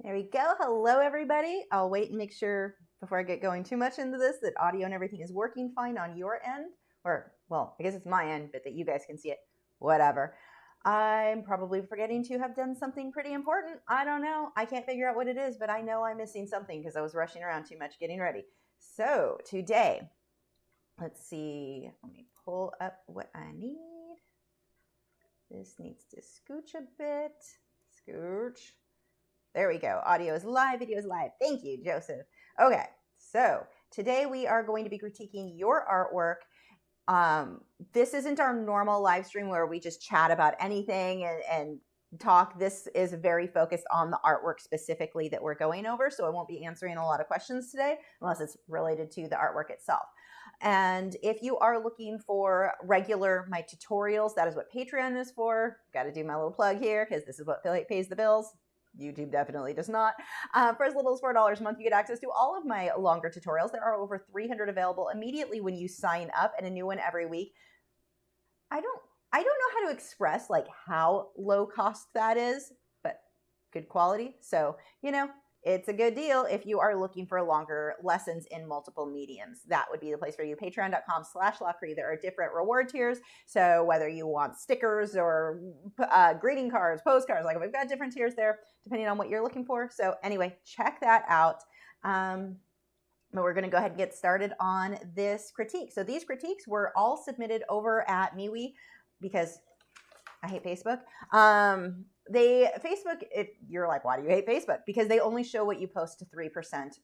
There we go. Hello, everybody. I'll wait and make sure before I get going too much into this that audio and everything is working fine on your end. Or, well, I guess it's my end, but that you guys can see it. Whatever. I'm probably forgetting to have done something pretty important. I don't know. I can't figure out what it is, but I know I'm missing something because I was rushing around too much getting ready. So today, let's see. Let me pull up what I need. This needs to scooch a bit. Scooch. There we go. Audio is live, video is live. Thank you, Joseph. Okay, so today we are going to be critiquing your artwork. This isn't our normal live stream where we just chat about anything and talk. This is very focused on the artwork specifically that we're going over, so I won't be answering a lot of questions today unless it's related to the artwork itself. And if you are looking for regular my tutorials, that is what Patreon is for. Got to do my little plug here because this is what pays the bills. YouTube definitely does not. For as little as $4 a month, you get access to all of my longer tutorials. There are over 300 available immediately when you sign up, and a new one every week. I don't know how to express like how low cost that is, but good quality. So, you know, it's a good deal if you are looking for longer lessons in multiple mediums. That would be the place for you. Patreon.com/Lachri. There are different reward tiers. So whether you want stickers or greeting cards, postcards, like we've got different tiers there depending on what you're looking for. So anyway, check that out. But we're going to go ahead and get started on this critique. So these critiques were all submitted over at MeWe because I hate Facebook. You're like, why do you hate Facebook? Because they only show what you post to 3%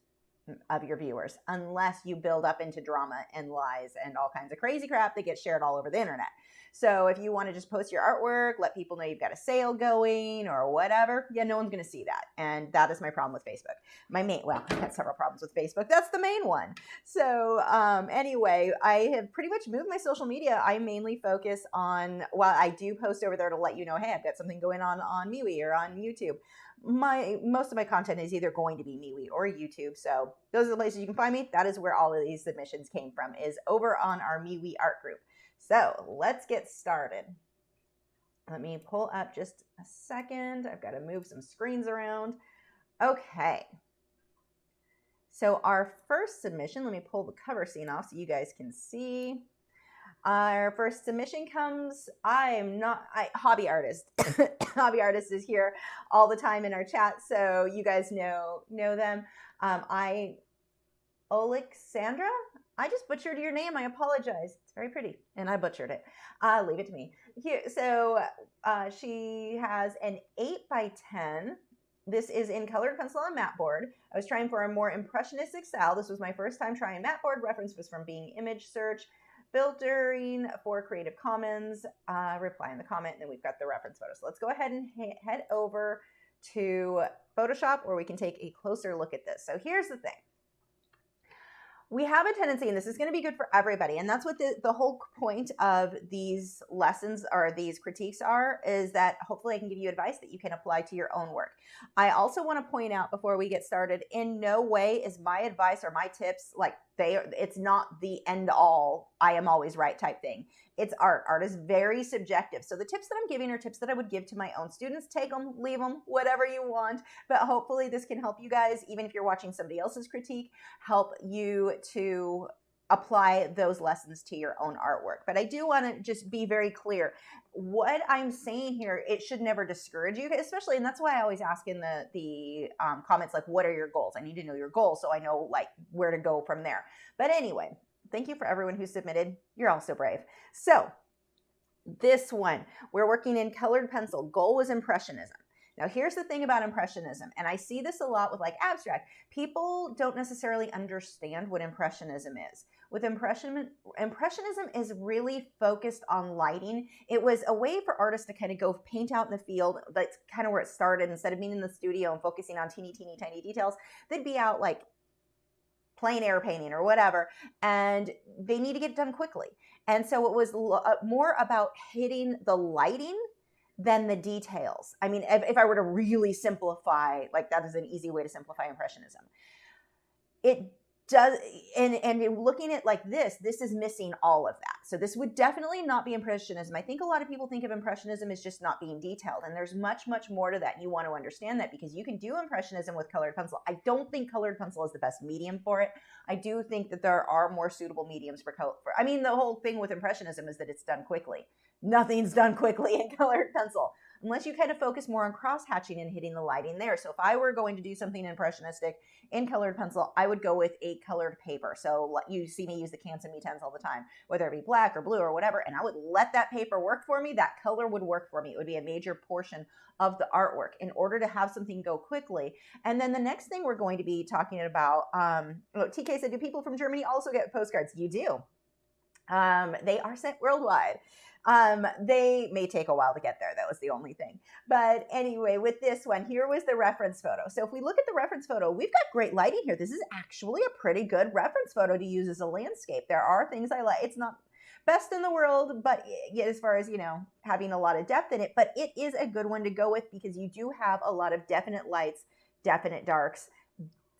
of your viewers, unless you build up into drama and lies and all kinds of crazy crap that gets shared all over the internet. So if you want to just post your artwork, let people know you've got a sale going or whatever, yeah, no one's going to see that. And that is my problem with Facebook. I've had several problems with Facebook. That's the main one. So anyway, I have pretty much moved my social media. I mainly focus on, while I do post over there to let you know, hey, I've got something going on MeWe or on YouTube. Most of my content is either going to be MeWe or YouTube. So those are the places you can find me. That is where all of these submissions came from, is over on our MeWe art group. So let's get started. Let me pull up just a second. I've got to move some screens around. Okay. So our first submission, let me pull the cover scene off so you guys can see. Our first submission comes, hobby artist. Hobby artist is here all the time in our chat, so you guys know them. Alexandra, I just butchered your name. I apologize. It's very pretty, and I butchered it. Leave it to me. Here, so she has an 8x10. This is in colored pencil on matte board. I was trying for a more impressionistic style. This was my first time trying matte board. Reference was from Being Image Search. Filtering for Creative Commons, reply in the comment, and then we've got the reference photo. So let's go ahead and head over to Photoshop where we can take a closer look at this. So here's the thing. We have a tendency, and this is going to be good for everybody, and that's what the whole point of these lessons or these critiques are, is that hopefully I can give you advice that you can apply to your own work. I also want to point out before we get started, in no way is my advice or my tips like it's not the end all, I am always right type thing. It's art. Art is very subjective. So the tips that I'm giving are tips that I would give to my own students. Take them, leave them, whatever you want. But hopefully this can help you guys, even if you're watching somebody else's critique, help you to apply those lessons to your own artwork. But I do want to just be very clear. What I'm saying here, it should never discourage you, especially, and that's why I always ask in the comments, like, what are your goals? I need to know your goals so I know like where to go from there. But anyway, thank you for everyone who submitted. You're all so brave. So this one, we're working in colored pencil. Goal was Impressionism. Now, here's the thing about Impressionism, and I see this a lot with like abstract. People don't necessarily understand what Impressionism is. With Impressionism is really focused on lighting. It was a way for artists to kind of go paint out in the field. That's kind of where it started. Instead of being in the studio and focusing on teeny, tiny details, they'd be out like plein air painting or whatever, and they need to get it done quickly. And so it was more about hitting the lighting than the details. I mean, if I were to really simplify, like that is an easy way to simplify Impressionism. It does, and looking at like this is missing all of that. So this would definitely not be Impressionism. I think a lot of people think of Impressionism as just not being detailed, and there's much, much more to that. You want to understand that because you can do Impressionism with colored pencil. I don't think colored pencil is the best medium for it. I do think that there are more suitable mediums for color. I mean, the whole thing with Impressionism is that it's done quickly. Nothing's done quickly in colored pencil, unless you kind of focus more on cross-hatching and hitting the lighting there. So if I were going to do something impressionistic in colored pencil, I would go with a colored paper. So you see me use the cans and Me-Tens all the time, whether it be black or blue or whatever, and I would let that paper work for me. That color would work for me. It would be a major portion of the artwork in order to have something go quickly. And then the next thing we're going to be talking about, TK said, do people from Germany also get postcards? You do. They are sent worldwide. They may take a while to get there. That was the only thing. But anyway, with this one, here was the reference photo. So if we look at the reference photo, we've got great lighting here. This is actually a pretty good reference photo to use as a landscape. There are things I like. It's not best in the world, but as far as, having a lot of depth in it, but it is a good one to go with because you do have a lot of definite lights, definite darks.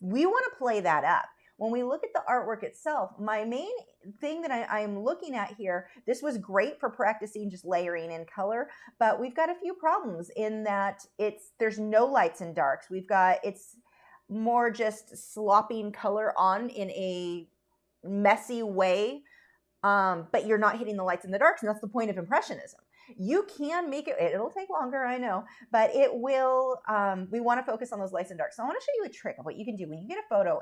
We want to play that up. When we look at the artwork itself, my main thing that I'm looking at here, this was great for practicing just layering in color, but we've got a few problems in that there's no lights and darks. It's more just slopping color on in a messy way, but you're not hitting the lights and the darks, and that's the point of Impressionism. You can make it'll take longer, I know, but it will, we want to focus on those lights and darks. So I want to show you a trick of what you can do when you get a photo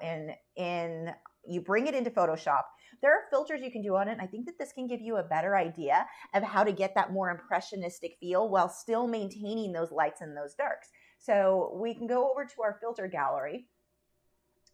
and you bring it into Photoshop. There are filters you can do on it, and I think that this can give you a better idea of how to get that more impressionistic feel while still maintaining those lights and those darks. So we can go over to our filter gallery.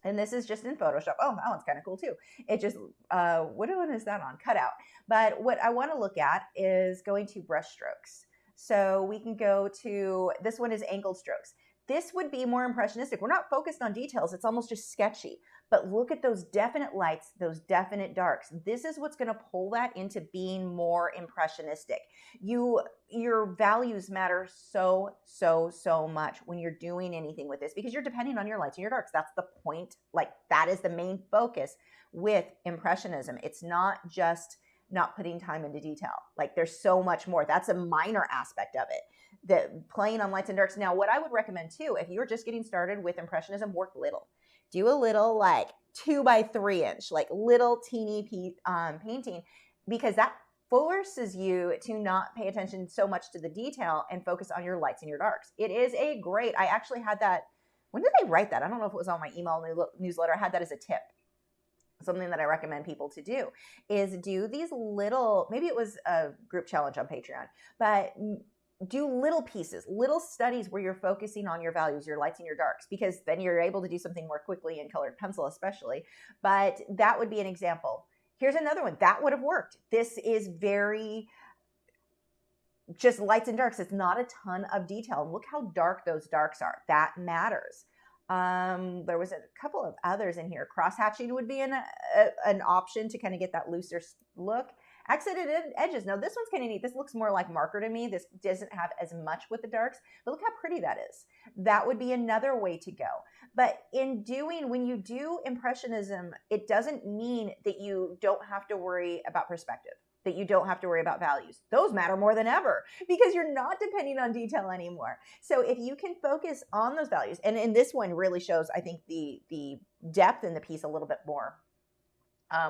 And this is just in Photoshop. Oh, that one's kind of cool too. It just, what one is that on? Cutout. But what I want to look at is going to brush strokes. So we can go to, this one is angled strokes. This would be more impressionistic. We're not focused on details. It's almost just sketchy. But look at those definite lights, those definite darks. This is what's going to pull that into being more impressionistic. Your values matter so, so, so much when you're doing anything with this because you're depending on your lights and your darks. That's the point. Like, that is the main focus with Impressionism. It's not just not putting time into detail. Like, there's so much more. That's a minor aspect of it. The playing on lights and darks. Now, what I would recommend too, if you're just getting started with Impressionism, work little. Do a little like 2 by 3 inch, like little teeny painting, because that forces you to not pay attention so much to the detail and focus on your lights and your darks. It is a great, I actually had that, when did I write that? I don't know if it was on my email newsletter. I had that as a tip. Something that I recommend people to do is do these little, maybe it was a group challenge on Patreon, but do little pieces, little studies where you're focusing on your values, your lights and your darks, because then you're able to do something more quickly in colored pencil especially. But that would be an example. Here's another one. That would have worked. This is very just lights and darks. It's not a ton of detail. Look how dark those darks are. That matters. There was a couple of others in here. Cross-hatching would be an option to kind of get that looser look. Accented edges. Now this one's kind of neat. This looks more like marker to me. This doesn't have as much with the darks, but look how pretty that is. That would be another way to go. But when you do Impressionism, it doesn't mean that you don't have to worry about perspective, that you don't have to worry about values. Those matter more than ever because you're not depending on detail anymore. So if you can focus on those values, and in this one really shows, I think, the depth in the piece a little bit more.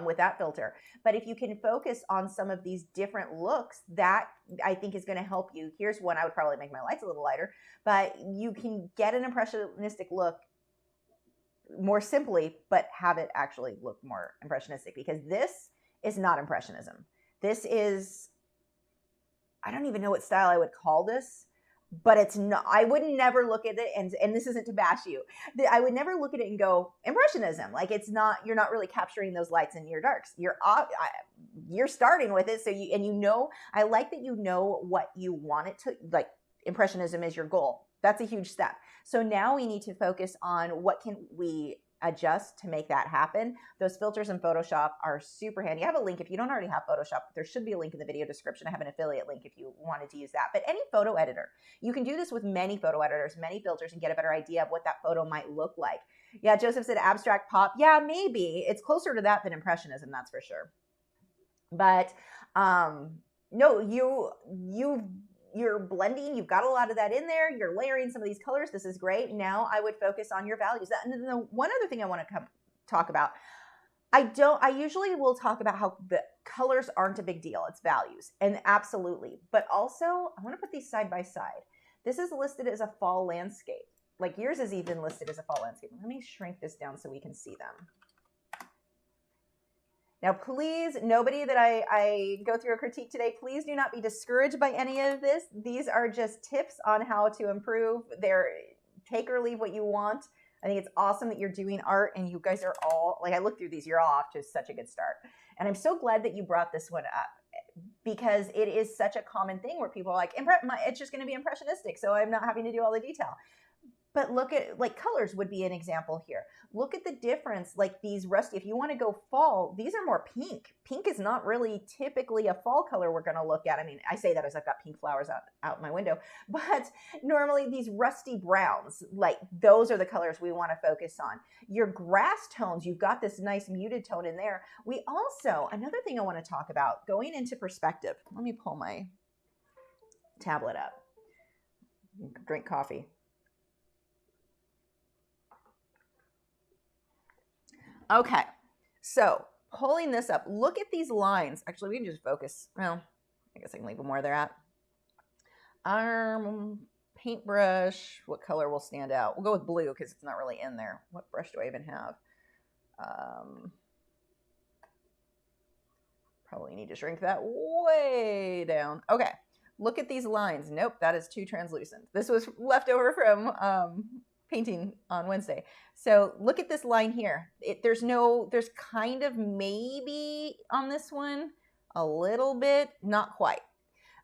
With that filter. But if you can focus on some of these different looks, that I think is going to help you. Here's one. I would probably make my lights a little lighter, but you can get an impressionistic look more simply, but have it actually look more impressionistic, because this is not Impressionism. This is, I don't even know what style I would call this, but it's not, I would never look at it, and this isn't to bash you, I would never look at it and go, Impressionism. Like, it's not, you're not really capturing those lights and your darks. You're starting with it, so I like that you know what you want it to, like, Impressionism is your goal. That's a huge step. So now we need to focus on what can we adjust to make that happen. Those filters in Photoshop are super handy. I have a link if you don't already have Photoshop. There should be a link in the video description. I have an affiliate link if you wanted to use that. But any photo editor, you can do this with many photo editors, many filters, and get a better idea of what that photo might look like. Yeah, Joseph said abstract pop. Yeah, maybe. It's closer to that than Impressionism, that's for sure. But no, you're blending, you've got a lot of that in there, you're layering some of these colors. This is great. Now I would focus on your values. And then the one other thing I want to talk about, I usually will talk about how the colors aren't a big deal. It's values, and absolutely. But also I want to put these side by side. This is listed as a fall landscape. Like yours is even listed as a fall landscape. Let me shrink this down so we can see them. Now, please, nobody that I go through a critique today, please do not be discouraged by any of this. These are just tips on how to improve. They're take or leave what you want. I think it's awesome that you're doing art, and you guys are all, like I look through these, you're all off to such a good start. And I'm so glad that you brought this one up, because it is such a common thing where people are like, it's just going to be impressionistic, so I'm not having to do all the detail. But look at, like, colors would be an example here. Look at the difference, like these rusty, if you want to go fall, these are more pink. Pink is not really typically a fall color we're going to look at. I mean, I say that as I've got pink flowers out my window, but normally these rusty browns, like those are the colors we want to focus on. Your grass tones, you've got this nice muted tone in there. We also, another thing I want to talk about, going into perspective. Let me pull my tablet up. Drink coffee. Okay, so pulling this up, look at these lines. Actually, we can just focus. Well, I guess I can leave them where they're at. Paintbrush, what color will stand out? We'll go with blue because it's not really in there. What brush do I even have? Probably need to shrink that way down. Okay, look at these lines. Nope, that is too translucent. This was left over from painting on Wednesday. So look at this line here. There's kind of maybe on this one a little bit, not quite.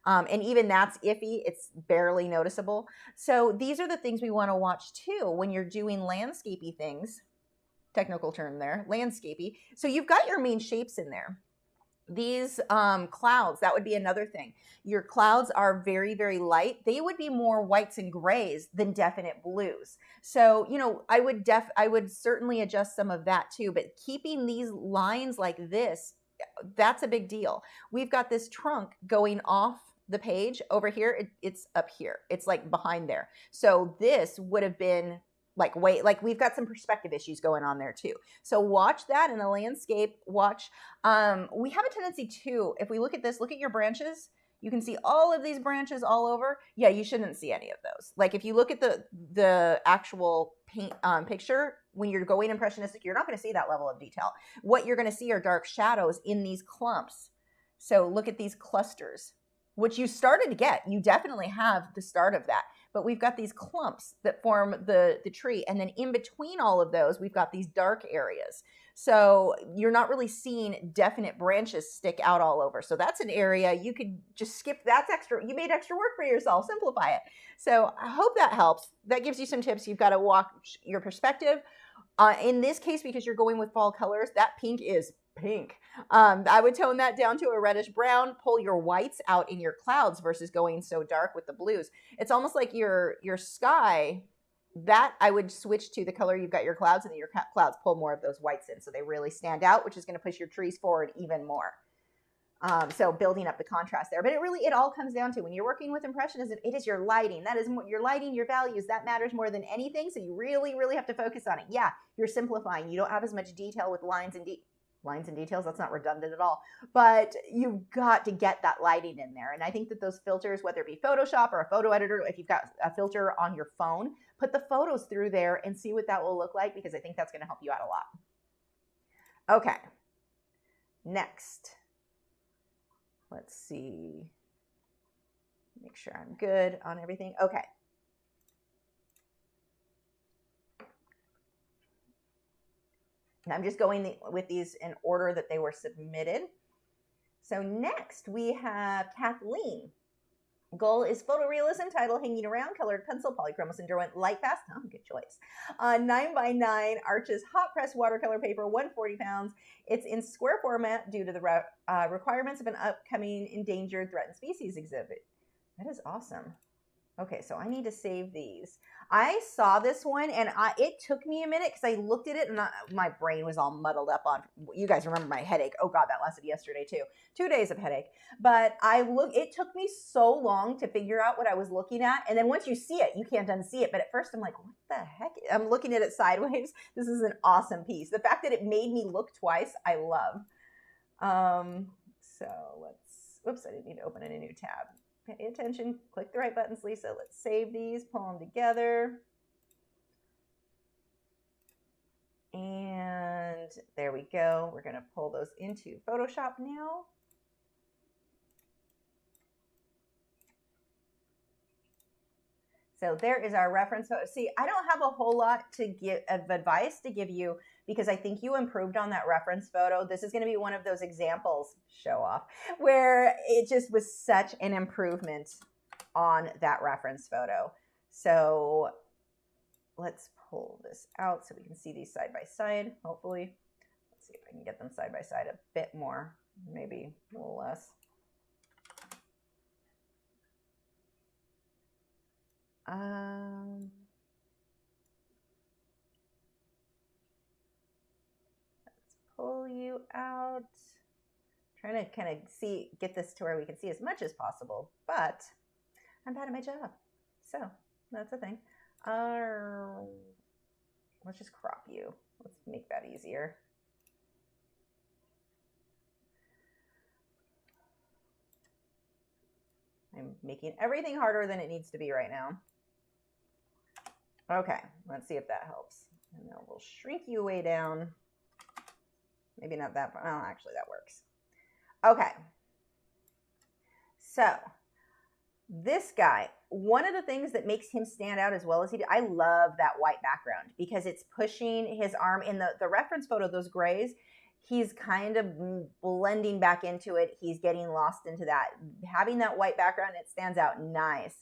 And even that's iffy. It's barely noticeable. So these are the things we want to watch too when you're doing landscapey things. Technical term there, landscapey. So you've got your main shapes in there. These clouds, that would be another thing. Your clouds are very, very light. They would be more whites and grays than definite blues. So, you know, I would certainly adjust some of that too, but keeping these lines like this, that's a big deal. We've got this trunk going off the page over here. It's up here. It's like behind there. So this would have been like we've got some perspective issues going on there too. So watch that in the landscape. Watch. We have a tendency to, if we look at this, look at your branches. You can see all of these branches all over. Yeah, you shouldn't see any of those. Like if you look at the actual paint picture, when you're going impressionistic, you're not going to see that level of detail. What you're going to see are dark shadows in these clumps. So look at these clusters, which you started to get. You definitely have the start of that. But we've got these clumps that form the tree. And then in between all of those, we've got these dark areas. So you're not really seeing definite branches stick out all over. So that's an area you could just skip. That's extra. You made extra work for yourself. Simplify it. So I hope that helps. That gives you some tips. You've got to watch your perspective. In this case, because you're going with fall colors, that pink is pink. I would tone that down to a reddish brown, pull your whites out in your clouds versus going so dark with the blues. It's almost like your sky, that I would switch to the color you've got your clouds, and then your clouds pull more of those whites in so they really stand out, which is going to push your trees forward even more. So building up the contrast there. But it all comes down to when you're working with Impressionism, it is your lighting. That is your lighting, your values. That matters more than anything. So you really, really have to focus on it. Yeah, you're simplifying. You don't have as much detail with lines and details. That's not redundant at all. But you've got to get that lighting in there. And I think that those filters, whether it be Photoshop or a photo editor, if you've got a filter on your phone, put the photos through there and see what that will look like, because I think that's going to help you out a lot. Okay. Next. Let's see. Make sure I'm good on everything. Okay. And I'm just going with these in order that they were submitted. So next we have Kathleen. Goal is photorealism, title hanging around, colored pencil, polychromos endurance, light fast. Oh, good choice. 9x9 arches, hot press watercolor paper, 140 pounds. It's in square format due to the requirements of an upcoming endangered threatened species exhibit. That is awesome. Okay, so I need to save these. I saw this one and it took me a minute because I looked at it and my brain was all muddled up on, you guys remember my headache. Oh God, that lasted yesterday too. 2 days of headache. But it took me so long to figure out what I was looking at. And then once you see it, you can't unsee it. But at first I'm like, what the heck? I'm looking at it sideways. This is an awesome piece. The fact that it made me look twice, I love. So whoops, I didn't need to open in a new tab. Pay attention, click the right buttons, Lisa. Let's save these, pull them together. And there we go. We're gonna pull those into Photoshop now. So there is our reference photo. See, I don't have a whole lot of advice to give you because I think you improved on that reference photo. This is going to be one of those examples, show off, where it just was such an improvement on that reference photo. So let's pull this out so we can see these side by side, hopefully. Let's see if I can get them side by side a bit more, maybe a little less. Let's pull you out. Trying to kind of get this to where we can see as much as possible, but I'm bad at my job. So that's the thing. Let's just crop you. Let's make that easier. I'm making everything harder than it needs to be right now. Okay, let's see if that helps. And then we'll shrink you way down. Maybe not that far. Oh, actually that works. Okay. So this guy, one of the things that makes him stand out as well as he did, I love that white background because it's pushing his arm in the reference photo, those grays, he's kind of blending back into it. He's getting lost into that. Having that white background, it stands out nice.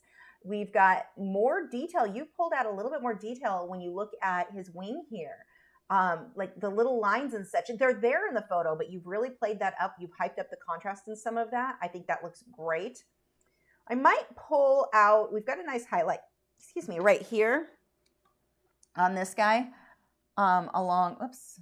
We've got more detail. You pulled out a little bit more detail when you look at his wing here. Like the little lines and such, they're there in the photo, but you've really played that up. You've hyped up the contrast in some of that. I think that looks great. I might pull out, we've got a nice highlight, excuse me, right here on this guy, along, oops.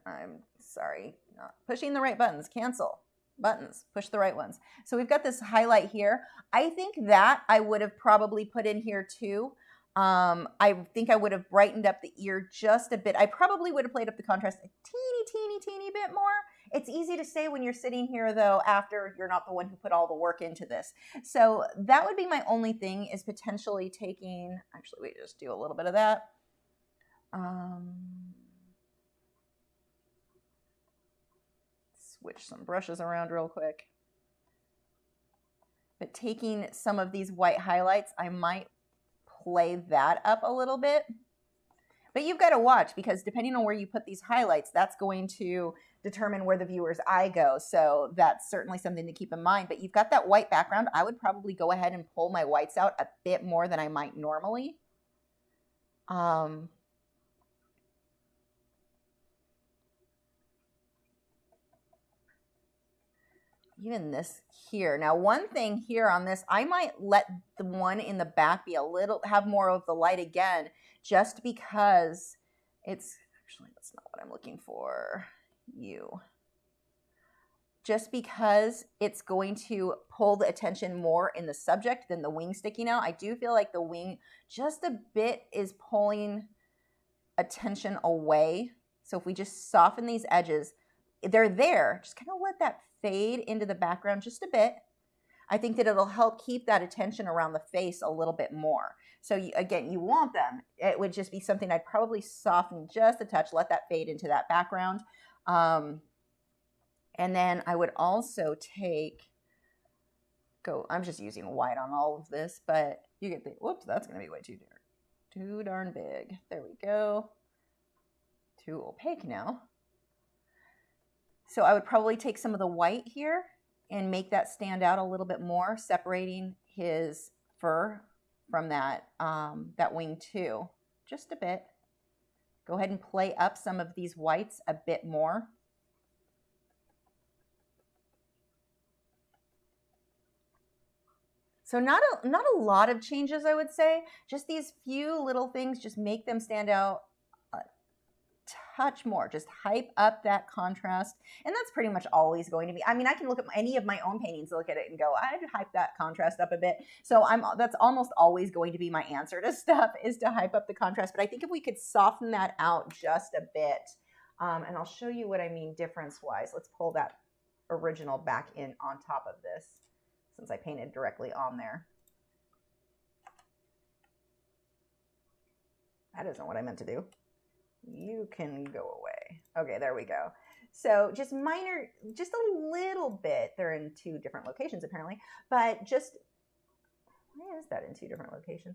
I'm sorry, not pushing the right buttons, cancel. Buttons, push the right ones. So we've got this highlight here. I think that I would have probably put in here too. I think I would have brightened up the ear just a bit. I probably would have played up the contrast a teeny bit more. It's easy to say when you're sitting here though, after you're not the one who put all the work into this. So that would be my only thing, is potentially taking, actually we just do a little bit of that. Switch some brushes around real quick. But taking some of these white highlights, I might play that up a little bit. But you've got to watch, because depending on where you put these highlights, that's going to determine where the viewer's eye goes. So that's certainly something to keep in mind. But you've got that white background. I would probably go ahead and pull my whites out a bit more than I might normally. Even this here. Now, one thing here on this, I might let the one in the back be a little, have more of the light again, just because it's, actually, that's not what I'm looking for. Just because it's going to pull the attention more in the subject than the wing sticking out. I do feel like the wing just a bit is pulling attention away. So if we just soften these edges, they're there. Just kind of let that fade into the background just a bit. I think that it'll help keep that attention around the face a little bit more. So again, you want them. It would just be something I'd probably soften just a touch, let that fade into that background. And then I would also I'm just using white on all of this, but you get the, whoops, that's going to be way too darn big. There we go. Too opaque now. So I would probably take some of the white here and make that stand out a little bit more, separating his fur from that, that wing too, just a bit. Go ahead and play up some of these whites a bit more. So not a lot of changes, I would say. Just these few little things just make them stand out a touch more. Just hype up that contrast. And that's pretty much always going to be, I mean, I can look at any of my own paintings, look at it and go, I'd hype that contrast up a bit. So that's almost always going to be my answer to stuff, is to hype up the contrast. But I think if we could soften that out just a bit, and I'll show you what I mean difference-wise. Let's pull that original back in on top of this, since I painted directly on there. That isn't what I meant to do. You can go away. Okay, there we go. So just minor, just a little bit. They're in two different locations apparently, but just, why is that in two different locations?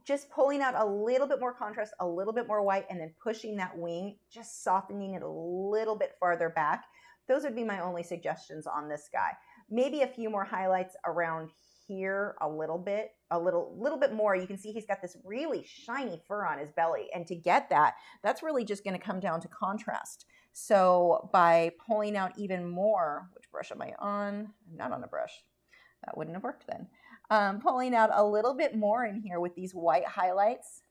Just pulling out a little bit more contrast, a little bit more white, and then pushing that wing, just softening it a little bit farther back. Those would be my only suggestions on this guy. Maybe a few more highlights around here, a little bit more. You can see he's got this really shiny fur on his belly. And to get that, that's really just going to come down to contrast. So by pulling out even more, which brush am I on? I'm not on a brush. That wouldn't have worked then. Pulling out a little bit more in here with these white highlights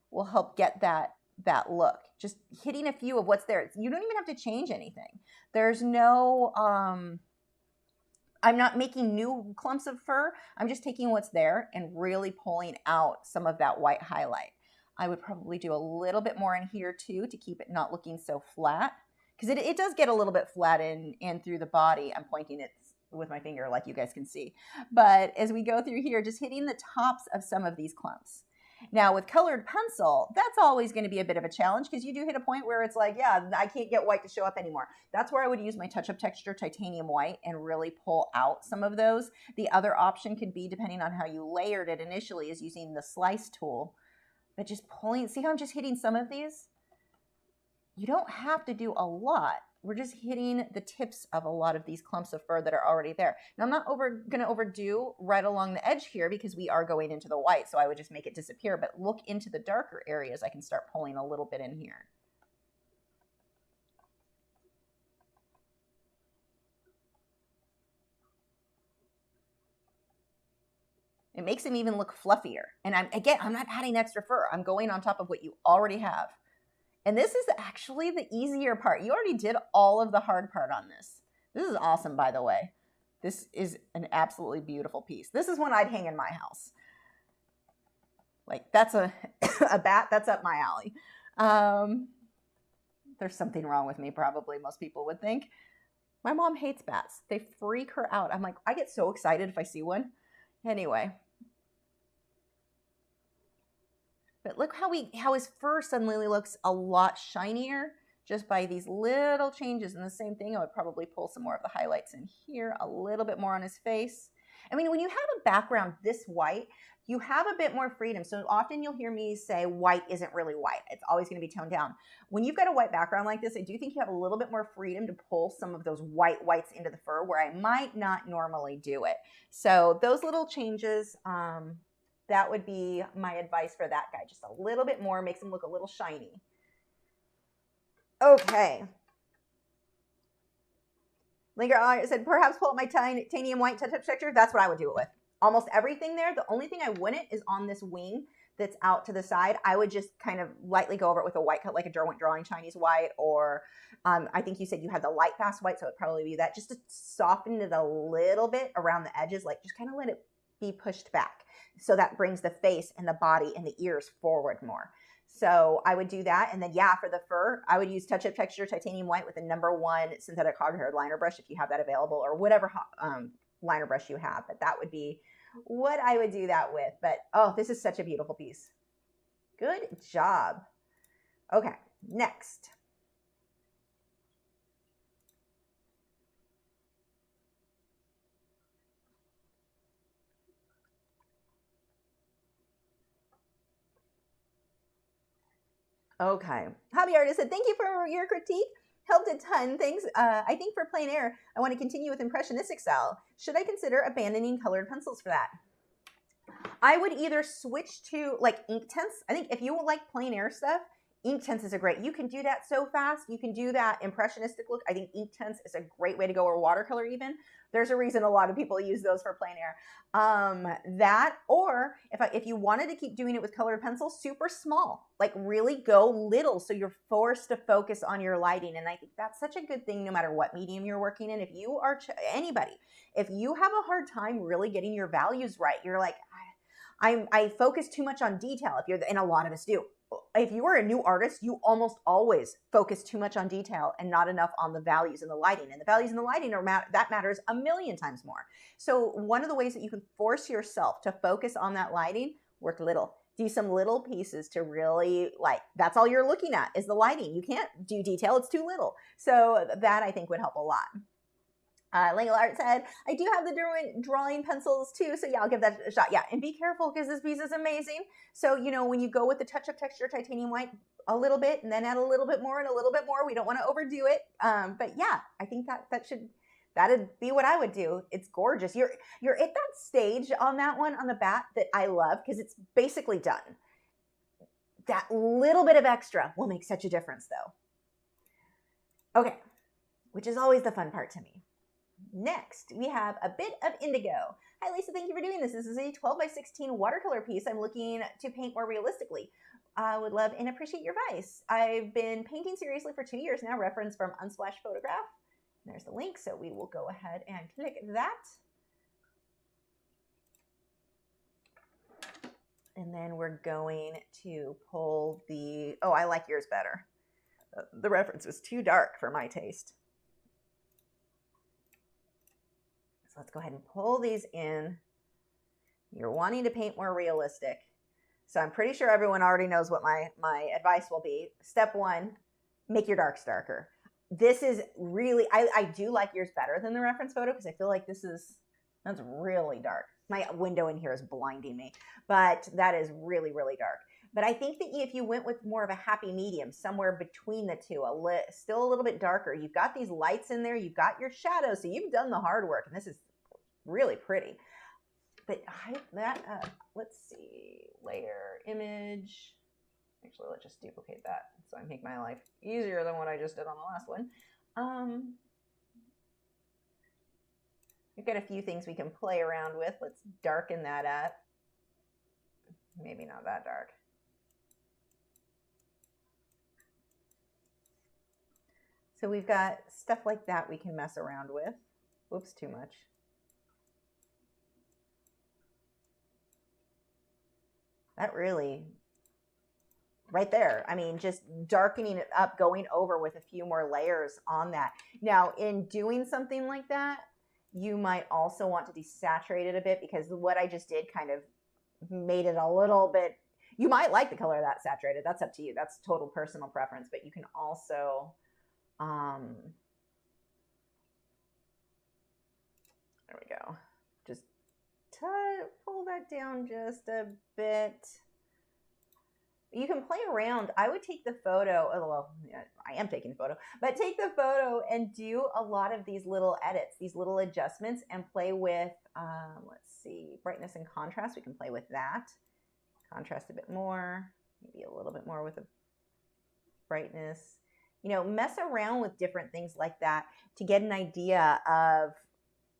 will help get that look. Just hitting a few of what's there. You don't even have to change anything. There's no, I'm not making new clumps of fur. I'm just taking what's there and really pulling out some of that white highlight. I would probably do a little bit more in here too to keep it not looking so flat, because it does get a little bit flat in through the body. I'm pointing it with my finger like you guys can see. But as we go through here, just hitting the tops of some of these clumps. Now with colored pencil, that's always going to be a bit of a challenge, because you do hit a point where it's like, yeah, I can't get white to show up anymore. That's where I would use my touch-up texture titanium white and really pull out some of those. The other option could be, depending on how you layered it initially, is using the slice tool. But just pulling, see how I'm just hitting some of these? You don't have to do a lot. We're just hitting the tips of a lot of these clumps of fur that are already there. Now, I'm not going to overdo right along the edge here, because we are going into the white, so I would just make it disappear. But look into the darker areas. I can start pulling a little bit in here. It makes him even look fluffier. And I'm not adding extra fur. I'm going on top of what you already have. And this is actually the easier part. You already did all of the hard part on this. This is awesome, by the way. This is an absolutely beautiful piece. This is one I'd hang in my house. Like, that's a bat, that's up my alley. There's something wrong with me, probably, most people would think. My mom hates bats. They freak her out. I'm like, I get so excited if I see one. Anyway. But look how his fur suddenly looks a lot shinier just by these little changes. And the same thing, I would probably pull some more of the highlights in here, a little bit more on his face. I mean, when you have a background this white, you have a bit more freedom. So often you'll hear me say white isn't really white. It's always going to be toned down. When you've got a white background like this, I do think you have a little bit more freedom to pull some of those whites into the fur where I might not normally do it. So those little changes, that would be my advice for that guy. Just a little bit more, makes him look a little shiny. Okay. Linger said, perhaps pull up my titanium white touch-up texture. That's what I would do it with. Almost everything there. The only thing I wouldn't is on this wing that's out to the side. I would just kind of lightly go over it with a white cut, like a drawing Chinese white, or I think you said you had the light fast white, so it'd probably be that, just to soften it a little bit around the edges, like just kind of let it be pushed back. So that brings the face and the body and the ears forward more. So I would do that. And then, yeah, for the fur, I would use touch-up texture titanium white with a #1 synthetic hog-haired liner brush if you have that available, or whatever liner brush you have. But that would be what I would do that with. But, oh, this is such a beautiful piece. Good job. Okay, next. Okay. Hobby Artist said, thank you for your critique. helped a ton. Thanks. I think for plein air, I want to continue with impressionistic style. Should I consider abandoning colored pencils for that? I would either switch to like Inktense. I think if you like plein air stuff, Inktense is a great. You can do that so fast. You can do that impressionistic look. I think Inktense is a great way to go, or watercolor even. There's a reason a lot of people use those for plein air. That, or if you wanted to keep doing it with colored pencils, super small, like really go little, so you're forced to focus on your lighting. And I think that's such a good thing no matter what medium you're working in. If you are anybody, if you have a hard time really getting your values right, you're like, I focus too much on detail. And a lot of us do. If you are a new artist, you almost always focus too much on detail and not enough on the values and the lighting. And the values and the lighting that matters a million times more. So one of the ways that you can force yourself to focus on that lighting, work little. Do some little pieces to really that's all you're looking at is the lighting. You can't do detail. It's too little. So that I think would help a lot. Langle Art said, I do have the drawing pencils too, so yeah, I'll give that a shot. Yeah, and be careful because this piece is amazing. So, when you go with the touch-up texture titanium white a little bit and then add a little bit more and a little bit more, we don't want to overdo it. But yeah, I think that'd be what I would do. It's gorgeous. You're at that stage on that one on the bat that I love because it's basically done. That little bit of extra will make such a difference though. Okay, which is always the fun part to me. Next, we have a bit of indigo. Hi, Lisa. Thank you for doing this. This is a 12 by 16 watercolor piece. I'm looking to paint more realistically. I would love and appreciate your advice. I've been painting seriously for 2 years now. Reference from Unsplash Photograph. There's the link, so we will go ahead and click that. And then we're going to pull the... Oh, I like yours better. The reference was too dark for my taste. So let's go ahead and pull these in. You're wanting to paint more realistic. So I'm pretty sure everyone already knows what my advice will be. Step 1, make your darks darker. This is really, I do like yours better than the reference photo because I feel like that's really dark. My window in here is blinding me, but that is really, really dark. But I think that if you went with more of a happy medium, somewhere between the two, still a little bit darker, you've got these lights in there, you've got your shadows, so you've done the hard work, and this is really pretty. But let's see, layer, image. Actually, let's just duplicate that so I make my life easier than what I just did on the last one. We've got a few things we can play around with. Let's darken that up. Maybe not that dark. So we've got stuff like that we can mess around with. Whoops, too much. That really, right there. I mean, just darkening it up, going over with a few more layers on that. Now, in doing something like that, you might also want to desaturate it a bit because what I just did kind of made it a little bit, you might like the color of that saturated. That's up to you. That's total personal preference, but you can also... there we go. Just pull that down just a bit. You can play around. I would take the photo, well, yeah, I am taking the photo, but take the photo and do a lot of these little edits, these little adjustments, and play with, let's see, brightness and contrast. We can play with that. Contrast a bit more, maybe a little bit more with the brightness. Mess around with different things like that to get an idea of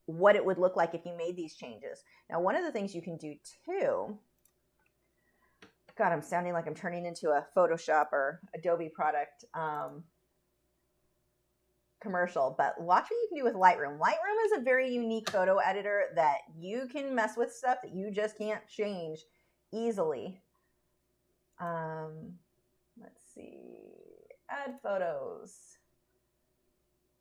what it would look like if you made these changes. Now, one of the things you can do too, God, I'm sounding like I'm turning into a Photoshop or Adobe product commercial, but watch what you can do with Lightroom. Lightroom is a very unique photo editor that you can mess with stuff that you just can't change easily. Let's see. Add photos.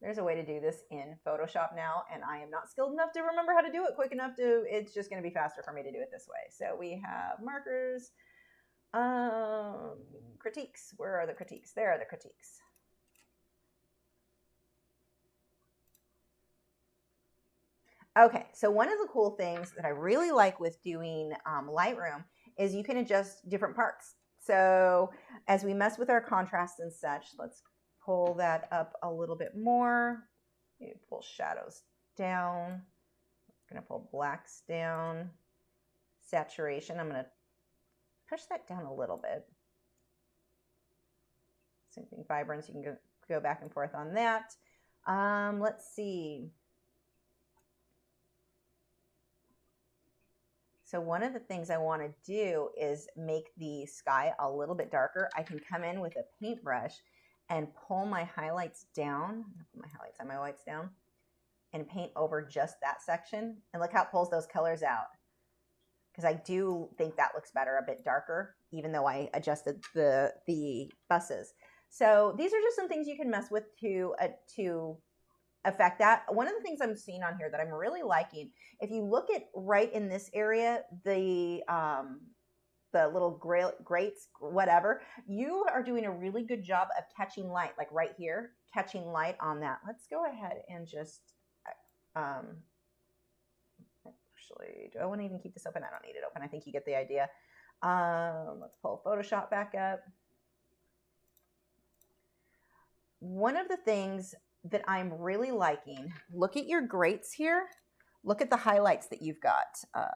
There's a way to do this in Photoshop now, and I am not skilled enough to remember how to do it quick enough to, it's just going to be faster for me to do it this way. So we have markers, critiques. Where are the critiques? There are the critiques. Okay, so one of the cool things that I really like with doing Lightroom is you can adjust different parts. So as we mess with our contrast and such, let's pull that up a little bit more. Maybe pull shadows down. I'm going to pull blacks down. Saturation, I'm going to push that down a little bit. Same thing, vibrance, you can go back and forth on that. Let's see. So one of the things I want to do is make the sky a little bit darker. I can come in with a paintbrush and pull my highlights down. Put my highlights and my whites down and paint over just that section. And look how it pulls those colors out. Because I do think that looks better, a bit darker, even though I adjusted the buses. So these are just some things you can mess with to affect that. One of the things I'm seeing on here that I'm really liking, if you look at right in this area, the little grates, whatever, you are doing a really good job of catching light, like right here, catching light on that. Let's go ahead and just, actually, do I want to even keep this open? I don't need it open. I think you get the idea. Let's pull Photoshop back up. One of the things that I'm really liking, look at your grates here. Look at the highlights that you've got. I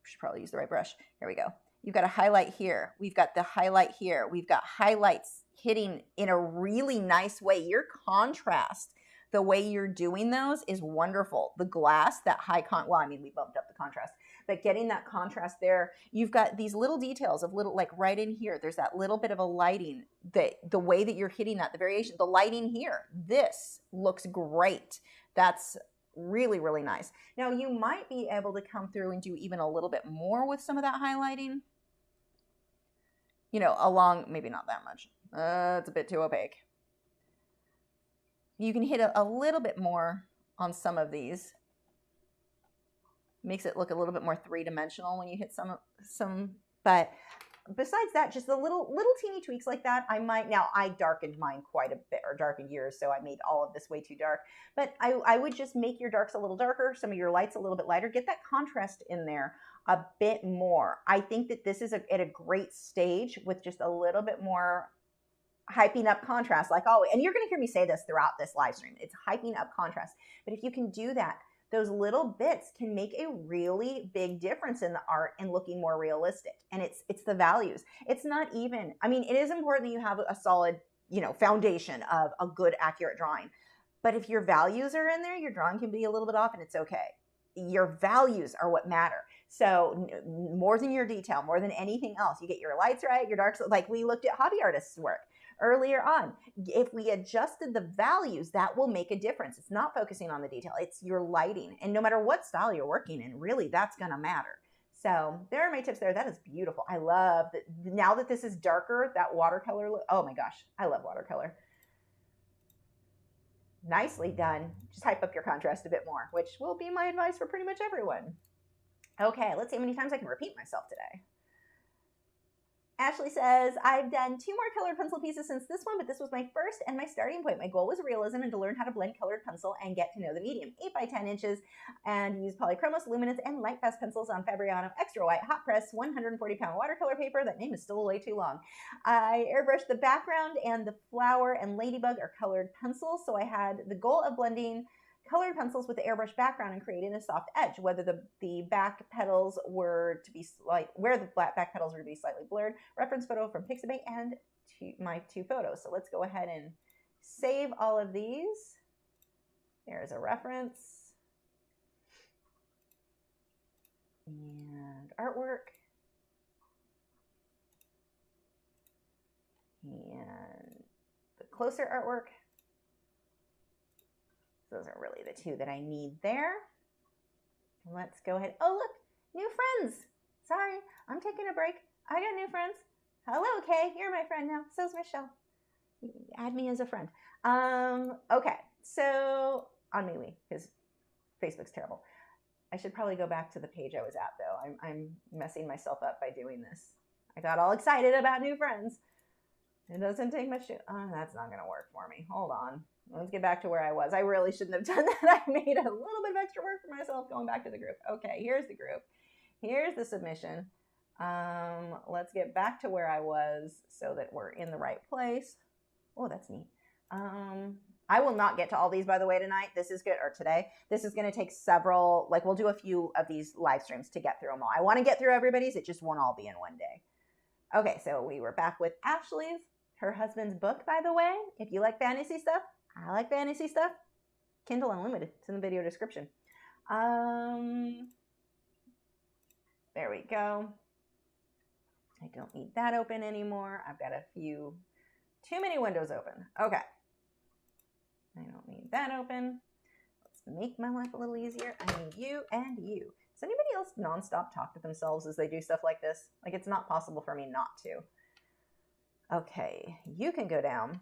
should probably use the right brush. Here we go. You've got a highlight here. We've got the highlight here. We've got highlights hitting in a really nice way. Your contrast, the way you're doing those is wonderful. The glass, that high well, I mean, we bumped up the contrast, but getting that contrast there, you've got these little details of little, like right in here, there's that little bit of a lighting, the way that you're hitting that, the variation, the lighting here, this looks great. That's really, really nice. Now you might be able to come through and do even a little bit more with some of that highlighting, you know, along, maybe not that much. It's a bit too opaque. You can hit a little bit more on some of these. Makes it look a little bit more three-dimensional when you hit some, but besides that, just the little teeny tweaks like that, I might, now I darkened mine quite a bit, or darkened yours, so I made all of this way too dark, but I would just make your darks a little darker, some of your lights a little bit lighter, get that contrast in there a bit more. I think that this is at a great stage with just a little bit more hyping up contrast, like always, and you're going to hear me say this throughout this live stream, it's hyping up contrast, but if you can do that, those little bits can make a really big difference in the art and looking more realistic. And it's the values. It's not even, I mean, it is important that you have a solid, you know, foundation of a good, accurate drawing. But if your values are in there, your drawing can be a little bit off and it's okay. Your values are what matter. So more than your detail, more than anything else, you get your lights right, your darks, like we looked at hobby artists' work earlier on. If we adjusted the values, that will make a difference. It's not focusing on the detail, it's your lighting. And no matter what style you're working in, really, that's gonna matter. So there are my tips there. That is beautiful. I love that now that this is darker, that watercolor look. Oh my gosh, I love watercolor. Nicely done. Just hype up your contrast a bit more, which will be my advice for pretty much everyone. Okay, let's see how many times I can repeat myself today. Ashley says, I've done 2 more colored pencil pieces since this one, but this was my first and my starting point. My goal was realism and to learn how to blend colored pencil and get to know the medium. 8 by 10 inches and use polychromos, luminance, and light fast pencils on Fabriano extra white hot press 140-pound watercolor paper. That name is still way too long. I airbrushed the background and the flower and ladybug are colored pencils. So I had the goal of blending colored pencils with the airbrush background and creating a soft edge, whether the back petals were to be where the back petals were to be slightly blurred. Reference photo from Pixabay and my 2 photos. So let's go ahead and save all of these. There's a reference. And artwork. And the closer artwork. Those are really the 2 that I need there. Let's go ahead. Oh, look, new friends. Sorry, I'm taking a break. I got new friends. Hello, Kay. You're my friend now. So's Michelle. Add me as a friend. Okay, so on MeWe, because Facebook's terrible. I should probably go back to the page I was at, though. I'm messing myself up by doing this. I got all excited about new friends. It doesn't take much to... Oh, that's not going to work for me. Hold on. Let's get back to where I was. I really shouldn't have done that. I made a little bit of extra work for myself going back to the group. Okay, here's the group. Here's the submission. Let's get back to where I was so that we're in the right place. Oh, that's neat. I will not get to all these, by the way, tonight. This is good, or today. This is going to take several, like we'll do a few of these live streams to get through them all. I want to get through everybody's. It just won't all be in one day. Okay, so we were back with Ashley's, her husband's book, by the way. If you like fantasy stuff, I like fantasy stuff. Kindle Unlimited. It's in the video description. There we go. I don't need that open anymore. I've got too many windows open. Okay. I don't need that open. Let's make my life a little easier. I need you and you. Does anybody else nonstop talk to themselves as they do stuff like this? Like, it's not possible for me not to. Okay, you can go down.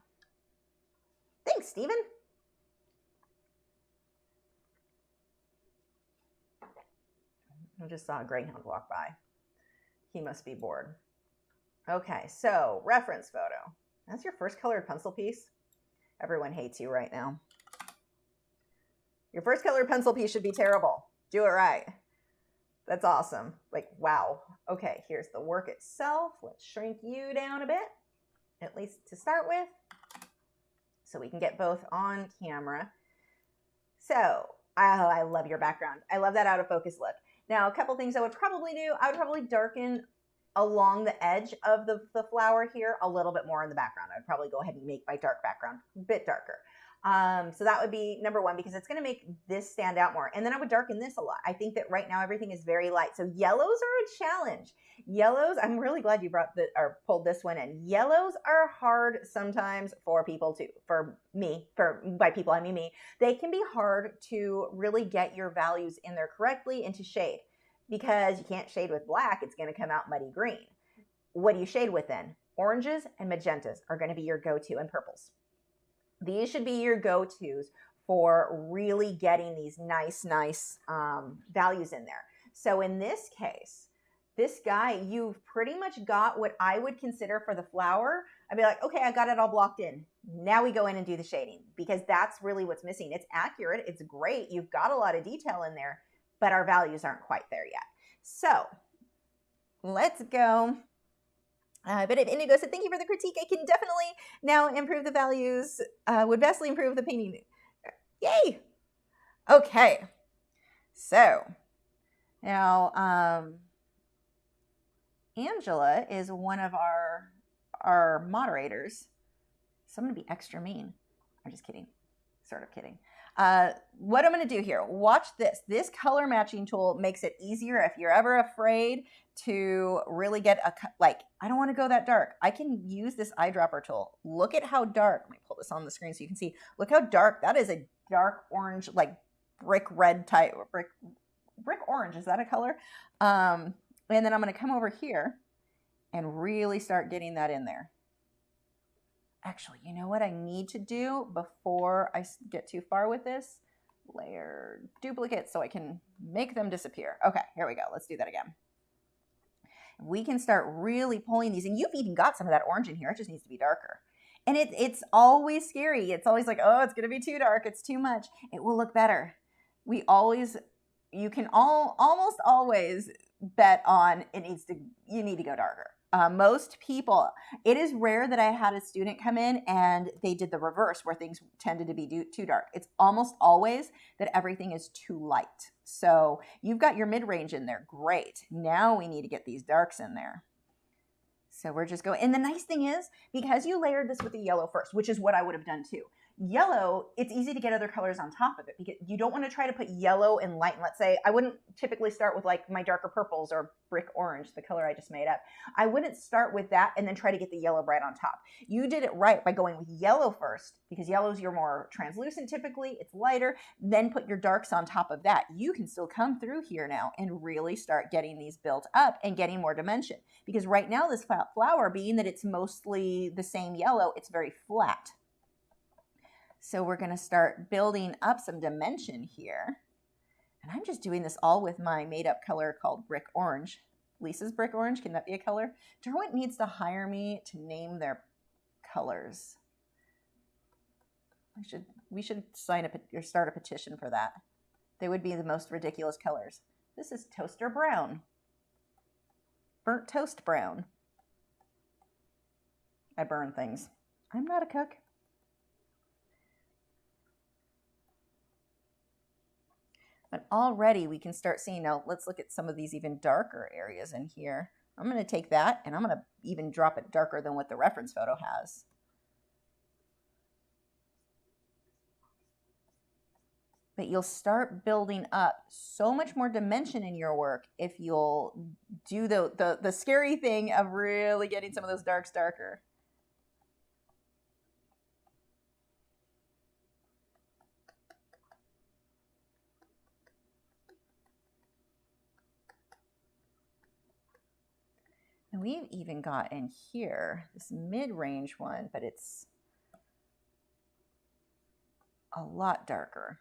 Thanks, Steven. I just saw a greyhound walk by. He must be bored. Okay, so reference photo. That's your first colored pencil piece. Everyone hates you right now. Your first colored pencil piece should be terrible. Do it right. That's awesome. Like, wow. Okay, here's the work itself. Let's shrink you down a bit, at least to start with, so we can get both on camera. So, I love your background. I love that out of focus look. Now, a couple things I would probably do. I would probably darken along the edge of the flower here a little bit more in the background. I'd probably go ahead and make my dark background a bit darker. So that would be number one, because it's going to make this stand out more. And then I would darken this a lot. I think that right now everything is very light. So yellows are a challenge. Yellows, I'm really glad you pulled this one in. Yellows are hard sometimes for people too. For me, by people I mean me. They can be hard to really get your values in there correctly and to shade, because you can't shade with black. It's going to come out muddy green. What do you shade with then? Oranges and magentas are going to be your go-to, and purples. These should be your go-tos for really getting these nice values in there. So in this case, this guy, you've pretty much got what I would consider for the flower. I'd be like, okay, I got it all blocked in. Now we go in and do the shading, because that's really what's missing. It's accurate. It's great. You've got a lot of detail in there, but our values aren't quite there yet. So let's go. But if Indigo said, thank you for the critique. I can definitely now improve the values. Would vastly improve the painting. Yay. Okay. So now Angela is one of our moderators. So I'm going to be extra mean. I'm just kidding. Sort of kidding. What I'm going to do here, watch this. This color matching tool makes it easier if you're ever afraid to really get I don't want to go that dark. I can use this eyedropper tool. Look at how dark. Let me pull this on the screen so you can see. Look how dark. That is a dark orange, like brick red type, brick orange. Is that a color? And then I'm going to come over here and really start getting that in there. Actually, you know what I need to do before I get too far with this? Layer duplicates so I can make them disappear. Okay, here we go. Let's do that again. We can start really pulling these, and you've even got some of that orange in here. It just needs to be darker. And it's always scary. It's always like, oh, it's going to be too dark. It's too much. It will look better. You can almost always bet on you need to go darker. Most people, it is rare that I had a student come in and they did the reverse where things tended to be too dark. It's almost always that everything is too light. So you've got your mid-range in there. Great. Now we need to get these darks in there. So we're just going, and the nice thing is, because you layered this with the yellow first, which is what I would have done too. Yellow, it's easy to get other colors on top of it, because you don't want to try to put yellow and light. And let's say I wouldn't typically start with like my darker purples or brick orange, the color I just made up. I wouldn't start with that and then try to get the yellow bright on top. You did it right by going with yellow first, because yellow's your more translucent typically, it's lighter, then put your darks on top of that. You can still come through here now and really start getting these built up and getting more dimension. Because right now this flower, being that it's mostly the same yellow, it's very flat. So we're going to start building up some dimension here. And I'm just doing this all with my made up color called Brick Orange. Lisa's Brick Orange, can that be a color? Derwent needs to hire me to name their colors. We should start a petition for that. They would be the most ridiculous colors. This is Toaster Brown. Burnt Toast Brown. I burn things. I'm not a cook. But already we can start seeing, now let's look at some of these even darker areas in here. I'm going to take that and I'm going to even drop it darker than what the reference photo has. But you'll start building up so much more dimension in your work if you'll do the scary thing of really getting some of those darks darker. And we've even got in here this mid-range one, but it's a lot darker.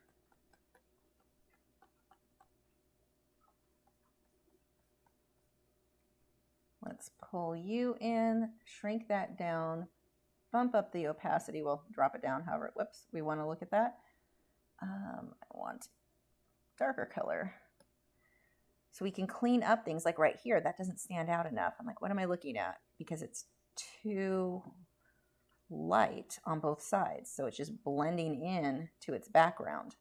Let's pull you in, shrink that down, bump up the opacity. We'll drop it down, however, whoops, we want to look at that. I want darker color. So we can clean up things like right here. That doesn't stand out enough. I'm like, what am I looking at? Because it's too light on both sides. So it's just blending in to its background.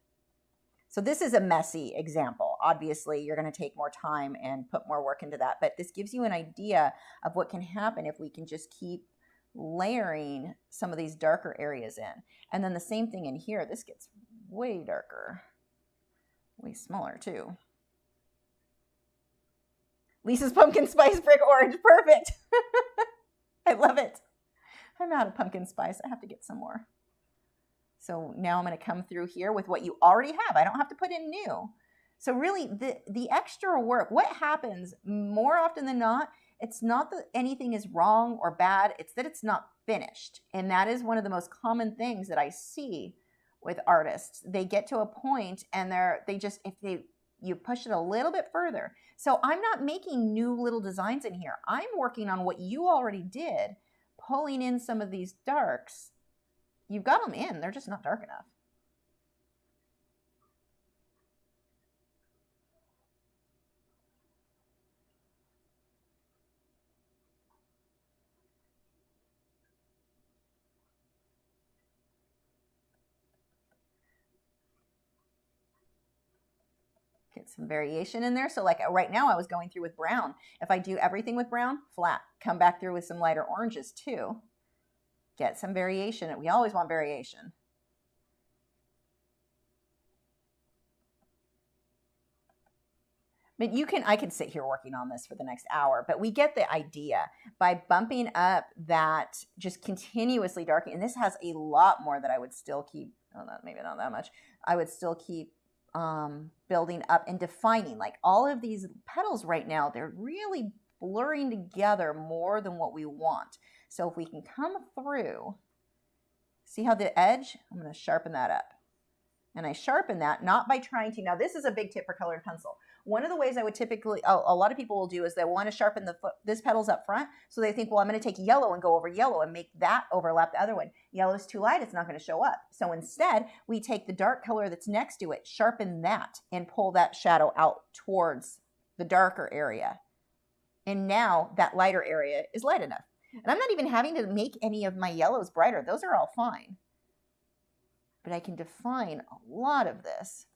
So this is a messy example. Obviously, you're going to take more time and put more work into that. But this gives you an idea of what can happen if we can just keep layering some of these darker areas in. And then the same thing in here. This gets way darker, way smaller too. Lisa's pumpkin spice brick orange. Perfect. I love it. I'm out of pumpkin spice. I have to get some more. So now I'm going to come through here with what you already have. I don't have to put in new. So really the extra work, what happens more often than not, it's not that anything is wrong or bad. It's that it's not finished. And that is one of the most common things that I see with artists. They get to a point and you push it a little bit further. So I'm not making new little designs in here. I'm working on what you already did, pulling in some of these darks. You've got them in, they're just not dark enough. Get some variation in there. So like right now I was going through with brown. If I do everything with brown, flat. Come back through with some lighter oranges too. Get some variation. We always want variation. But I can sit here working on this for the next hour, but we get the idea by bumping up that just continuously darkening. And this has a lot more that I would still keep, maybe not that much. I would still keep building up and defining. Like all of these petals right now, they're really blurring together more than what we want. So if we can come through, see how the edge, I'm going to sharpen that up. And I sharpen that not by trying to, now this is a big tip for colored pencil. One of the ways I would typically, a lot of people will do is they want to sharpen this petals up front. So they think, well, I'm going to take yellow and go over yellow and make that overlap the other one. Yellow's too light, it's not going to show up. So instead, we take the dark color that's next to it, sharpen that, and pull that shadow out towards the darker area. And now that lighter area is light enough. And I'm not even having to make any of my yellows brighter. Those are all fine. But I can define a lot of this.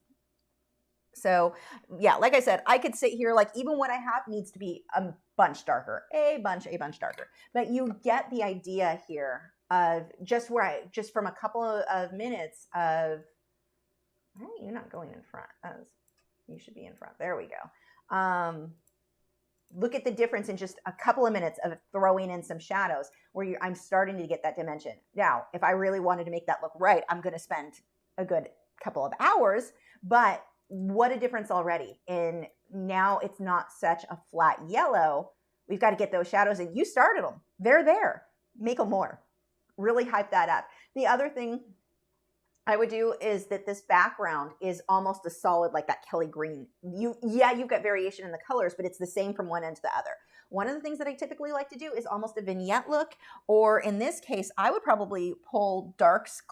So yeah, like I said, I could sit here, like even what I have needs to be a bunch darker, a bunch darker. But you get the idea here of just from a couple of minutes of, why are you not going in front? You should be in front. There we go. Look at the difference in just a couple of minutes of throwing in some shadows where I'm starting to get that dimension. Now, if I really wanted to make that look right, I'm going to spend a good couple of hours, but what a difference already. And now it's not such a flat yellow. We've got to get those shadows in. You started them. They're there. Make them more. Really hype that up. The other thing I would do is that this background is almost a solid, like that Kelly green. You've got variation in the colors, but it's the same from one end to the other. One of the things that I typically like to do is almost a vignette look, or in this case, I would probably pull darks,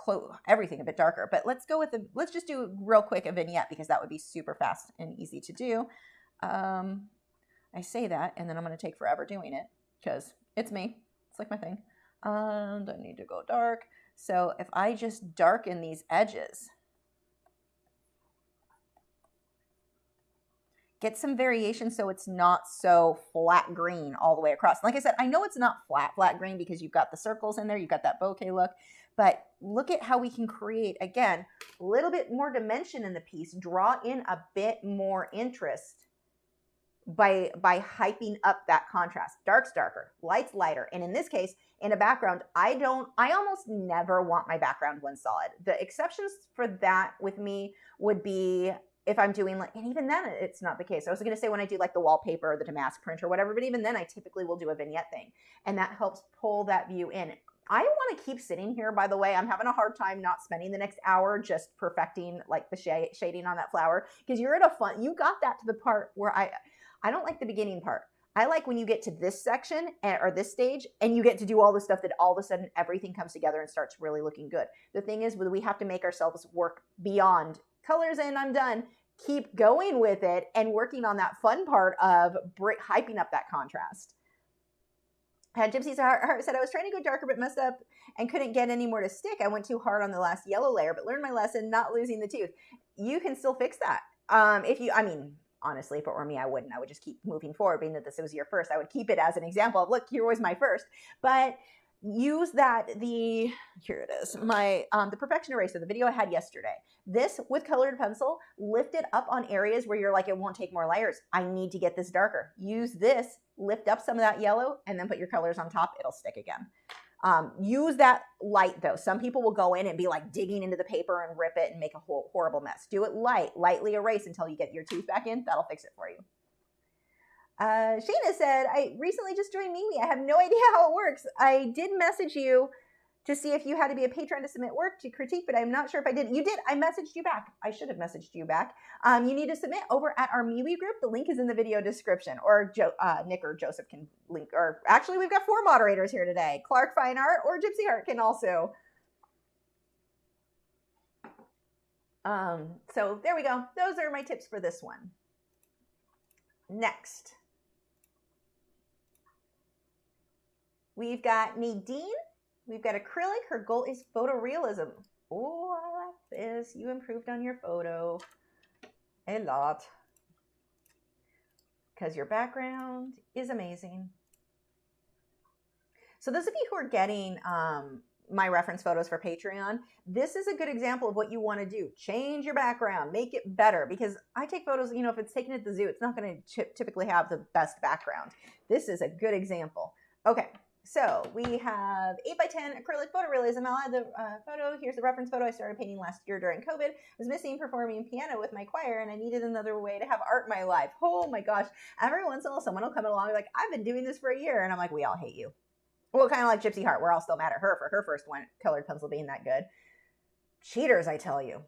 everything a bit darker, but let's just do real quick a vignette because that would be super fast and easy to do. I say that, and then I'm going to take forever doing it because it's me. It's like my thing. And I need to go dark. So if I just darken these edges, get some variation so it's not so flat green all the way across. Like I said, I know it's not flat green because you've got the circles in there, you've got that bokeh look, but look at how we can create, again, a little bit more dimension in the piece, draw in a bit more interest by hyping up that contrast. Dark's darker, light's lighter. And in this case, in a background, I almost never want my background when solid. The exceptions for that with me would be if I'm doing like, and even then it's not the case. I was going to say when I do like the wallpaper or the damask print or whatever, but even then I typically will do a vignette thing. And that helps pull that view in. I want to keep sitting here, by the way. I'm having a hard time not spending the next hour just perfecting like the shading on that flower, because you're at a fun, you got that to the part where I don't like the beginning part. I like when you get to this section or this stage and you get to do all the stuff that all of a sudden everything comes together and starts really looking good. The thing is, we have to make ourselves work beyond colors and I'm done. Keep going with it and working on that fun part of hyping up that contrast. Gypsy Heart said, I was trying to go darker but messed up and couldn't get any more to stick. I went too hard on the last yellow layer, but learned my lesson, not losing the tooth. You can still fix that. Honestly, if it were me, I wouldn't. I would just keep moving forward, being that this was your first. I would keep it as an example of, look, here was my first. But use that, here it is, the Perfection Eraser, the video I had yesterday. This, with colored pencil, lift it up on areas where you're like, it won't take more layers. I need to get this darker. Use this, lift up some of that yellow, and then put your colors on top. It'll stick again. Use that light though. Some people will go in and be like digging into the paper and rip it and make a horrible mess. Do it lightly erase until you get your tooth back in. That'll fix it for you. Shayna said, I recently just joined MeWe. I have no idea how it works. I did message you to see if you had to be a patron to submit work to critique, but I'm not sure if I did. You did. I messaged you back. I should have messaged you back. You need to submit over at our MeWe group. The link is in the video description, or Nick or Joseph can link, or actually we've got 4 moderators here today. Clark Fine Art or Gypsy Heart can also. So there we go. Those are my tips for this one. Next, we've got Nadine. We've got acrylic. Her goal is photorealism. Oh, I like this. You improved on your photo a lot because your background is amazing. So those of you who are getting my reference photos for Patreon, this is a good example of what you want to do. Change your background, make it better, because I take photos, if it's taken at the zoo, it's not going to typically have the best background. This is a good example. Okay. So we have 8x10 acrylic photorealism. I'll add the photo. Here's the reference photo I started painting last year during COVID. I was missing performing piano with my choir, and I needed another way to have art in my life. Oh my gosh. Every once in a while, someone will come along like, I've been doing this for a year. And I'm like, we all hate you. Well, kind of like Gypsy Heart. We're all still mad at her for her first one, colored pencil being that good. Cheaters, I tell you.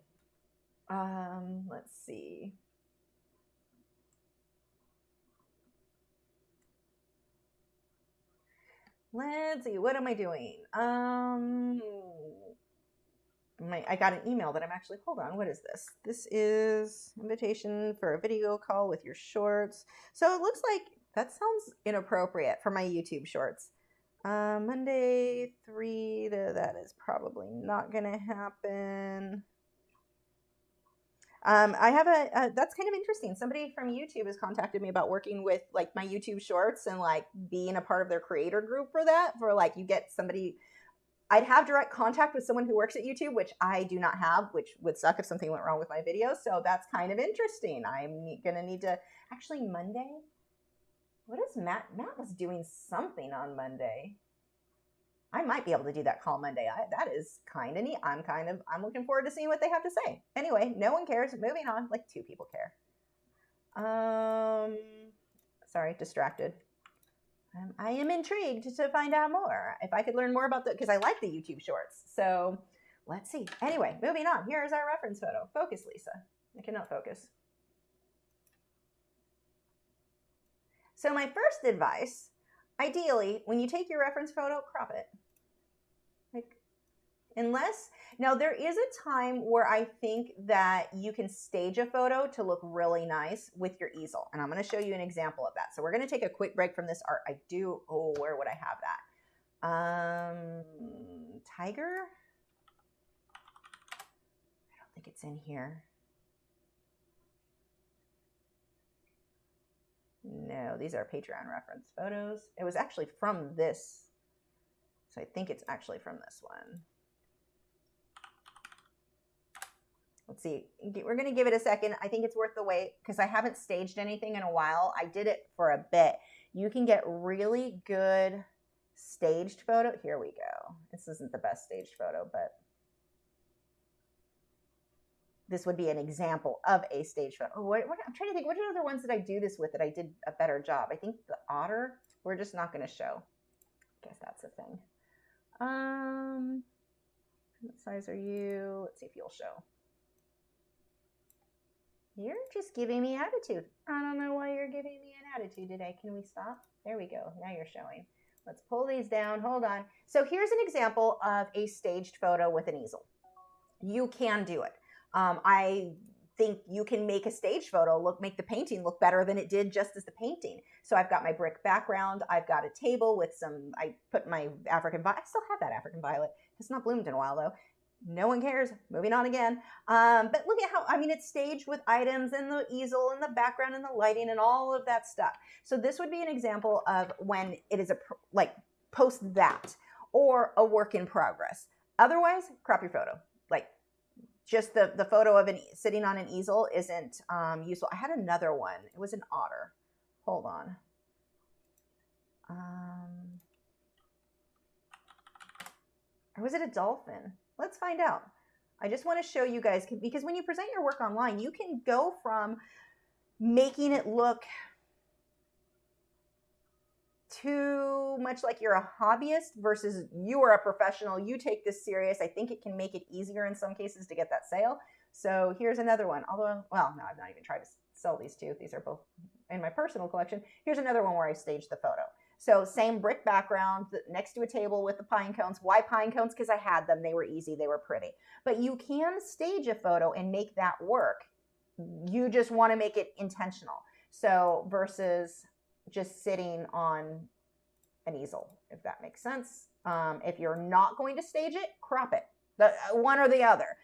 Let's see. Let's see, what am I doing? I got an email that I'm actually, hold on, what is this? This is invitation for a video call with your shorts. So it looks like that sounds inappropriate for my YouTube shorts. Monday 3, that is probably not gonna happen. I have that's kind of interesting. Somebody from YouTube has contacted me about working with like my YouTube shorts and like being a part of their creator group for that, for like you get somebody, I'd have direct contact with someone who works at YouTube, which I do not have, which would suck if something went wrong with my videos. So that's kind of interesting. I'm going to need to, actually Monday, what is Matt? Matt was doing something on Monday. I might be able to do that call Monday. That is kind of neat. I'm looking forward to seeing what they have to say. Anyway, no one cares. Moving on. Like 2 people care. Sorry, distracted. I am intrigued to find out more. If I could learn more about because I like the YouTube shorts. So let's see. Anyway, moving on. Here's our reference photo. Focus, Lisa. I cannot focus. So my first advice, ideally, when you take your reference photo, crop it. Now there is a time where I think that you can stage a photo to look really nice with your easel. And I'm going to show you an example of that. So we're going to take a quick break from this art. Where would I have that? Tiger? I don't think it's in here. these are Patreon reference photos. It was actually from this. So I think it's actually from this one. Let's see. We're going to give it a second. I think it's worth the wait because I haven't staged anything in a while. I did it for a bit. You can get really good staged photo. Here we go. This isn't the best staged photo, but this would be an example of a staged photo. Oh, I'm trying to think, what are the other ones that I do this with that I did a better job? I think the otter, we're just not going to show. I guess that's the thing. What size are you? Let's see if you'll show. You're just giving me attitude. I don't know why you're giving me an attitude today. Can we stop? There we go. Now you're showing. Let's pull these down. Hold on. So here's an example of a staged photo with an easel. You can do it. I think you can make a stage photo make the painting look better than it did just as the painting. So I've got my brick background. I've got a table with some, I put my African violet. I still have that African violet. It's not bloomed in a while though. No one cares. Moving on again. But look at how, I mean, it's staged with items and the easel and the background and the lighting and all of that stuff. So this would be an example of when it is like post that or a work in progress. Otherwise, crop your photo. Like just the photo of sitting on an easel isn't useful. I had another one. It was an otter. Hold on. Or was it a dolphin? Let's find out. I just want to show you guys, because when you present your work online, you can go from making it look too much like you're a hobbyist versus you are a professional. You take this serious. I think it can make it easier in some cases to get that sale. So here's another one. Although, well, no, I've not even tried to sell these two. These are both in my personal collection. Here's another one where I staged the photo. So same brick background next to a table with the pine cones. Why pine cones? Because I had them. They were easy. They were pretty. But you can stage a photo and make that work. You just want to make it intentional. So versus just sitting on an easel, if that makes sense. If you're not going to stage it, crop it. One or the other.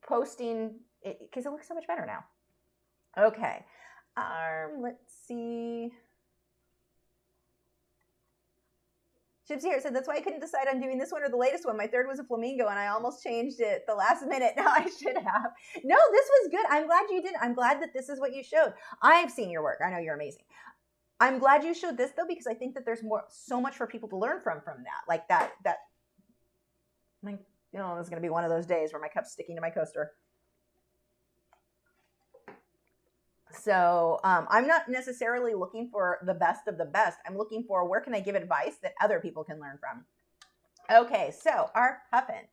Posting, because it looks so much better now. Okay. Let's see. Gypsy Heart said, that's why I couldn't decide on doing this one or the latest one. My third was a flamingo, and I almost changed it the last minute. Now I should have. No, this was good. I'm glad you did. I'm glad that this is what you showed. I've seen your work. I know you're amazing. I'm glad you showed this, though, because I think that there's so much for people to learn from that. Like that, you know, it's going to be one of those days where my cup's sticking to my coaster. So I'm not necessarily looking for the best of the best. I'm looking for where can I give advice that other people can learn from. Okay, so our puffin.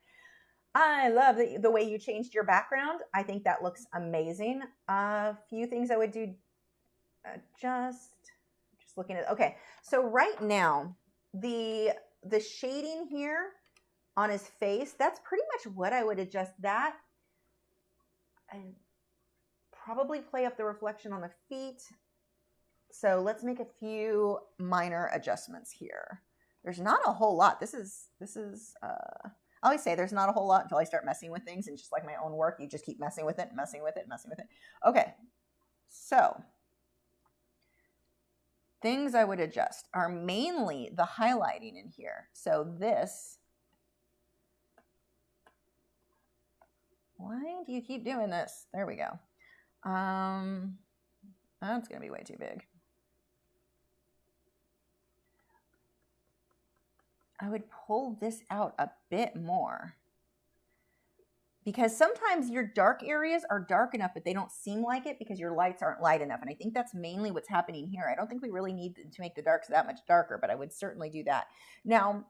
I love the way you changed your background. I think that looks amazing. A few things I would do. Just looking at. Okay, so right now the shading here on his face. That's pretty much what I would adjust that. And probably play up the reflection on the feet. So let's make a few minor adjustments here. There's not a whole lot. This is I always say there's not a whole lot until I start messing with things, and just like my own work, you just keep messing with it. Okay, so things I would adjust are mainly the highlighting in here. So this, why do you keep doing this? There we go. That's going to be way too big. I would pull this out a bit more, because sometimes your dark areas are dark enough, but they don't seem like it because your lights aren't light enough. And I think that's mainly what's happening here. I don't think we really need to make the darks that much darker, but I would certainly do that. Now,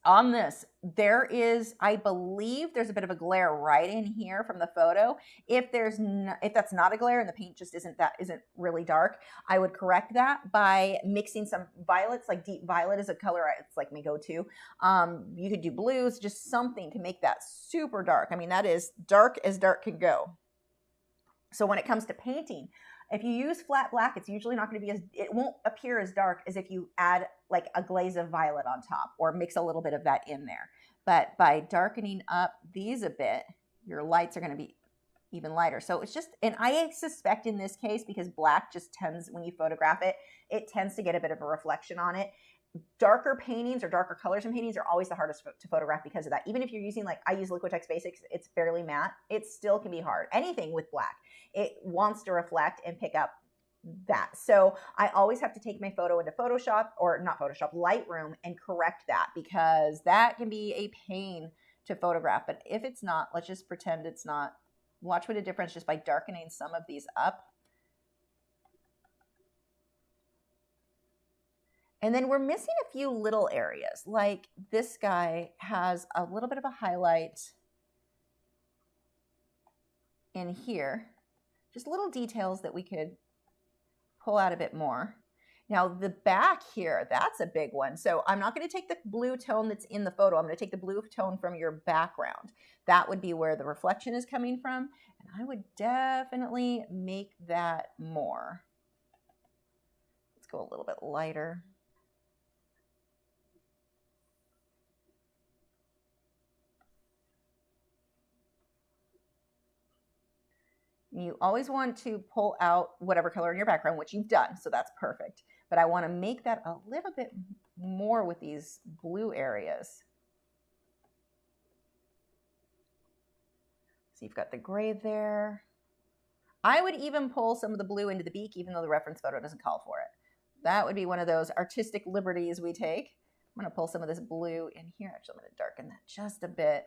on this, there is, I believe there's a bit of a glare right in here from the photo. If that's not a glare and the paint just isn't really dark, I would correct that by mixing some violets. Like deep violet is a color, it's like my go-to. You could do blues, just something to make that super dark. I mean, that is dark as dark can go. So when it comes to painting, if you use flat black, it's usually not going to be it won't appear as dark as if you add like a glaze of violet on top or mix a little bit of that in there. But by darkening up these a bit, your lights are going to be even lighter. So it's just, and I suspect in this case, because black just tends, when you photograph it, it tends to get a bit of a reflection on it. Darker paintings or darker colors in paintings are always the hardest to photograph because of that. Even if you're using, like, I use Liquitex Basics, it's fairly matte. It still can be hard. Anything with black, it wants to reflect and pick up that. So I always have to take my photo into Photoshop, or not Photoshop, Lightroom, and correct that, because that can be a pain to photograph. But if it's not, let's just pretend it's not. Watch what a difference just by darkening some of these up. And then we're missing a few little areas. Like this guy has a little bit of a highlight in here. Just little details that we could pull out a bit more. Now the back here, that's a big one. So I'm not going to take the blue tone that's in the photo. I'm going to take the blue tone from your background. That would be where the reflection is coming from. And I would definitely make that more. Let's go a little bit lighter. You always want to pull out whatever color in your background, which you've done, so that's perfect. But I want to make that a little bit more with these blue areas. So you've got the gray there. I would even pull some of the blue into the beak, even though the reference photo doesn't call for it. That would be one of those artistic liberties we take. I'm going to pull some of this blue in here. Actually, I'm going to darken that just a bit.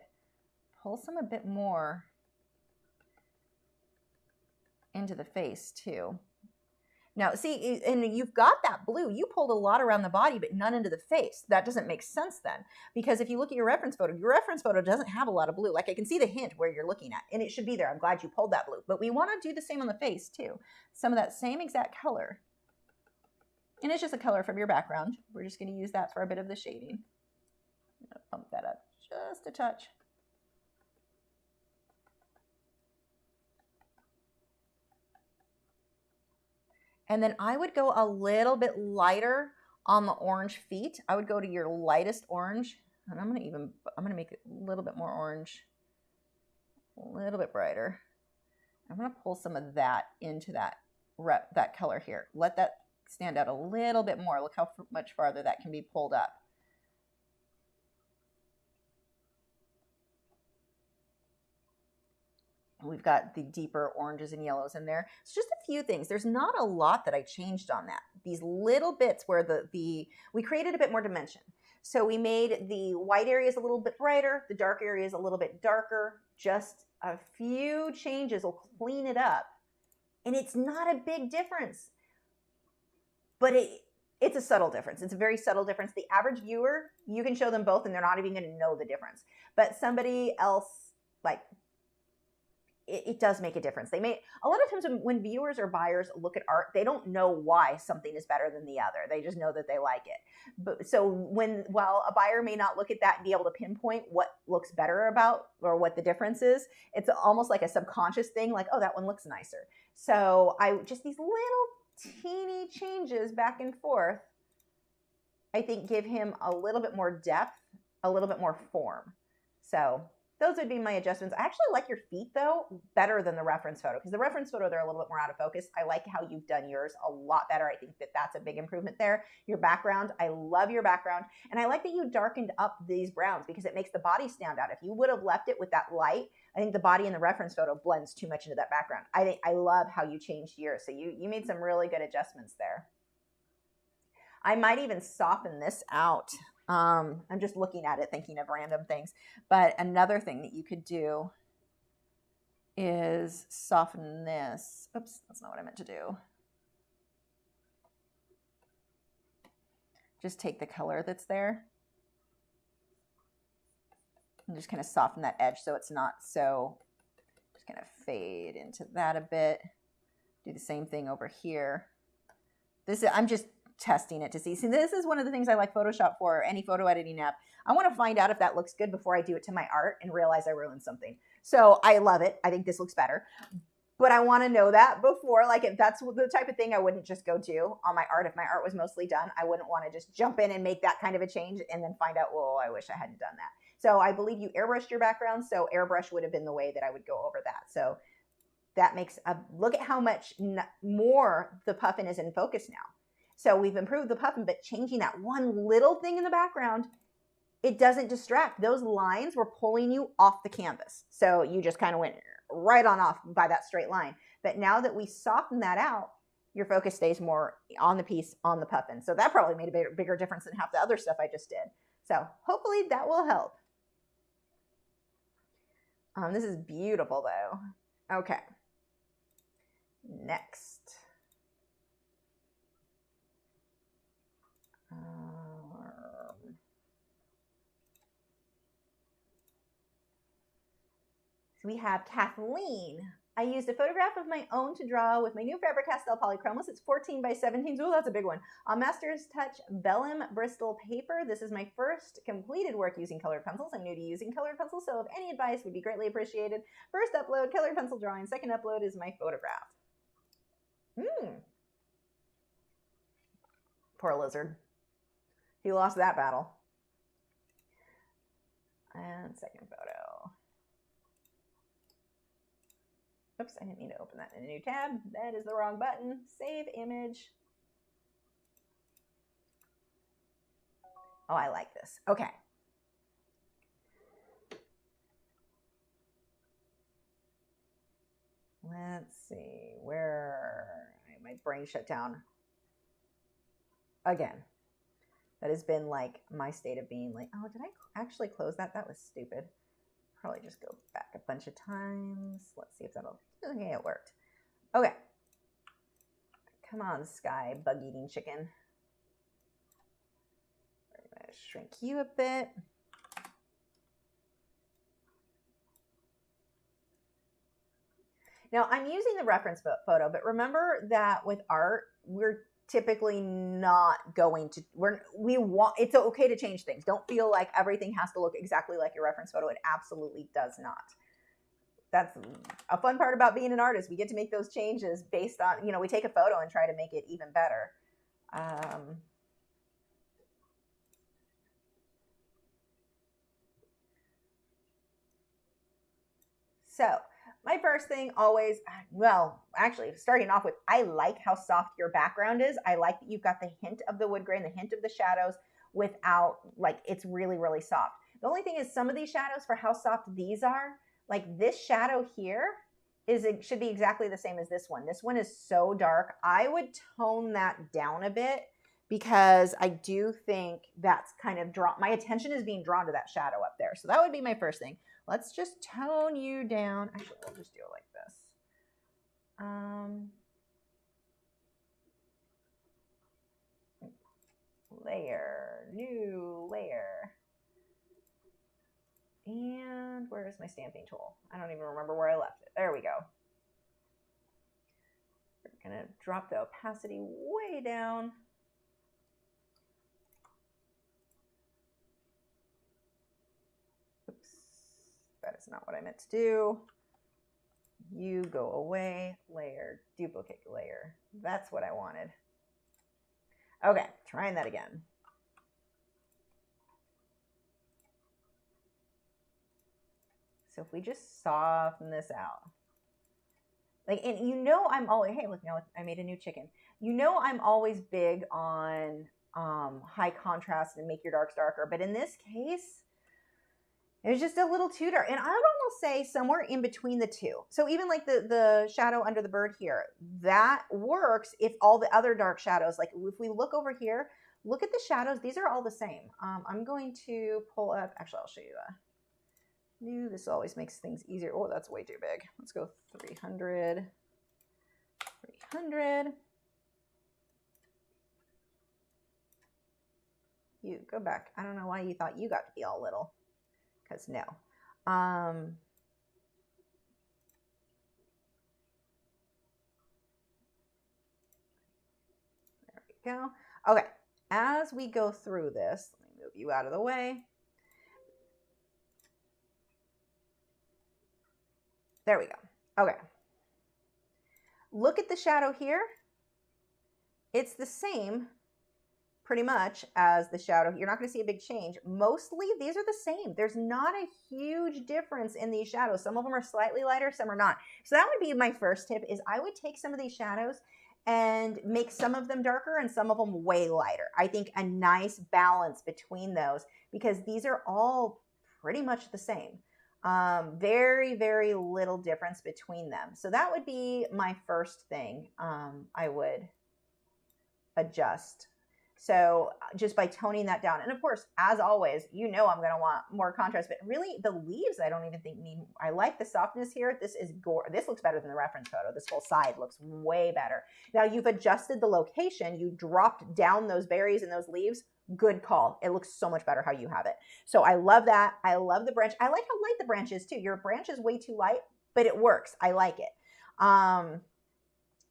Pull some a bit more into the face too. Now see, and you've got that blue, you pulled a lot around the body, but none into the face. That doesn't make sense then, because if you look at your reference photo doesn't have a lot of blue. Like I can see the hint where you're looking at, and it should be there. I'm glad you pulled that blue, but we want to do the same on the face too. Some of that same exact color, and it's just a color from your background. We're just going to use that for a bit of the shading. I'm going to bump that up just a touch. And then I would go a little bit lighter on the orange feet. I would go to your lightest orange, and I'm gonna make it a little bit more orange, a little bit brighter. I'm gonna pull some of that into that color here. Let that stand out a little bit more. Look how much farther that can be pulled up. We've got the deeper oranges and yellows in there. It's just a few things. There's not a lot that I changed on that. These little bits where we created a bit more dimension. So we made the white areas a little bit brighter, the dark areas a little bit darker. Just a few changes will clean it up. And it's not a big difference, but it's a subtle difference. It's a very subtle difference. The average viewer, you can show them both and they're not even going to know the difference. But somebody else, like, it does make a difference. A lot of times when viewers or buyers look at art, they don't know why something is better than the other. They just know that they like it. But so while a buyer may not look at that and be able to pinpoint what looks better about or what the difference is, it's almost like a subconscious thing, like, oh, that one looks nicer. So just these little teeny changes back and forth, I think give him a little bit more depth, a little bit more form. So those would be my adjustments. I actually like your feet, though, better than the reference photo, because the reference photo, they're a little bit more out of focus. I like how you've done yours a lot better. I think that that's a big improvement there. Your background, I love your background. And I like that you darkened up these browns because it makes the body stand out. If you would have left it with that light, I think the body in the reference photo blends too much into that background. I love how you changed yours. So you made some really good adjustments there. I might even soften this out. I'm just looking at it, thinking of random things. But another thing that you could do is soften this. Oops, that's not what I meant to do. Just take the color that's there and just kind of soften that edge so it's not so, just kind of fade into that a bit. Do the same thing over here. I'm just testing it to see. See, this is one of the things I like Photoshop for, or any photo editing app. I want to find out if that looks good before I do it to my art and realize I ruined something. So I love it. I think this looks better. But I want to know that before, like, if that's the type of thing I wouldn't just go to on my art. If my art was mostly done, I wouldn't want to just jump in and make that kind of a change and then find out, well, I wish I hadn't done that. So I believe you airbrushed your background. So airbrush would have been the way that I would go over that. So that makes a, look at how much more the puffin is in focus now. So we've improved the puffin, but changing that one little thing in the background, it doesn't distract. Those lines were pulling you off the canvas. So you just kind of went right on off by that straight line. But now that we soften that out, your focus stays more on the piece, on the puffin. So that probably made a bigger difference than half the other stuff I just did. So hopefully that will help. This is beautiful though. Okay. Next. So we have Kathleen. I used a photograph of my own to draw with my new Faber-Castell Polychromos. It's 14 by 17. Oh, that's a big one. On Master's Touch vellum Bristol paper. This is my first completed work using colored pencils. I'm new to using colored pencils, so if any advice would be greatly appreciated. First upload, colored pencil drawing. Second upload is my photograph. Poor lizard. He lost that battle. And second photo. Oops, I didn't mean to open that in a new tab. That is the wrong button. Save image. Oh, I like this. Okay. Let's see. Where my brain shut down again. That has been like my state of being like, oh, did I actually close that? That was stupid. Probably just go back a bunch of times. Let's see if that'll, okay, it worked. Okay. Come on, Sky, bug-eating chicken. I'm going to shrink you a bit. Now, I'm using the reference photo, but remember that with art, we're typically not going to, it's okay to change things. Don't feel like everything has to look exactly like your reference photo. It absolutely does not. That's a fun part about being an artist. We get to make those changes based on, you know, we take a photo and try to make it even better. So my first thing always, well, actually starting off with, I like how soft your background is. I like that you've got the hint of the wood grain, the hint of the shadows without, like, it's really, really soft. The only thing is some of these shadows, for how soft these are, like this shadow here, it should be exactly the same as this one. This one is so dark. I would tone that down a bit because I do think that's kind of my attention is being drawn to that shadow up there. So that would be my first thing. Let's just tone you down. Actually, we'll just do it like this. Layer, new layer. And where is my stamping tool? I don't even remember where I left it. There we go. We're gonna drop the opacity way down. Oops, that is not what I meant to do. You go away, layer, duplicate layer. That's what I wanted. Okay, trying that again. So if we just soften this out, like, and you know, I'm always, hey, look, now I made a new chicken. You know, I'm always big on high contrast and make your darks darker. But in this case, it was just a little too dark. And I would almost say somewhere in between the two. So even like the shadow under the bird here, that works if all the other dark shadows, like if we look over here, look at the shadows. These are all the same. I'm going to pull up, actually, I'll show you new. This always makes things easier. Oh, that's way too big. Let's go 300. 300. You go back. I don't know why you thought you got to be all little. Because no. There we go. Okay. As we go through this, let me move you out of the way. There we go. Okay. Look at the shadow here. It's the same pretty much as the shadow. You're not going to see a big change. Mostly these are the same. There's not a huge difference in these shadows. Some of them are slightly lighter, some are not. So that would be my first tip, is I would take some of these shadows and make some of them darker and some of them way lighter. I think a nice balance between those, because these are all pretty much the same. Very, very little difference between them. So that would be my first thing I would adjust. So just by toning that down. And of course, as always, you know I'm going to want more contrast, but really the leaves I don't even think need. I like the softness here. This looks better than the reference photo. This whole side looks way better. Now you've adjusted the location. You dropped down those berries and those leaves. Good call. It looks so much better how you have it. So I love that. I love the branch. I like how light the branch is too. Your branch is way too light, but it works. I like it.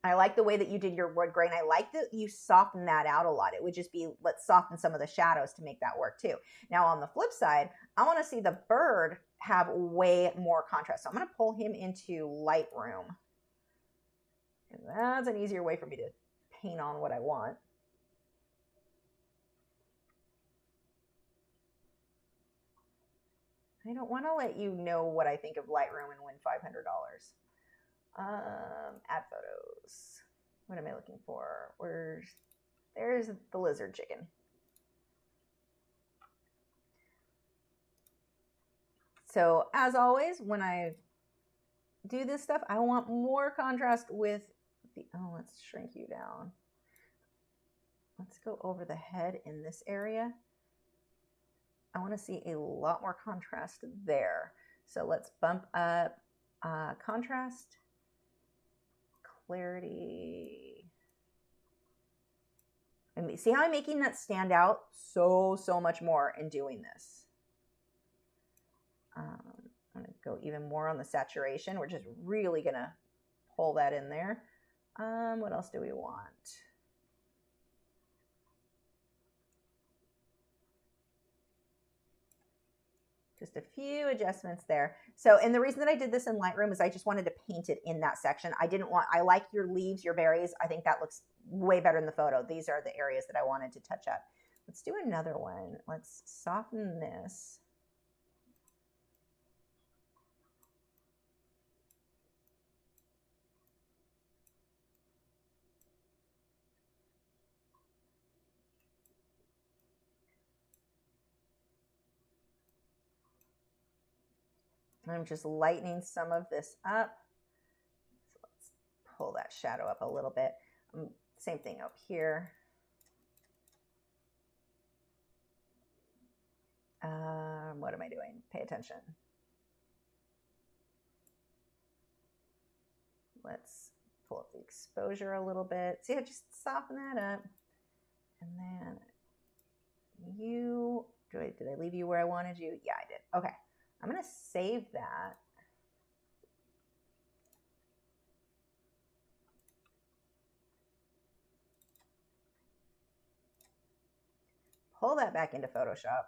I like the way that you did your wood grain. I like that you soften that out a lot. It would just be, let's soften some of the shadows to make that work too. Now on the flip side, I want to see the bird have way more contrast. So I'm going to pull him into Lightroom. And that's an easier way for me to paint on what I want. I don't want to let you know what I think of Lightroom and win $500. Add photos. What am I looking for? There's the lizard chicken. So as always, when I do this stuff, I want more contrast with the, let's shrink you down. Let's go over the head in this area. I want to see a lot more contrast there. So let's bump up contrast. Clarity. And see how I'm making that stand out so much more in doing this. I'm going to go even more on the saturation. We're just really going to pull that in there. What else do we want? Just a few adjustments there. So, and the reason that I did this in Lightroom is I just wanted to paint it in that section. I like your leaves, your berries. I think that looks way better in the photo. These are the areas that I wanted to touch up. Let's do another one. Let's soften this. I'm just lightening some of this up. So let's pull that shadow up a little bit. Same thing up here. What am I doing? Pay attention. Let's pull up the exposure a little bit. See, I just soften that up. And then did I leave you where I wanted you? Yeah, I did. Okay. I'm going to save that. Pull that back into Photoshop.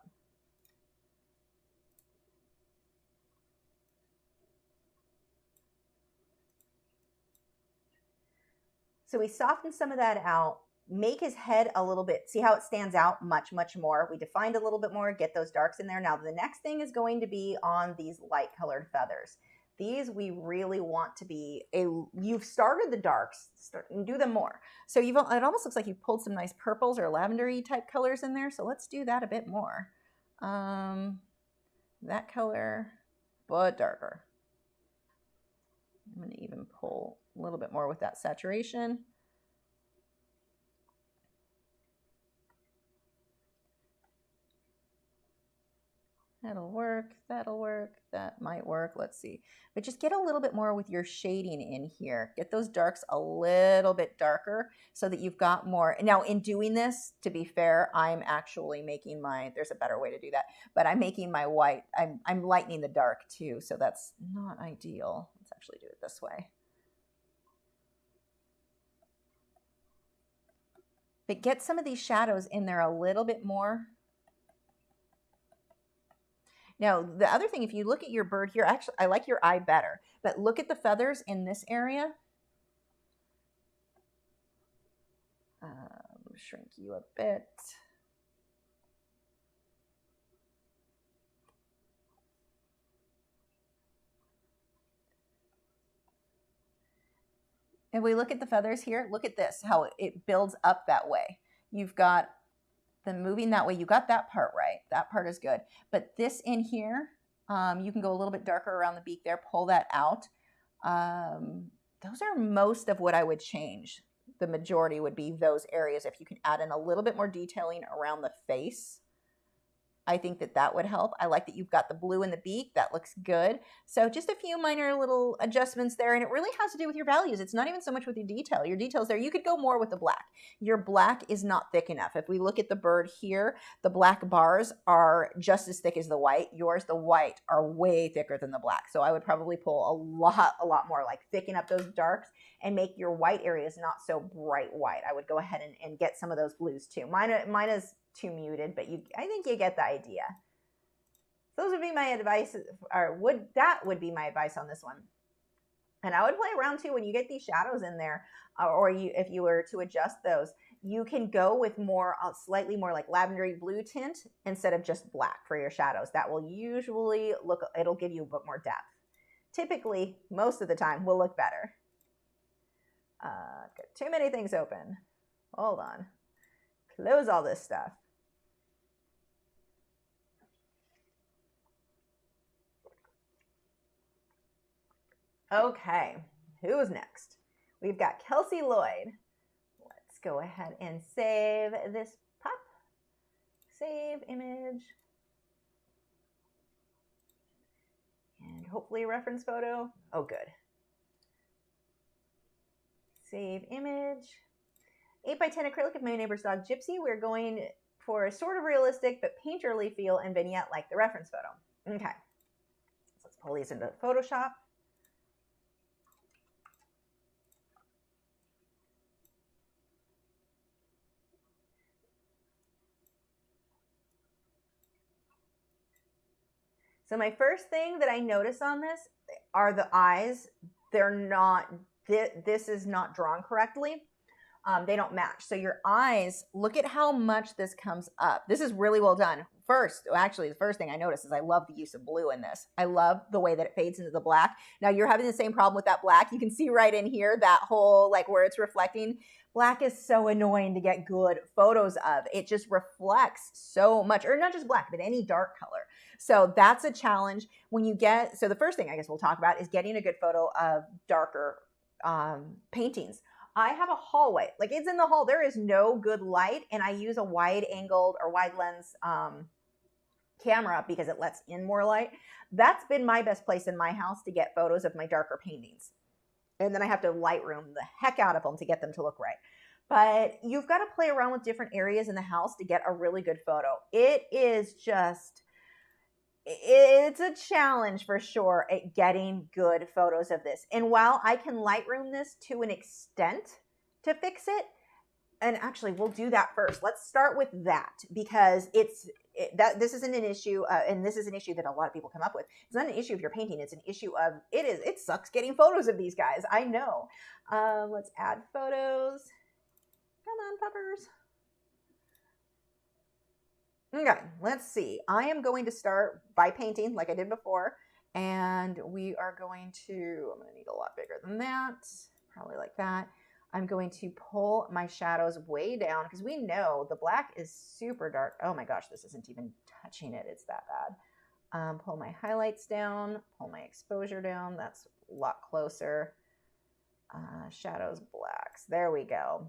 So we softened some of that out. Make his head a little bit, see how it stands out much more. We defined a little bit more, get those darks in there. Now the next thing is going to be on these light colored feathers. These we really want to be you've started the darks, and do them more. So it almost looks like you pulled some nice purples or lavender-y type colors in there. So let's do that a bit more. That color, but darker. I'm going to even pull a little bit more with that saturation. That'll work, that might work, let's see. But just get a little bit more with your shading in here. Get those darks a little bit darker so that you've got more. Now in doing this, to be fair, I'm actually making there's a better way to do that, but I'm making my white, I'm lightening the dark too, so that's not ideal. Let's actually do it this way. But get some of these shadows in there a little bit more. Now, the other thing, if you look at your bird here, actually, I like your eye better, but look at the feathers in this area. shrink you a bit. If we look at the feathers here, look at this, how it builds up that way. You've got them moving that way. You got that part right. That part is good. But this in here, you can go a little bit darker around the beak there, pull that out. Those are most of what I would change. The majority would be those areas. If you can add in a little bit more detailing around the face, I think that that would help. I like that you've got the blue in the beak. That looks good. So just a few minor little adjustments there, and it really has to do with your values. It's not even so much with your detail. Your details there, you could go more with the black. Your black is not thick enough. If we look at the bird here, the black bars are just as thick as the white. Yours, the white, are way thicker than the black. So I would probably pull a lot more, like thicken up those darks and make your white areas not so bright white. I would go ahead and get some of those blues too. Mine is too muted, but I think you get the idea. Those would be my advice, or that would be my advice on this one. And I would play around too when you get these shadows in there, or if you were to adjust those, you can go with more, slightly more like lavendery blue tint instead of just black for your shadows. That will usually it'll give you a bit more depth. Typically, most of the time, will look better. Got too many things open. Hold on. Close all this stuff. Okay, who's next? We've got Kelsey Lloyd. Let's go ahead and save this pop. Save image. And hopefully a reference photo. Oh, good. Save image. 8x10 acrylic of my neighbor's dog Gypsy. We're going for a sort of realistic but painterly feel and vignette like the reference photo. Okay, so let's pull these into Photoshop. So my first thing that I notice on this are the eyes. They're not, this is not drawn correctly. They don't match. So your eyes, look at how much this comes up. This is really well done. Actually, the first thing I noticed is I love the use of blue in this. I love the way that it fades into the black. Now you're having the same problem with that black. You can see right in here, that whole, like where it's reflecting. Black is so annoying to get good photos of. It just reflects so much, or not just black, but any dark color. So that's a challenge when you get, so the first thing I guess we'll talk about is getting a good photo of darker paintings. I have a hallway, like it's in the hall. There is no good light, and I use a wide angled or wide lens camera because it lets in more light. That's been my best place in my house to get photos of my darker paintings. And then I have to Lightroom the heck out of them to get them to look right. But you've got to play around with different areas in the house to get a really good photo. It is just, it's a challenge for sure at getting good photos of this. And while I can Lightroom this to an extent to fix it, and actually we'll do that first. Let's start with that because this isn't an issue, and this is an issue that a lot of people come up with. It's not an issue of your painting. It's an issue of, it sucks getting photos of these guys. I know. Let's add photos. Come on, puppers. Okay, let's see. I am going to start by painting like I did before, and we are going to, I'm going to need a lot bigger than that, probably like that. I'm going to pull my shadows way down because we know the black is super dark. Oh my gosh, this isn't even touching it. It's that bad. Pull my highlights down, pull my exposure down. That's a lot closer. Shadows, blacks. There we go.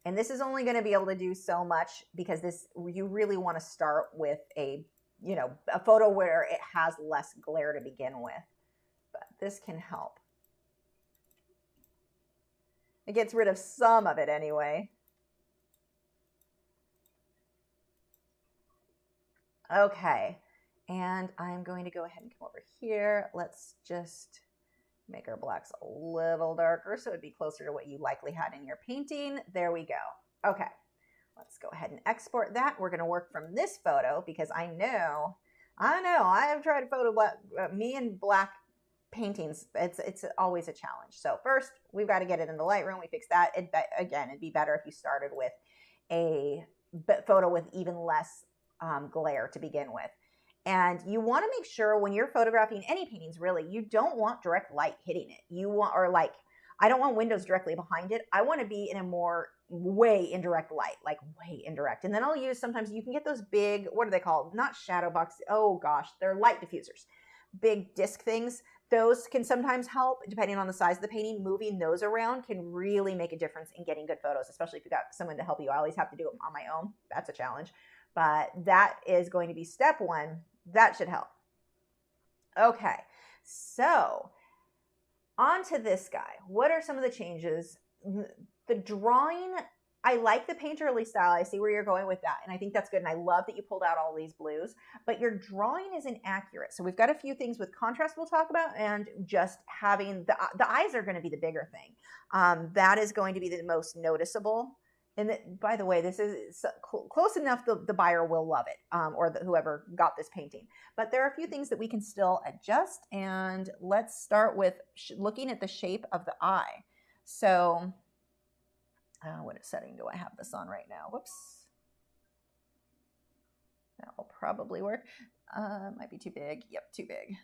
And this is only going to be able to do so much because you really want to start with a photo where it has less glare to begin with. But this can help. It gets rid of some of it anyway. Okay, and I'm going to go ahead and come over here. Let's just make our blacks a little darker so it'd be closer to what you likely had in your painting. There we go. Okay, let's go ahead and export that. We're going to work from this photo because I know I have tried to photo me in black paintings, it's always a challenge. So first, we've got to get it in the Lightroom. We fix that. Again, it'd be better if you started with a photo with even less glare to begin with. And you want to make sure when you're photographing any paintings, really, you don't want direct light hitting it. You want, or like, I don't want windows directly behind it. I want to be in a more way indirect light, like way indirect. And then I'll use, sometimes you can get those big, what are they called? Not shadow box. Oh gosh, they're light diffusers. Big disc things. Those can sometimes help, depending on the size of the painting. Moving those around can really make a difference in getting good photos, especially if you've got someone to help you. I always have to do it on my own. That's a challenge. But that is going to be step one. That should help. Okay, so on to this guy. What are some of the changes? The drawing, I like the painterly style. I see where you're going with that, and I think that's good. And I love that you pulled out all these blues, but your drawing isn't accurate. So we've got a few things with contrast we'll talk about, and just having the eyes are going to be the bigger thing. That is going to be the most noticeable. And by the way, this is close enough the buyer will love it, or whoever got this painting. But there are a few things that we can still adjust, and let's start with looking at the shape of the eye. So what setting do I have this on right now? Whoops. That will probably work. Might be too big. Yep, too big.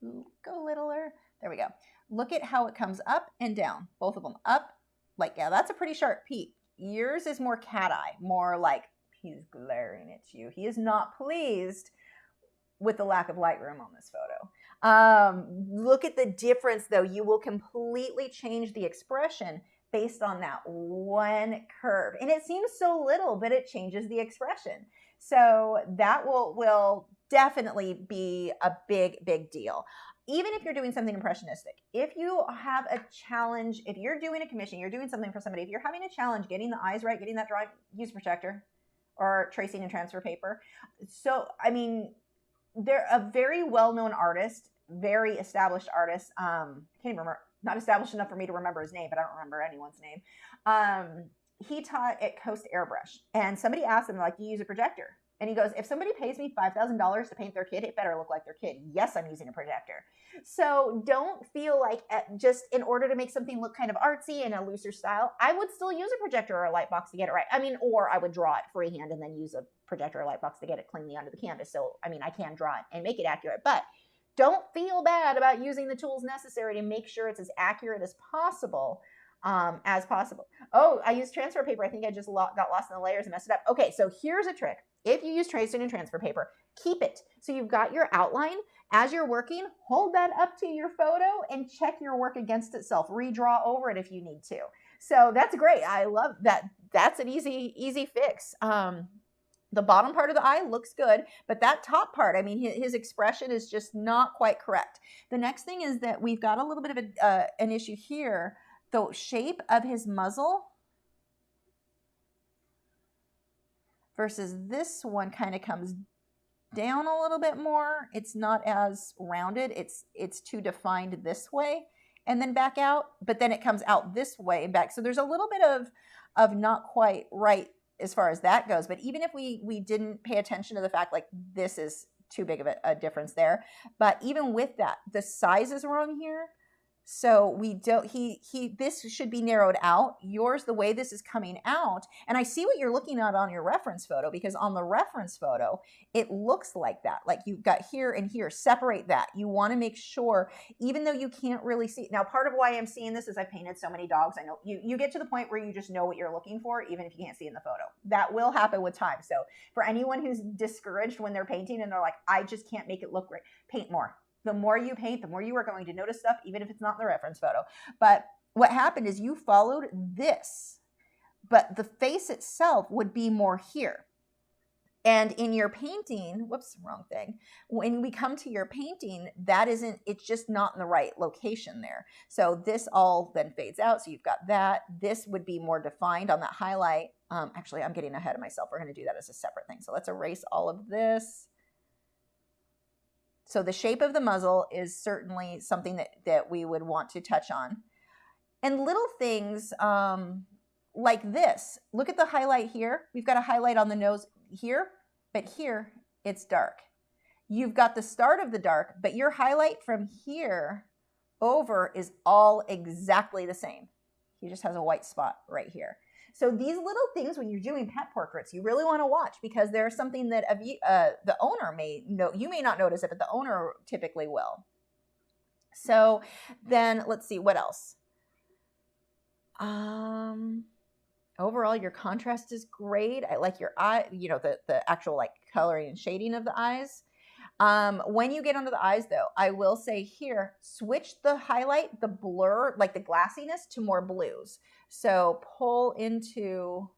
Ooh, go littler. There we go. Look at how it comes up and down. Both of them up. Like, yeah, that's a pretty sharp peak. Yours is more cat eye, more like he's glaring at you. He is not pleased with the lack of Lightroom on this photo. Look at the difference, though. You will completely change the expression based on that one curve. And it seems so little, but it changes the expression. So that will definitely be a big, big deal. Even if you're doing something impressionistic, if you have a challenge, if you're doing a commission, you're doing something for somebody, if you're having a challenge getting the eyes right, getting that drawing, use a projector or tracing and transfer paper. So, I mean, they're a very well-known artist, very established artist. I can't even remember, not established enough for me to remember his name, but I don't remember anyone's name. He taught at Coast Airbrush, and somebody asked him, like, do you use a projector? And he goes, if somebody pays me $5,000 to paint their kid, it better look like their kid. Yes, I'm using a projector. So don't feel like just in order to make something look kind of artsy and a looser style, I would still use a projector or a light box to get it right. I mean, or I would draw it freehand and then use a projector or light box to get it cleanly onto the canvas. So, I mean, I can draw it and make it accurate, but don't feel bad about using the tools necessary to make sure it's as accurate as possible. Oh, I used transfer paper. I think I just got lost in the layers and messed it up. Okay, so here's a trick. If you use tracing and transfer paper, keep it. So you've got your outline. As you're working, hold that up to your photo and check your work against itself. Redraw over it if you need to. So that's great. I love that. That's an easy fix. The bottom part of the eye looks good, but that top part, I mean, his expression is just not quite correct. The next thing is that we've got a little bit of an issue here. The shape of his muzzle versus this one kind of comes down a little bit more. It's not as rounded. It's too defined this way and then back out, but then it comes out this way and back. So there's a little bit of not quite right as far as that goes. But even if we didn't pay attention to the fact, like, this is too big of a difference there. But even with that, the size is wrong here. So we don't, this should be narrowed out. Yours, the way this is coming out, and I see what you're looking at on your reference photo, because on the reference photo, it looks like that. Like you've got here and here, separate that. You want to make sure, even though you can't really see. Now, part of why I'm seeing this is I've painted so many dogs. I know you get to the point where you just know what you're looking for, even if you can't see in the photo. That will happen with time. So for anyone who's discouraged when they're painting and they're like, I just can't make it look great, paint more. The more you paint, the more you are going to notice stuff, even if it's not in the reference photo. But what happened is you followed this, but the face itself would be more here. And in your painting, whoops, wrong thing. When we come to your painting, it's just not in the right location there. So this all then fades out. So you've got that. This would be more defined on that highlight. Actually, I'm getting ahead of myself. We're going to do that as a separate thing. So let's erase all of this. So the shape of the muzzle is certainly something that we would want to touch on. And little things like this. Look at the highlight here. We've got a highlight on the nose here, but here it's dark. You've got the start of the dark, but your highlight from here over is all exactly the same. He just has a white spot right here. So these little things when you're doing pet portraits, you really want to watch, because there's something that the owner may know. You may not notice it, but the owner typically will. So then let's see what else. Overall, your contrast is great. I like your eye, the actual like coloring and shading of the eyes. When you get under the eyes though, I will say here, switch the highlight, the blur, like the glassiness, to more blues. So pull into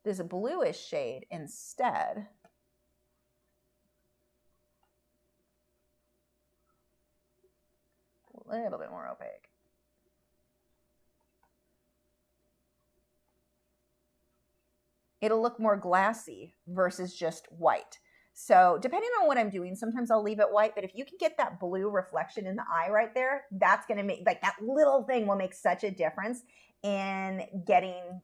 this bluish shade instead. A little bit more opaque. It'll look more glassy versus just white. So depending on what I'm doing, sometimes I'll leave it white, but if you can get that blue reflection in the eye right there, that's going to make, like, that little thing will make such a difference in getting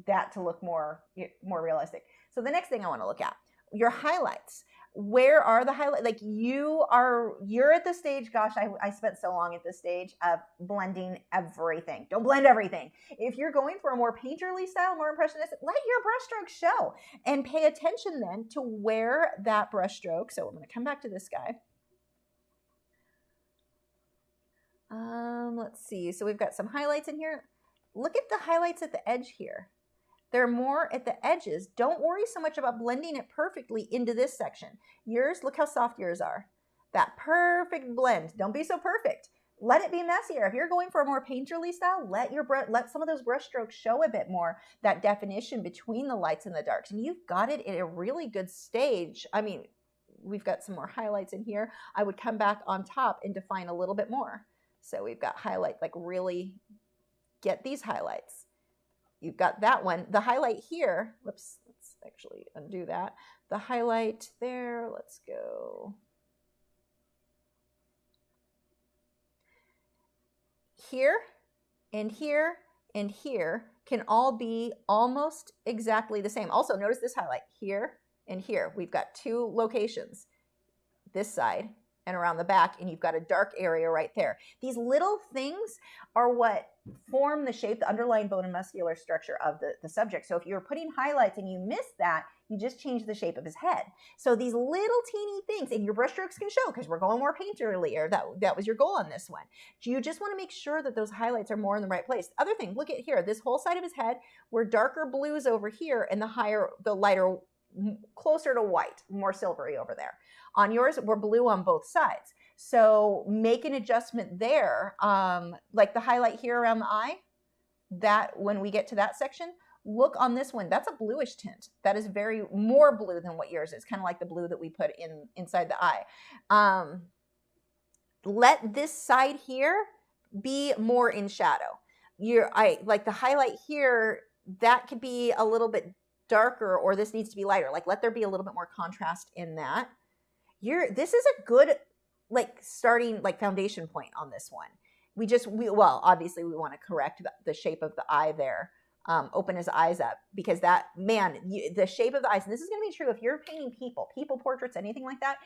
that to look more realistic. So the next thing I want to look at, your highlights. Where are the highlights? Like you're at the stage, gosh, I spent so long at this stage of blending everything. Don't blend everything. If you're going for a more painterly style, more impressionistic, let your brushstroke show, and pay attention then to where that brushstroke. So I'm going to come back to this guy. Let's see. So we've got some highlights in here. Look at the highlights at the edge here. They're more at the edges. Don't worry so much about blending it perfectly into this section. Yours, look how soft yours are. That perfect blend. Don't be so perfect. Let it be messier. If you're going for a more painterly style, let some of those brush strokes show a bit more that definition between the lights and the darks. And you've got it at a really good stage. I mean, we've got some more highlights in here. I would come back on top and define a little bit more. So we've got highlight, like really get these highlights. You've got that one. The highlight here, whoops, let's actually undo that. The highlight there, let's go. Here and here and here can all be almost exactly the same. Also, notice this highlight here and here. We've got two locations, this side and around the back, and you've got a dark area right there. These little things are what form the shape, the underlying bone and muscular structure of the subject. So if you're putting highlights and you miss that, you just change the shape of his head. So these little teeny things, and your brushstrokes can show, because we're going more painterly, or that was your goal on this one. You just want to make sure that those highlights are more in the right place. Other thing, look at here, this whole side of his head, we're darker blues over here, and the lighter, closer to white, more silvery over there. On yours, we're blue on both sides. So make an adjustment there. Like the highlight here around the eye, that when we get to that section, look on this one. That's a bluish tint. That is very more blue than what yours is. Kind of like the blue that we put inside the eye. Let this side here be more in shadow. Like the highlight here, that could be a little bit darker, or this needs to be lighter. Like let there be a little bit more contrast in that. This is a good starting foundation point on this one. Well, obviously we want to correct the shape of the eye there. Open his eyes up, because the shape of the eyes, and this is going to be true if you're painting people portraits, anything like that,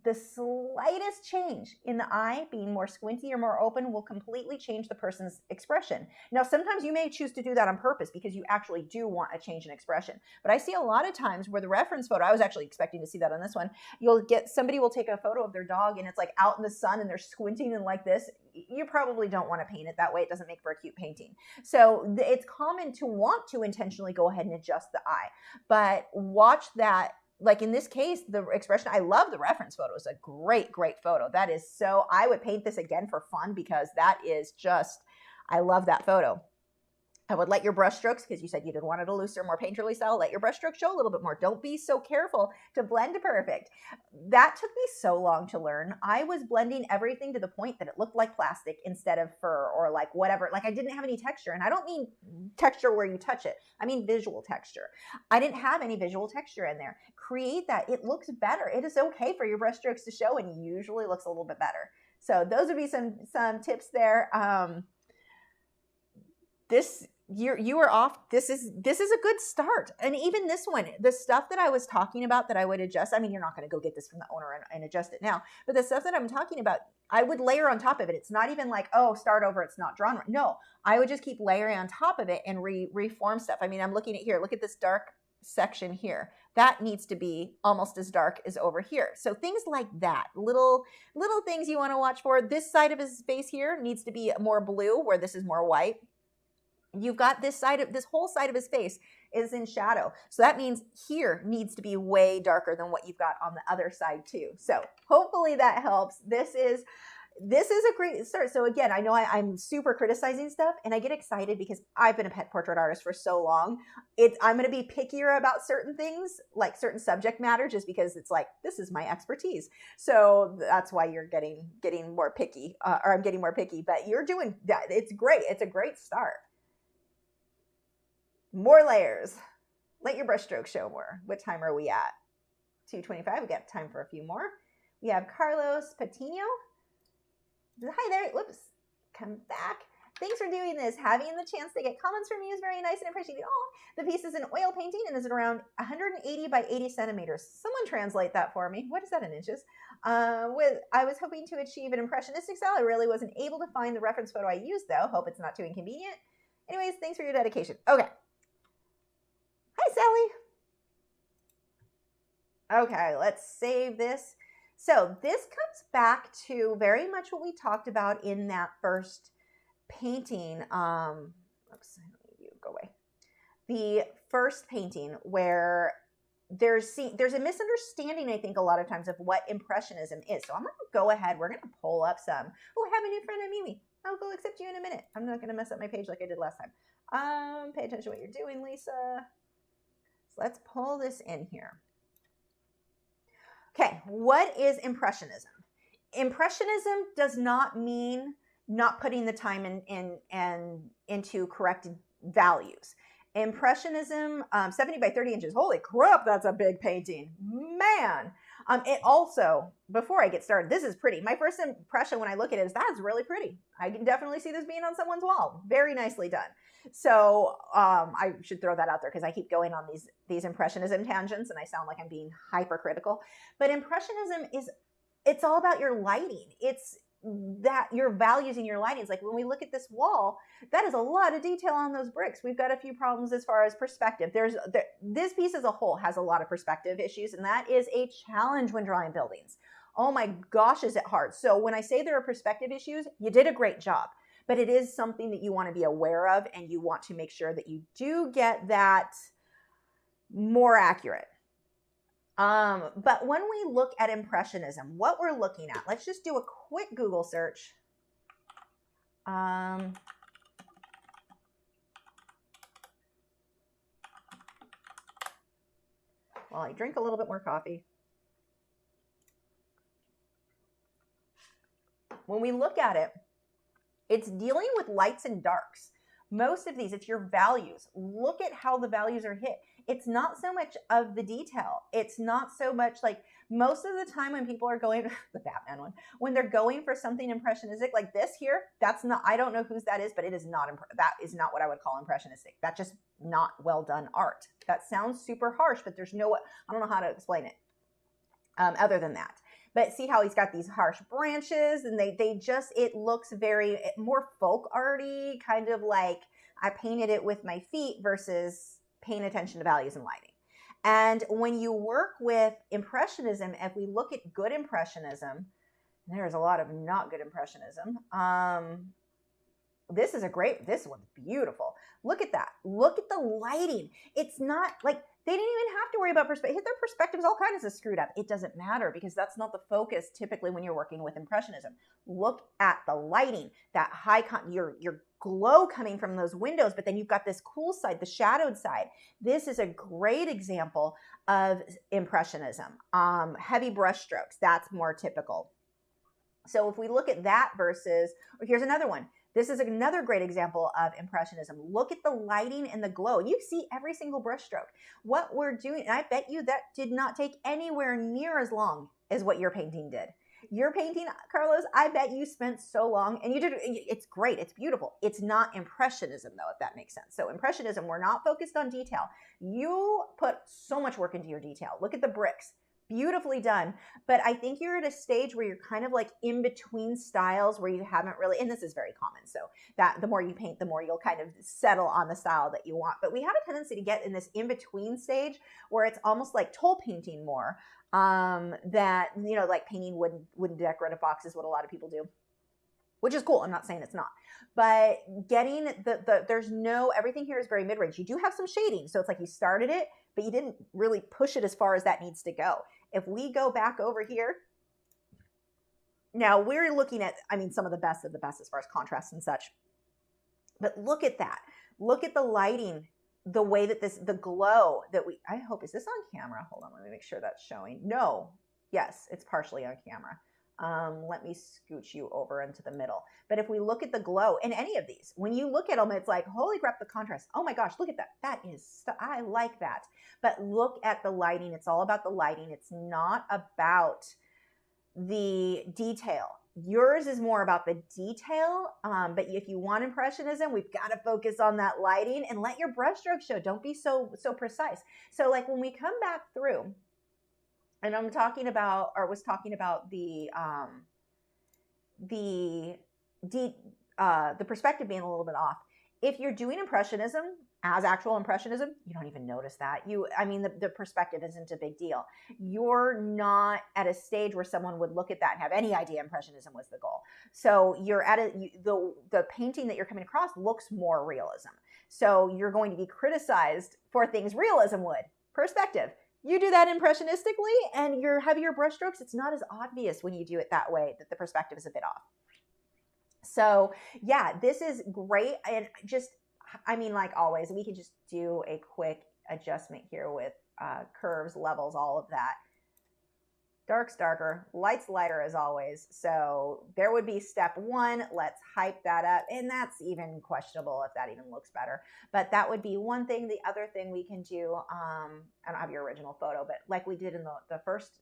the slightest change in the eye being more squinty or more open will completely change the person's expression. Now, sometimes you may choose to do that on purpose because you actually do want a change in expression. But I see a lot of times where the reference photo, I was actually expecting to see that on this one, somebody will take a photo of their dog and it's like out in the sun and they're squinting and like this. You probably don't want to paint it that way. It doesn't make for a cute painting. So it's common to want to intentionally go ahead and adjust the eye. But watch that. Like in this case, the expression, I love the reference photo. It's a great, great photo. That is so, I would paint this again for fun, because that is just, I love that photo. I would let your brush strokes, because you said you didn't want it a looser, more painterly style, let your brush strokes show a little bit more. Don't be so careful to blend perfect. That took me so long to learn. I was blending everything to the point that it looked like plastic instead of fur, or like whatever. Like I didn't have any texture, and I don't mean texture where you touch it. I mean visual texture. I didn't have any visual texture in there. Create that. It looks better. It is okay for your brush strokes to show, and usually looks a little bit better. So those would be some tips there. This you are off. This is a good start. And even this one, the stuff that I was talking about that I would adjust, I mean, you're not going to go get this from the owner and adjust it now, but the stuff that I'm talking about, I would layer on top of it. It's not even like, oh, start over, it's not drawn right. No, I would just keep layering on top of it and reform stuff. I mean, I'm looking at here, look at this dark section here. That needs to be almost as dark as over here. So things like that, little things you want to watch for. This side of his face here needs to be more blue, where this is more white. You've got this whole side of his face is in shadow. So that means here needs to be way darker than what you've got on the other side too. So hopefully that helps. This is a great start. So again, I know I'm super criticizing stuff, and I get excited because I've been a pet portrait artist for so long. I'm going to be pickier about certain things, like certain subject matter, just because it's like, this is my expertise. So that's why you're getting more picky, or I'm getting more picky, but you're doing that. It's great. It's a great start. More layers. Let your brush stroke show more. What time are we at? 2:25. We got time for a few more. We have Carlos Patino. Hi there. Whoops. Come back. Thanks for doing this. Having the chance to get comments from you is very nice and appreciated. Oh, the piece is an oil painting and is around 180 by 80 centimeters. Someone translate that for me. What is that in inches? I was hoping to achieve an impressionistic style. I really wasn't able to find the reference photo I used, though. Hope it's not too inconvenient. Anyways, thanks for your dedication. Okay. Hi, Sally. Okay, let's save this. So this comes back to very much what we talked about in that first painting. Oops, you go away. The first painting where there's a misunderstanding, I think, a lot of times of what Impressionism is. So I'm going to go ahead. We're going to pull up some. Oh, I have a new friend on MeWe. I'll go accept you in a minute. I'm not going to mess up my page like I did last time. Pay attention to what you're doing, Lisa. Let's pull this in here. Okay, what is Impressionism? Impressionism does not mean not putting the time into correct values. Impressionism, 70 by 30 inches. Holy crap, that's a big painting. Man. It also, before I get started, this is pretty. My first impression when I look at it is that's really pretty. I can definitely see this being on someone's wall. Very nicely done. So I should throw that out there because I keep going on these Impressionism tangents and I sound like I'm being hypercritical. But Impressionism it's all about your lighting. It's that your values in your lighting. It's like when we look at this wall, that is a lot of detail on those bricks. We've got a few problems as far as perspective. This piece as a whole has a lot of perspective issues, and that is a challenge when drawing buildings. Oh my gosh, is it hard? So when I say there are perspective issues, you did a great job, but it is something that you want to be aware of, and you want to make sure that you do get that more accurate. But when we look at Impressionism, what we're looking at, let's just do a quick Google search. While I drink a little bit more coffee. When we look at it, it's dealing with lights and darks. Most of these, it's your values. Look at how the values are hit. It's not so much of the detail. It's not so much like most of the time when people are going, the Batman one, when they're going for something impressionistic like this here, that's not, I don't know whose that is, but it is not, that is not what I would call impressionistic. That's just not well done art. That sounds super harsh, but there's no, I don't know how to explain it other than that. But see how he's got these harsh branches and they just, it looks very more folk arty, kind of like I painted it with my feet versus paying attention to values and lighting. And when you work with Impressionism, if we look at good Impressionism, there's a lot of not good Impressionism. This one's beautiful. Look at that. Look at the lighting. It's not like, they didn't even have to worry about perspective. Their perspectives all kinds of screwed up. It doesn't matter because that's not the focus typically when you're working with Impressionism. Look at the lighting, that high, your glow coming from those windows, but then you've got this cool side, the shadowed side. This is a great example of Impressionism. Heavy brush strokes, that's more typical. So if we look at that versus, here's another one. This is another great example of Impressionism. Look at the lighting and the glow. You see every single brush stroke. What we're doing, and I bet you that did not take anywhere near as long as what your painting did. Your painting, Carlos, I bet you spent so long, and you did, it's great, it's beautiful. It's not Impressionism though, if that makes sense. So Impressionism, we're not focused on detail. You put so much work into your detail. Look at the bricks. Beautifully done. But I think you're at a stage where you're kind of like in between styles where you haven't really, and this is very common. So that the more you paint, the more you'll kind of settle on the style that you want. But we have a tendency to get in this in-between stage where it's almost like toll painting more, that, you know, like painting wooden decorative boxes, what a lot of people do, which is cool. I'm not saying it's not, but getting there's no, everything here is very mid-range. You do have some shading. So it's like you started it, but you didn't really push it as far as that needs to go. If we go back over here, now we're looking at, I mean, some of the best as far as contrast and such, but look at that. Look at the lighting, the way that the glow that I hope, is this on camera? Hold on, let me make sure that's showing. No, yes, it's partially on camera. Let me scooch you over into the middle. But if we look at the glow in any of these, when you look at them, it's like, holy crap, the contrast. Oh my gosh, look at that. That is, I like that. But look at the lighting. It's all about the lighting. It's not about the detail. Yours is more about the detail. But if you want Impressionism, we've got to focus on that lighting and let your brushstroke show. Don't be so precise. So like when we come back through, and I'm talking about, or was talking about the perspective being a little bit off. If you're doing Impressionism as actual Impressionism, you don't even notice that. I mean, the perspective isn't a big deal. You're not at a stage where someone would look at that and have any idea Impressionism was the goal. So you're at the painting that you're coming across looks more realism. So you're going to be criticized for things realism would. Perspective. You do that impressionistically and your heavier brushstrokes, it's not as obvious when you do it that way that the perspective is a bit off. So yeah, this is great. And just, I mean, like always, we can just do a quick adjustment here with curves, levels, all of that. Dark's darker, light's lighter as always. So there would be step one. Let's hype that up. And that's even questionable if that even looks better. But that would be one thing. The other thing we can do, I don't have your original photo, but like we did in the first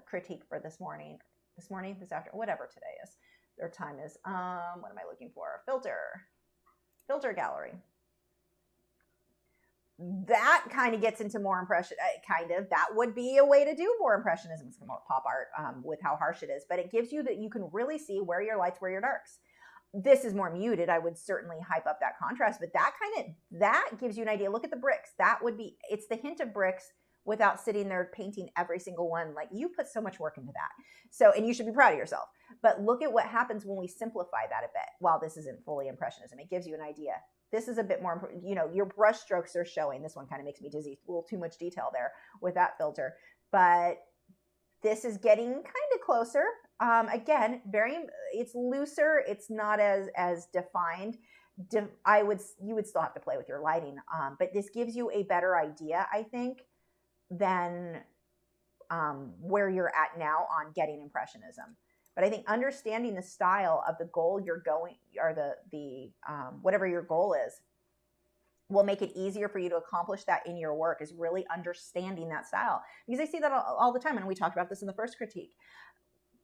critique for this morning, this afternoon, whatever today is, their time is, what am I looking for? Filter gallery. That kind of gets into more that would be a way to do more Impressionism, some more pop art with how harsh it is, but it gives you that you can really see where your lights, where your darks. This is more muted. I would certainly hype up that contrast, but that gives you an idea. Look at the bricks. It's the hint of bricks without sitting there painting every single one. Like you put so much work into that. So, and you should be proud of yourself, but look at what happens when we simplify that a bit. While this isn't fully Impressionism, it gives you an idea. This is a bit more, you know, your brush strokes are showing. This one kind of makes me dizzy. A little too much detail there with that filter. But this is getting kind of closer. Again, it's looser. It's not as defined. You would still have to play with your lighting. But this gives you a better idea, I think, than where you're at now on getting Impressionism. But I think understanding the style of the goal you're going, or the whatever your goal is, will make it easier for you to accomplish that in your work, is really understanding that style. Because I see that all the time, and we talked about this in the first critique.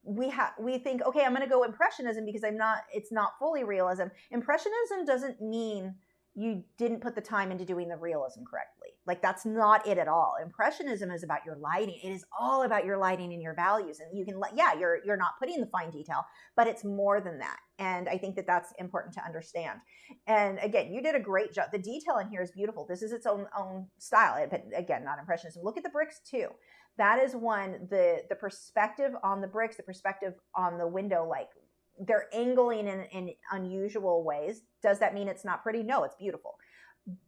We think, okay, I'm going to go Impressionism because it's not fully realism. Impressionism doesn't mean you didn't put the time into doing the realism correctly. Like that's not it at all. Impressionism is about your lighting. It is all about your lighting and your values. And you can, you're not putting the fine detail, but it's more than that. And I think that that's important to understand. And again, you did a great job. The detail in here is beautiful. This is its own style, but again, not Impressionism. Look at the bricks too. That is one, the perspective on the bricks, the perspective on the window, like they're angling in unusual ways. Does that mean it's not pretty? No, it's beautiful.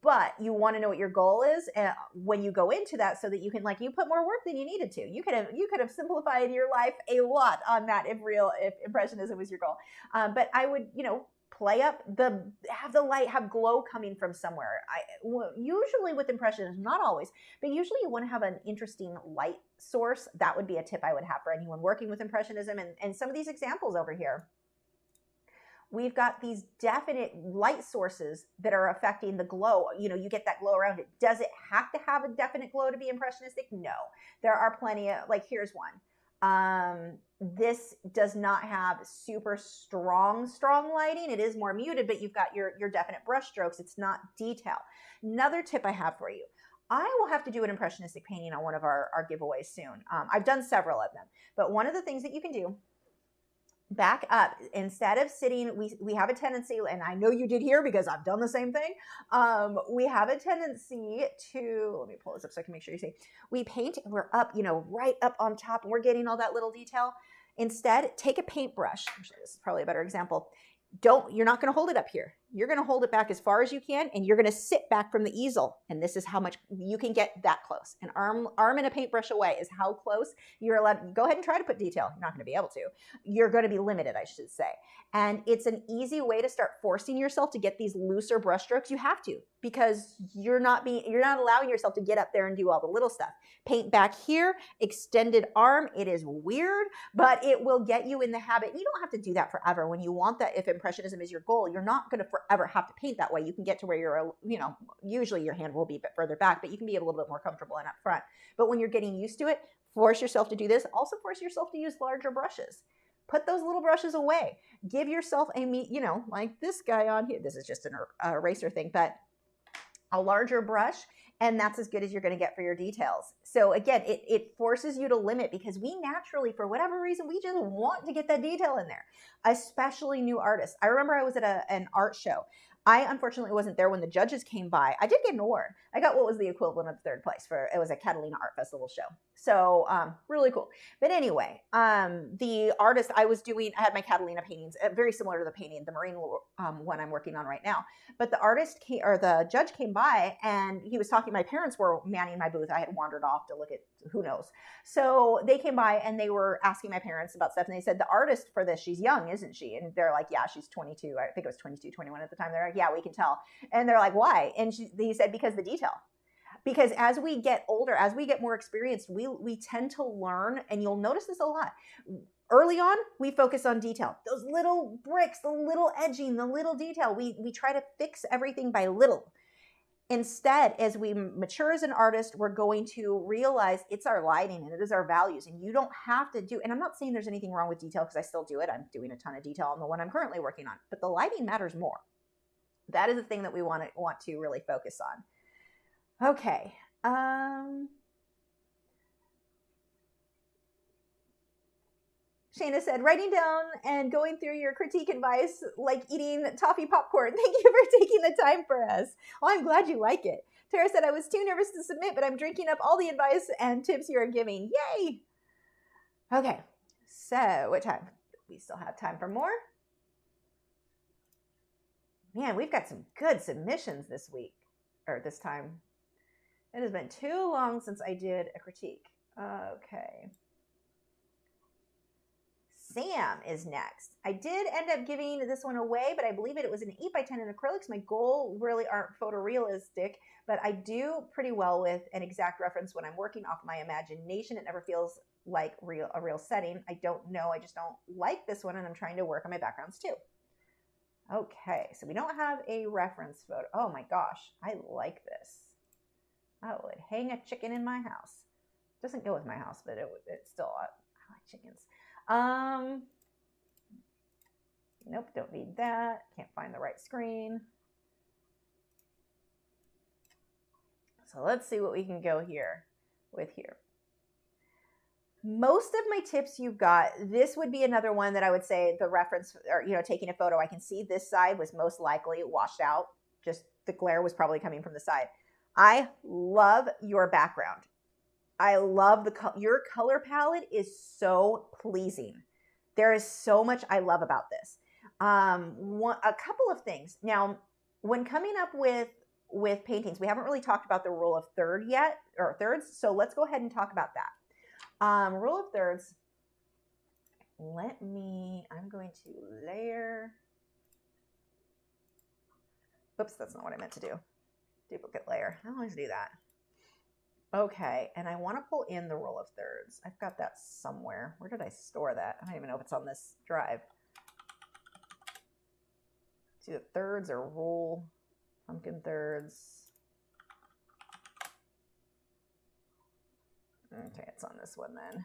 But you want to know what your goal is when you go into that, so that you can, like, you put more work than you needed to. You could have simplified your life a lot on that if Impressionism was your goal. But I would, play up have the light, have glow coming from somewhere. Usually with Impressionism, not always, but usually you want to have an interesting light source. That would be a tip I would have for anyone working with Impressionism. And some of these examples over here, we've got these definite light sources that are affecting the glow. You get that glow around it. Does it have to have a definite glow to be impressionistic? No. There are plenty of, like, here's one. this does not have super strong lighting. It is more muted, but you've got your definite brush strokes. It's not detail. Another tip I have for you. I will have to do an impressionistic painting on one of our giveaways soon. I've done several of them, but one of the things that you can do, back up, instead of sitting, we have a tendency, and I know you did here because I've done the same thing. We have a tendency to, let me pull this up so I can make sure you see, we paint, we're up, right up on top, and we're getting all that little detail. Instead, take a paintbrush. Actually, this is probably a better example. You're not going to hold it up here. You're going to hold it back as far as you can, and you're going to sit back from the easel. And this is how much you can get that close. An arm and a paintbrush away is how close you're allowed. Go ahead and try to put detail. You're not going to be able to. You're going to be limited, I should say. And it's an easy way to start forcing yourself to get these looser brush strokes. You have to, because you're not allowing yourself to get up there and do all the little stuff. Paint back here, extended arm. It is weird, but it will get you in the habit. You don't have to do that forever. When you want that, if Impressionism is your goal, you're not going to forever have to paint that way. You can get to where you're, usually your hand will be a bit further back, but you can be a little bit more comfortable and up front. But when you're getting used to it, force yourself to do this. Also force yourself to use larger brushes. Put those little brushes away. Give yourself like this guy on here. This is just an eraser thing, but a larger brush, and that's as good as you're going to get for your details. So again, it forces you to limit, because we naturally, for whatever reason, we just want to get that detail in there, especially new artists. I remember I was at an art show. I unfortunately wasn't there when the judges came by. I did get an award. I got what was the equivalent of third place it was a Kathleen Art Festival show. So really cool. But anyway, the artist I had my Catalina paintings, very similar to the marine one I'm working on right now. But the judge came by, and he was talking. My parents were manning my booth. I had wandered off to look at who knows. So they came by, and they were asking my parents about stuff. And they said, the artist for this, she's young, isn't she? And they're like, yeah, she's 22. I think it was 22, 21 at the time. They're like, yeah, we can tell. And they're like, why? And he said, because the detail. Because as we get older, as we get more experienced, we tend to learn, and you'll notice this a lot. Early on, we focus on detail. Those little bricks, the little edging, the little detail. We try to fix everything by little. Instead, as we mature as an artist, we're going to realize it's our lighting and it is our values, and you don't have to do, and I'm not saying there's anything wrong with detail, because I still do it. I'm doing a ton of detail on the one I'm currently working on, but the lighting matters more. That is the thing that we want to really focus on. Okay. Shayna said, writing down and going through your critique advice like eating toffee popcorn. Thank you for taking the time for us. Well, I'm glad you like it. Tara said, I was too nervous to submit, but I'm drinking up all the advice and tips you are giving. Yay! Okay, so what time? We still have time for more. Man, we've got some good submissions this week, or this time. It has been too long since I did a critique. Okay. Sam is next. I did end up giving this one away, but I believe it was an 8x10 in acrylics. My goal really aren't photorealistic, but I do pretty well with an exact reference when I'm working off my imagination. It never feels like a real setting. I don't know. I just don't like this one, and I'm trying to work on my backgrounds too. Okay, so we don't have a reference photo. Oh my gosh, I like this. I would hang a chicken in my house. Doesn't go with my house, but it's still, I like chickens. Nope, don't need that. Can't find the right screen. So let's see what we can go with here. Most of my tips you've got, this would be another one that I would say the reference, or, taking a photo, I can see this side was most likely washed out. Just the glare was probably coming from the side. I love your background. I love your color palette is so pleasing. There is so much I love about this. A couple of things. Now, when coming up with paintings, we haven't really talked about the rule of thirds. So let's go ahead and talk about that. Rule of thirds. I'm going to layer. Oops, that's not what I meant to do. Duplicate layer. I always do that. Okay, and I want to pull in the rule of thirds. I've got that somewhere. Where did I store that? I don't even know if it's on this drive. See, the thirds or rule, pumpkin thirds. Okay, it's on this one then.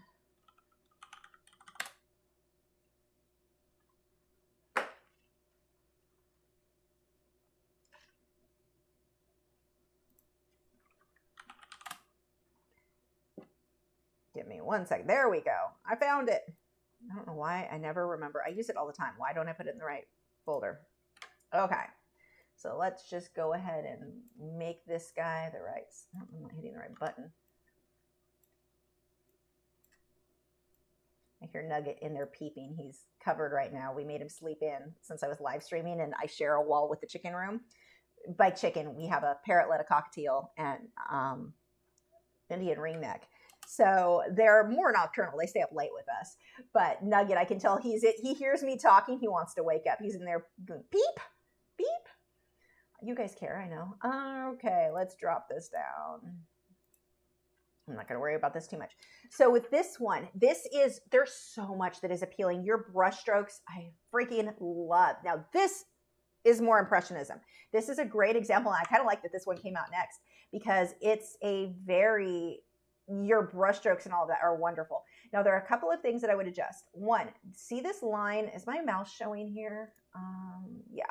Give me one sec. There we go. I found it. I don't know why. I never remember. I use it all the time. Why don't I put it in the right folder? Okay. So let's just go ahead and make this guy the right. I'm not hitting the right button. I hear Nugget in there peeping. He's covered right now. We made him sleep in since I was live streaming, and I share a wall with the chicken room. By chicken, we have a parrotlet, a cockatiel, and Indian ringneck. So they're more nocturnal. They stay up late with us. But Nugget, I can tell he hears me talking. He wants to wake up. He's in there going, beep, beep. You guys care, I know. Okay, let's drop this down. I'm not going to worry about this too much. So with this one, there's so much that is appealing. Your brush strokes, I freaking love. Now this is more Impressionism. This is a great example. And I kind of like that this one came out next because it's your brush strokes and all of that are wonderful. Now there are a couple of things that I would adjust. One, see this line? Is my mouse showing here? Yeah.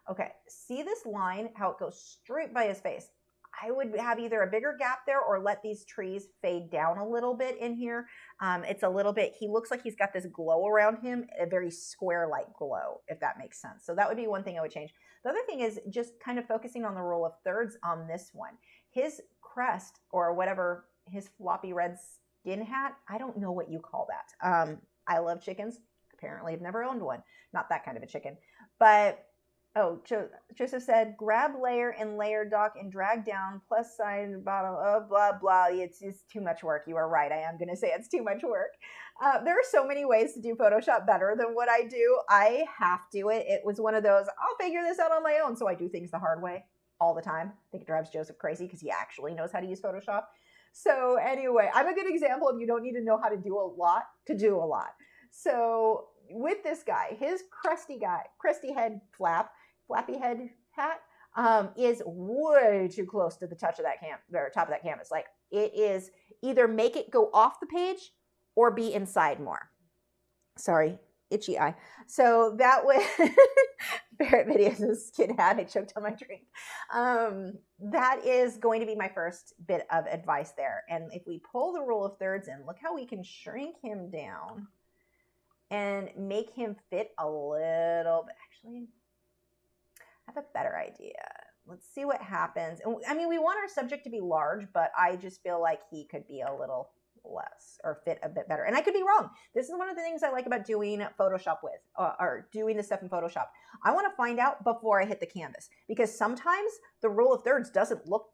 Okay. See this line, how it goes straight by his face. I would have either a bigger gap there or let these trees fade down a little bit in here. It's a little bit, he looks like he's got this glow around him, a very square-like glow, if that makes sense. So that would be one thing I would change. The other thing is just kind of focusing on the rule of thirds on this one. His crest or whatever, his floppy red skin hat, I don't know what you call that. I love chickens. Apparently I've never owned one. Not that kind of a chicken. But oh, Joseph said, grab layer and layer dock and drag down plus sign bottom, oh, blah, blah. It's too much work. You are right. I am going to say it's too much work. There are so many ways to do Photoshop better than what I do. I have to. It was one of those, I'll figure this out on my own. So I do things the hard way all the time. I think it drives Joseph crazy because he actually knows how to use Photoshop. So anyway, I'm a good example of you don't need to know how to do a lot to do a lot. So with this guy, his crusty head flappy head hat is way too close to the touch of that top of that canvas. Like it is either make it go off the page or be inside more. Sorry, itchy eye. So that way, Barrett videos is skin hat. I choked on my drink. That is going to be my first bit of advice there. And if we pull the rule of thirds in, look how we can shrink him down and make him fit a little bit. Actually, I have a better idea. Let's see what happens. I mean, we want our subject to be large, but I just feel like he could be a little less or fit a bit better. And I could be wrong. This is one of the things I like about doing Photoshop with or doing this stuff in Photoshop. I want to find out before I hit the canvas because sometimes the rule of thirds doesn't look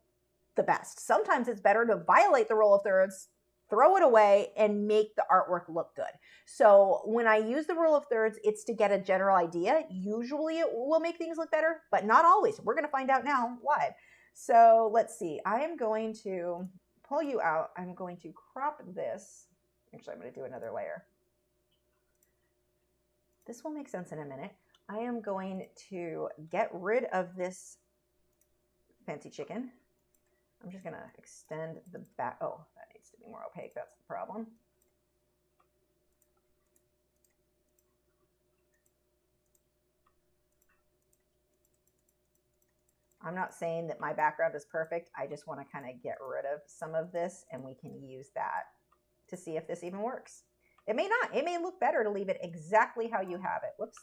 the best. Sometimes it's better to violate the rule of thirds, throw it away, and make the artwork look good. So when I use the rule of thirds, it's to get a general idea. Usually it will make things look better, but not always. We're going to find out now live. So let's see. I am going to pull you out. I'm going to crop this. Actually, I'm going to do another layer. This will make sense in a minute. I am going to get rid of this fancy chicken. I'm just going to extend the back. Oh, that needs to be more opaque. That's the problem. I'm not saying that my background is perfect. I just want to kind of get rid of some of this and we can use that to see if this even works. It may not. It may look better to leave it exactly how you have it. Whoops.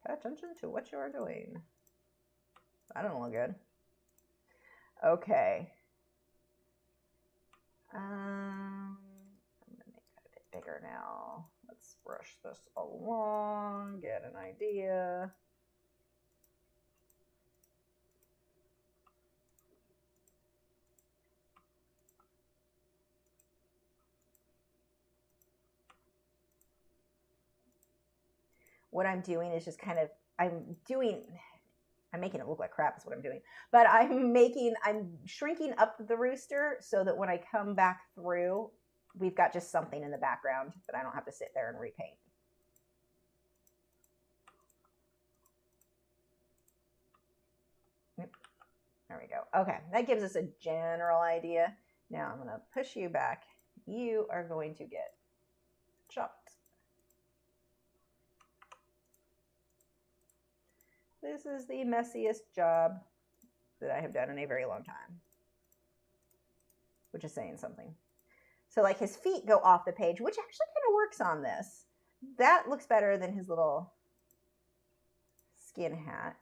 Pay attention to what you are doing. That don't look good. Okay. I'm going to make that a bit bigger now. Let's brush this along, get an idea. What I'm doing is just kind of, I'm making it look like crap is what I'm doing. But I'm shrinking up the rooster so that when I come back through, we've got just something in the background that I don't have to sit there and repaint. There we go. Okay, that gives us a general idea. Now I'm going to push you back. You are going to get chopped. This is the messiest job that I have done in a very long time, which is saying something. So like his feet go off the page, which actually kind of works on this. That looks better than his little skin hat.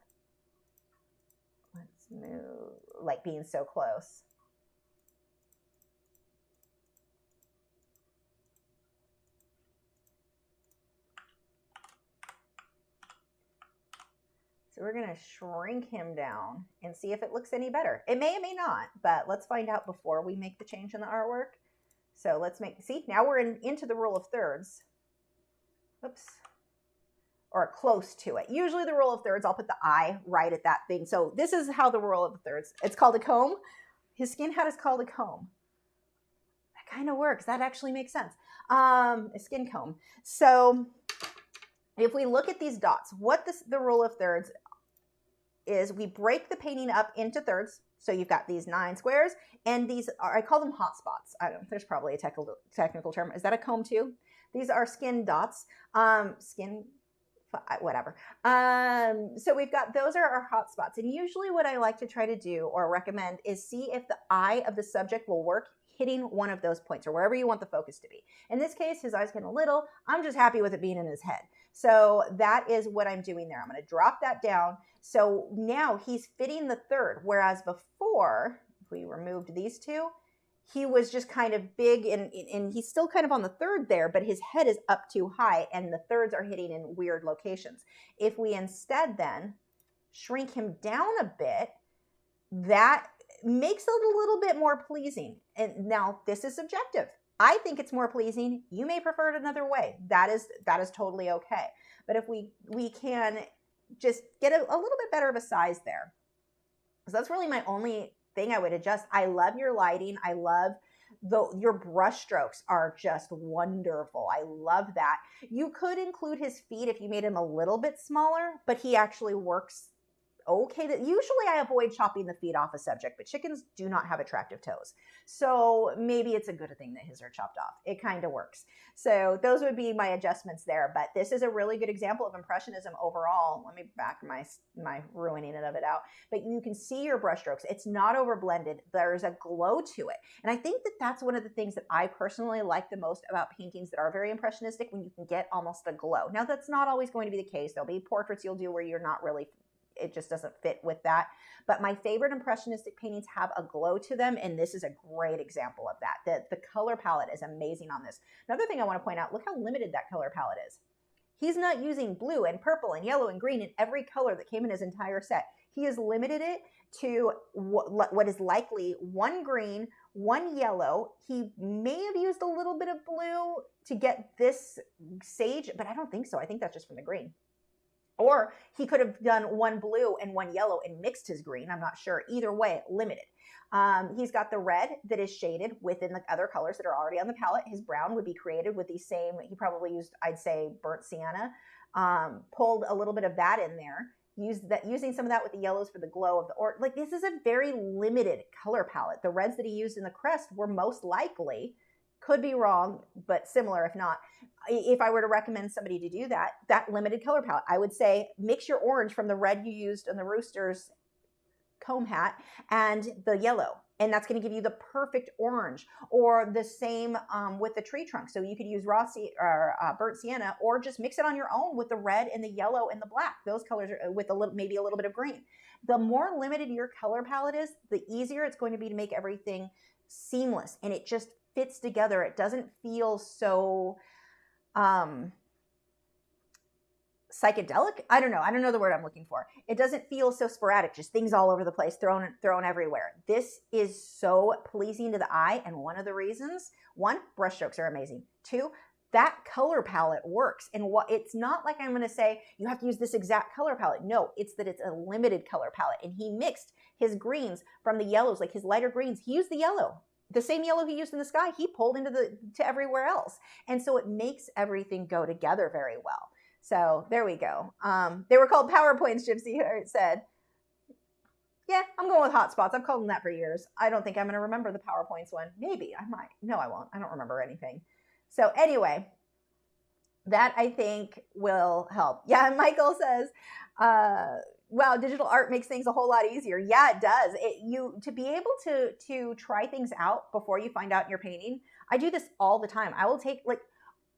Let's move, like being so close. So we're going to shrink him down and see if it looks any better. It may or may not, but let's find out before we make the change in the artwork. So let's make, see, now we're into the rule of thirds. Oops. Or close to it. Usually the rule of thirds, I'll put the eye right at that thing. So this is how the rule of the thirds, it's called a comb. His skin hat is called a comb. That kind of works. That actually makes sense. A skin comb. So if we look at these dots, what the rule of thirds is, we break the painting up into thirds. So you've got these 9 squares, and these are, I call them hot spots. I don't know, there's probably a technical term. Is that a comb too? These are skin dots, whatever. So we've got, those are our hot spots. And usually what I like to try to do or recommend is see if the eye of the subject will work hitting one of those points or wherever you want the focus to be. In this case, his eye's kind of little. I'm just happy with it being in his head. So that is what I'm doing there. I'm going to drop that down. So now he's fitting the third, whereas before, if we removed these two, he was just kind of big and he's still kind of on the third there, but his head is up too high and the thirds are hitting in weird locations. If we instead then shrink him down a bit, that makes it a little bit more pleasing. And now this is subjective. I think it's more pleasing. You may prefer it another way. That is totally okay. But if we can just get a little bit better of a size there. So that's really my only thing I would adjust. I love your lighting. I love your brush strokes are just wonderful. I love that. You could include his feet if you made him a little bit smaller, but he actually works okay. Usually I avoid chopping the feet off a subject, but chickens do not have attractive toes. So maybe it's a good thing that his are chopped off. It kind of works. So those would be my adjustments there. But this is a really good example of Impressionism overall. Let me back my ruining it of it out. But you can see your brush strokes. It's not over blended. There's a glow to it. And I think that that's one of the things that I personally like the most about paintings that are very impressionistic, when you can get almost a glow. Now that's not always going to be the case. There'll be portraits you'll do where you're not really, it just doesn't fit with that. But my favorite impressionistic paintings have a glow to them, and this is a great example of that. The color palette is amazing on this. Another thing I want to point out, look how limited that color palette is. He's not using blue and purple and yellow and green in every color that came in his entire set. He has limited it to what is likely 1 green, 1 yellow. He may have used a little bit of blue to get this sage, but I don't think so. I think that's just from the green. Or he could have done 1 blue and 1 yellow and mixed his green. I'm not sure. Either way, limited. He's got the red that is shaded within the other colors that are already on the palette. His brown would be created with the same, he probably used, I'd say, burnt sienna. Pulled a little bit of that in there. Using some of that with the yellows for the glow of the, or like, this is a very limited color palette. The reds that he used in the crest were most likely, could be wrong, but similar if not. If I were to recommend somebody to do that limited color palette, I would say mix your orange from the red you used on the rooster's comb hat and the yellow. And that's going to give you the perfect orange. Or the same with the tree trunk. So you could use burnt sienna, or just mix it on your own with the red and the yellow and the black. Those colors are with maybe a little bit of green. The more limited your color palette is, the easier it's going to be to make everything seamless. And it just fits together. It doesn't feel so psychedelic. I don't know the word I'm looking for. It doesn't feel so sporadic, just things all over the place, thrown everywhere. This is so pleasing to the eye, and one of the reasons, 1, brush strokes are amazing. 2, that color palette works. And it's not like I'm going to say you have to use this exact color palette. No, it's that it's a limited color palette, and he mixed his greens from the yellows, like his lighter greens. He used the yellow. The same yellow he used in the sky, he pulled to everywhere else. And so it makes everything go together very well. So there we go. They were called PowerPoints, Gypsy Heart said. Yeah, I'm going with hotspots. I've called them that for years. I don't think I'm going to remember the PowerPoints one. Maybe I might. No, I won't. I don't remember anything. So anyway, that I think will help. Yeah, Michael says, wow, digital art makes things a whole lot easier. Yeah, it does. To be able to try things out before you find out in your painting, I do this all the time. I will take, like,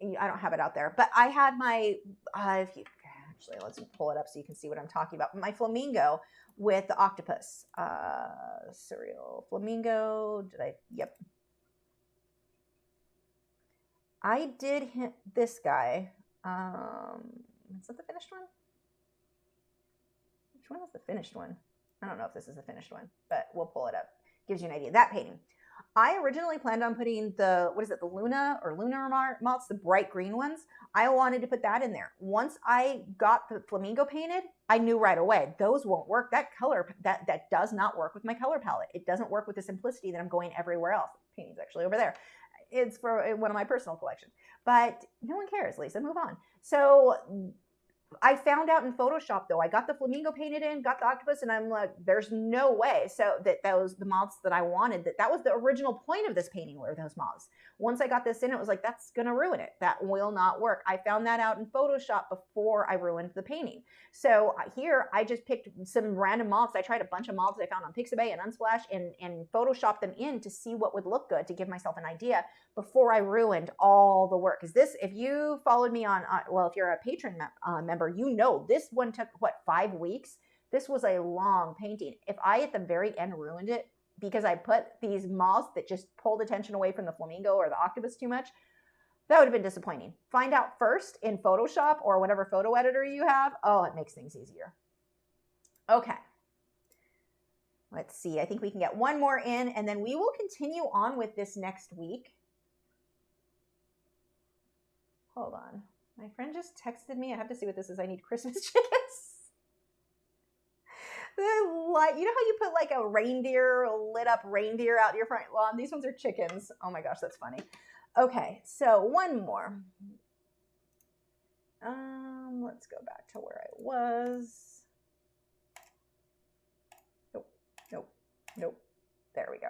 I don't have it out there, but I had my, if you, actually, let's pull it up so you can see what I'm talking about. My flamingo with the octopus. Surreal flamingo. Yep. I did hit this guy. Is that the finished one? Which one is the finished one? I don't know if this is the finished one, but we'll pull it up. Gives you an idea. That painting. I originally planned on putting the, what is it, the Luna or lunar moths, the bright green ones. I wanted to put that in there. Once I got the flamingo painted, I knew right away, those won't work. That color, that does not work with my color palette. It doesn't work with the simplicity that I'm going everywhere else. The painting's actually over there. It's for one of my personal collections. But no one cares, Lisa, move on. So I found out in Photoshop, though, I got the flamingo painted in, got the octopus, and I'm like, there's no way. So that was the moths that I wanted. That was the original point of this painting, were those moths. Once I got this in, it was like, that's going to ruin it. That will not work. I found that out in Photoshop before I ruined the painting. So here, I just picked some random moths. I tried a bunch of moths I found on Pixabay and Unsplash and Photoshopped them in to see what would look good, to give myself an idea before I ruined all the work. Because this, if you followed me on, well, if you're a patron member, you know this one took, what, 5 weeks? This was a long painting. If I, at the very end, ruined it because I put these moths that just pulled attention away from the flamingo or the octopus too much, that would have been disappointing. Find out first in Photoshop or whatever photo editor you have. Oh, it makes things easier. Okay. Let's see. I think we can get one more in, and then we will continue on with this next week. Hold on. My friend just texted me. I have to see what this is. I need Christmas chickens. You know how you put like a reindeer, a lit up reindeer out in your front lawn? These ones are chickens. Oh my gosh, that's funny. Okay, so one more. Let's go back to where I was. Nope. There we go.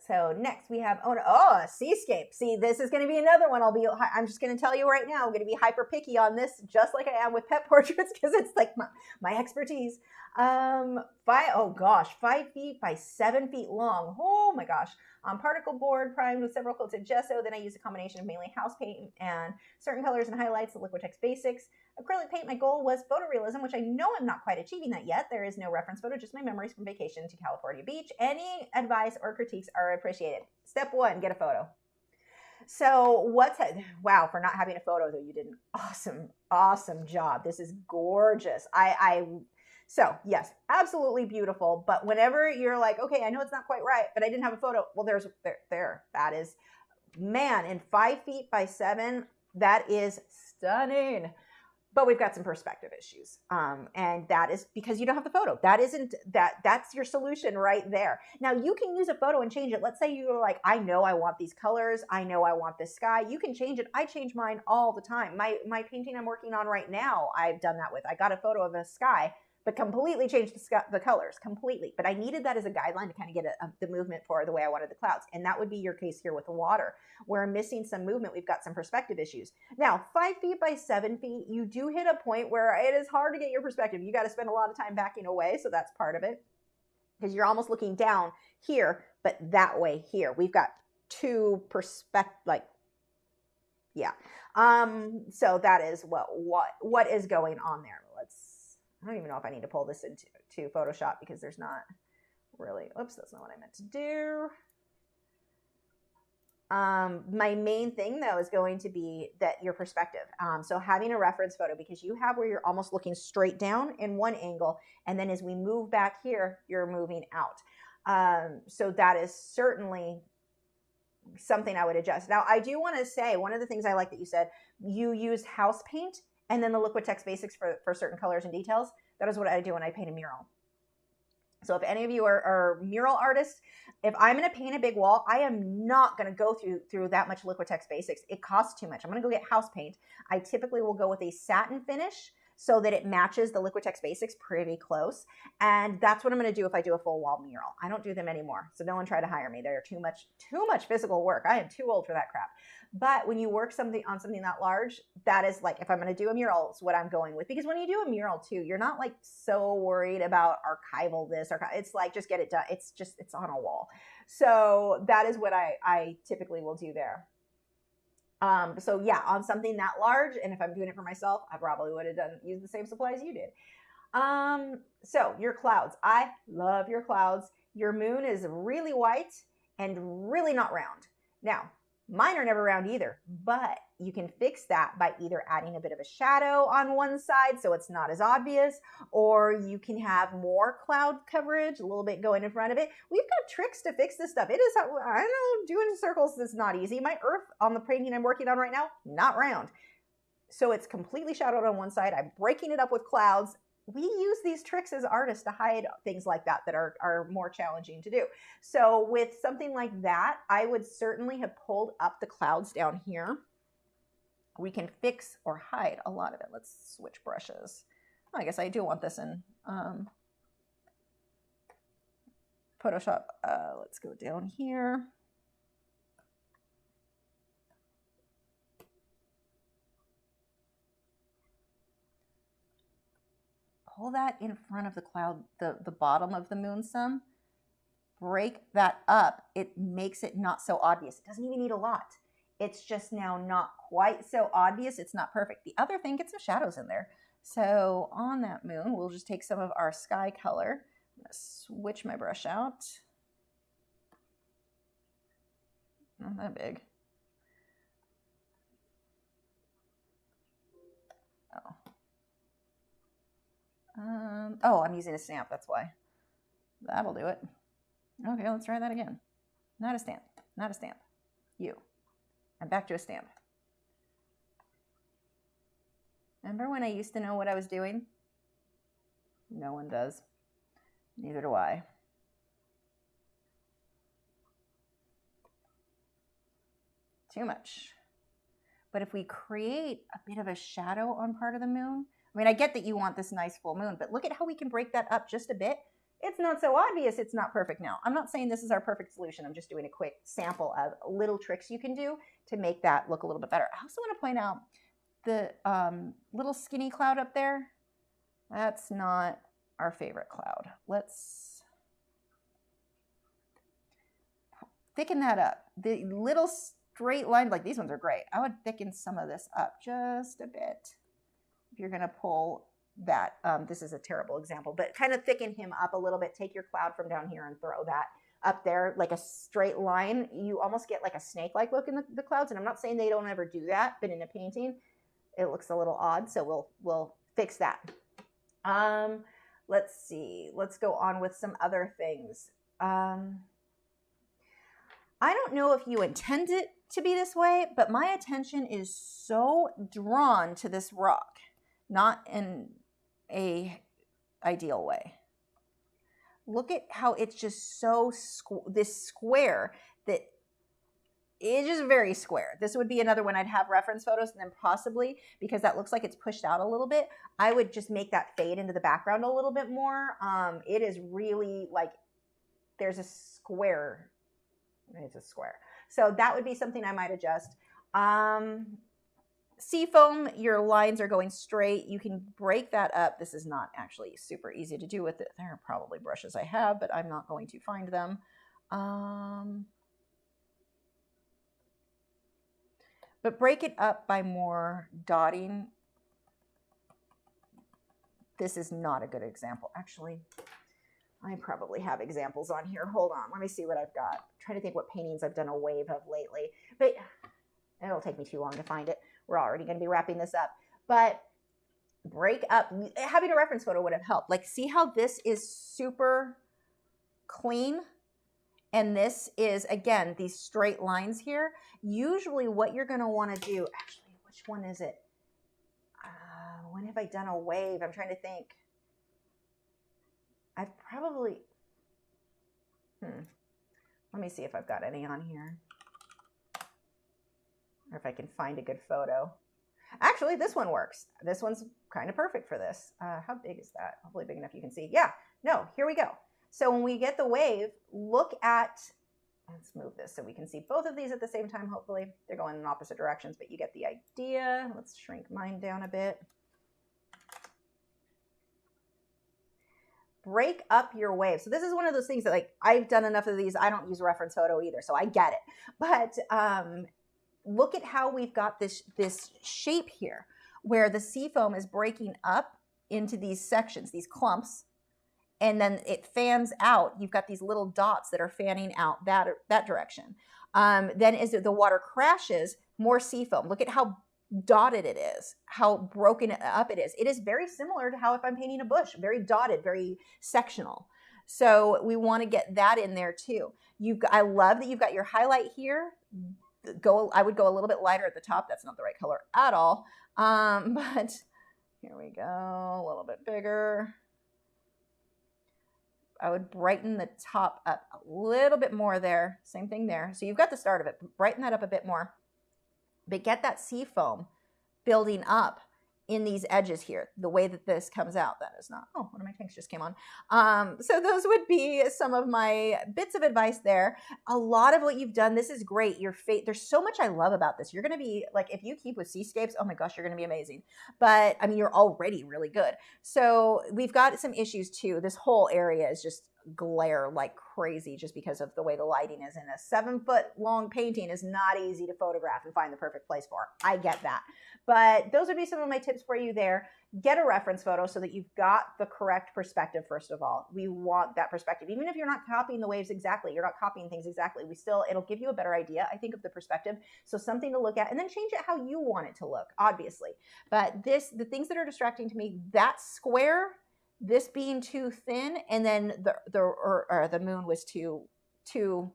So next we have, a seascape. See, this is going to be another one. I'm just going to tell you right now, I'm going to be hyper picky on this, just like I am with pet portraits, because it's like my expertise. 5 feet by 7 feet long. Oh my gosh. Particle board primed with several coats of gesso. Then I use a combination of mainly house paint and certain colors and highlights, the Liquitex Basics. Acrylic paint, my goal was photorealism, which I know I'm not quite achieving that yet. There is no reference photo, just my memories from vacation to California Beach. Any advice or critiques are appreciated. Step 1, get a photo. So wow, for not having a photo, though, you did an awesome job. This is gorgeous. So yes, absolutely beautiful. But whenever you're like, okay, I know it's not quite right, but I didn't have a photo. Well, that is, man, in 5 feet by 7, that is stunning. But we've got some perspective issues. And that is because you don't have the photo. That's your solution right there. Now you can use a photo and change it. Let's say you're like, I know I want these colors. I know I want this sky. You can change it. I change mine all the time. My painting I'm working on right now, I've done that with. I got a photo of a sky, but completely changed the colors completely. But I needed that as a guideline to kind of get the movement for the way I wanted the clouds. And that would be your case here with the water. Where I'm missing some movement, we've got some perspective issues. Now, 5 feet by 7 feet, you do hit a point where it is hard to get your perspective. You got to spend a lot of time backing away, so that's part of it. Because you're almost looking down here, but that way here. We've got two perspective, yeah. So that is what is going on there. I don't even know if I need to pull this into Photoshop because there's not really, oops, that's not what I meant to do. My main thing though is going to be that your perspective. So having a reference photo, because you have where you're almost looking straight down in one angle. And then as we move back here, you're moving out. So that is certainly something I would adjust. Now I do want to say, one of the things I like that you said, you used house paint and then the Liquitex Basics for certain colors and details. That is what I do when I paint a mural. So if any of you are mural artists, if I'm going to paint a big wall, I am not going to go through that much Liquitex Basics. It costs too much. I'm going to go get house paint. I typically will go with a satin finish. so that it matches the Liquitex Basics pretty close. And that's what I'm going to do if I do a full wall mural. I don't do them anymore, so no one try to hire me. They're too much physical work. I am too old for that crap. But when you work on something that large, that is like, if I'm going to do a mural, it's what I'm going with. Because when you do a mural too, you're not like so worried about archival this, it's like, just get it done. It's on a wall. So that is what I typically will do there. So yeah, on something that large, and if I'm doing it for myself, I probably would have used the same supplies you did. So your clouds, I love your clouds. Your moon is really white and really not round. Now, mine are never round either, but you can fix that by either adding a bit of a shadow on one side so it's not as obvious, or you can have more cloud coverage, a little bit going in front of it. We've got tricks to fix this stuff. It is, I know, doing circles is not easy. My earth on the painting I'm working on right now, not round. So it's completely shadowed on one side. I'm breaking it up with clouds. We use these tricks as artists to hide things like that are more challenging to do. So with something like that, I would certainly have pulled up the clouds down here. We can fix or hide a lot of it. Let's switch brushes. I guess I do want this in Photoshop. Let's go down here. Pull that in front of the cloud, the bottom of the moon some. Break that up. It makes it not so obvious. It doesn't even need a lot. It's just now not quite so obvious. It's not perfect. The other thing, get some shadows in there. So on that moon, we'll just take some of our sky color. I'm going to switch my brush out. Not that big. Oh, I'm using a stamp, that's why. That'll do it. Okay, let's try that again. Not a stamp, not a stamp. You. I'm back to a stamp. Remember when I used to know what I was doing? No one does. Neither do I. Too much. But if we create a bit of a shadow on part of the moon, I mean, I get that you want this nice full moon, but look at how we can break that up just a bit. It's not so obvious. It's not perfect now. I'm not saying this is our perfect solution. I'm just doing a quick sample of little tricks you can do to make that look a little bit better. I also want to point out the little skinny cloud up there. That's not our favorite cloud. Let's thicken that up. The little straight line, like these ones are great. I would thicken some of this up just a bit. If you're going to pull that, this is a terrible example, but kind of thicken him up a little bit. Take your cloud from down here and throw that up there like a straight line. You almost get like a snake-like look in the clouds, and I'm not saying they don't ever do that, but in a painting, it looks a little odd, so we'll fix that. Let's see. Let's go on with some other things. I don't know if you intend it to be this way, but my attention is so drawn to this rock. Not in a ideal way. Look at how it's just so this square that is just very square. This would be another one I'd have reference photos, and then possibly, because that looks like it's pushed out a little bit, I would just make that fade into the background a little bit more. It is really like there's a square. It's a square. So that would be something I might adjust. Seafoam, your lines are going straight. You can break that up. This is not actually super easy to do with it. There are probably brushes I have, but I'm not going to find them. But break it up by more dotting. This is not a good example. Actually, I probably have examples on here. Hold on. Let me see what I've got. I'm trying to think what paintings I've done a wave of lately. But it'll take me too long to find it. We're already going to be wrapping this up. But break up. Having a reference photo would have helped. Like, see how this is super clean? And this is, again, these straight lines here. Usually what you're going to want to do, actually, which one is it? When have I done a wave? I'm trying to think. I've probably, let me see if I've got any on here. Or if I can find a good photo. Actually, this one works. This one's kind of perfect for this. How big is that? Hopefully big enough you can see. Yeah, no, here we go. So when we get the wave, look at, let's move this so we can see both of these at the same time, hopefully. They're going in opposite directions, but you get the idea. Let's shrink mine down a bit. Break up your wave. So this is one of those things that, like, I've done enough of these. I don't use a reference photo either, so I get it. But look at how we've got this shape here where the seafoam is breaking up into these sections, these clumps, and then it fans out. You've got these little dots that are fanning out that direction. Then as the water crashes, more seafoam. Look at how dotted it is, how broken up it is. It is very similar to how if I'm painting a bush, very dotted, very sectional. So we want to get that in there too. I love that you've got your highlight here. I would go a little bit lighter at the top. That's not the right color at all. But here we go, a little bit bigger. I would brighten the top up a little bit more there. Same thing there. So you've got the start of it. Brighten that up a bit more. But get that seafoam building up in these edges here, the way that this comes out. That is not, oh, one of my tanks just came on. So those would be some of my bits of advice there. A lot of what you've done, this is great. There's so much I love about this. You're going to be, like, if you keep with seascapes, oh my gosh, you're going to be amazing. But I mean, you're already really good. So we've got some issues too. This whole area is just glare like crazy just because of the way the lighting is, and a 7-foot long painting is not easy to photograph and find the perfect place for. I get that. But those would be some of my tips for you there. Get a reference photo so that you've got the correct perspective. First of all, we want that perspective. Even if you're not copying the waves exactly, you're not copying things exactly, it'll give you a better idea, I think, of the perspective. So something to look at, and then change it how you want it to look, obviously. But the things that are distracting to me, that square, this being too thin, and then the moon was too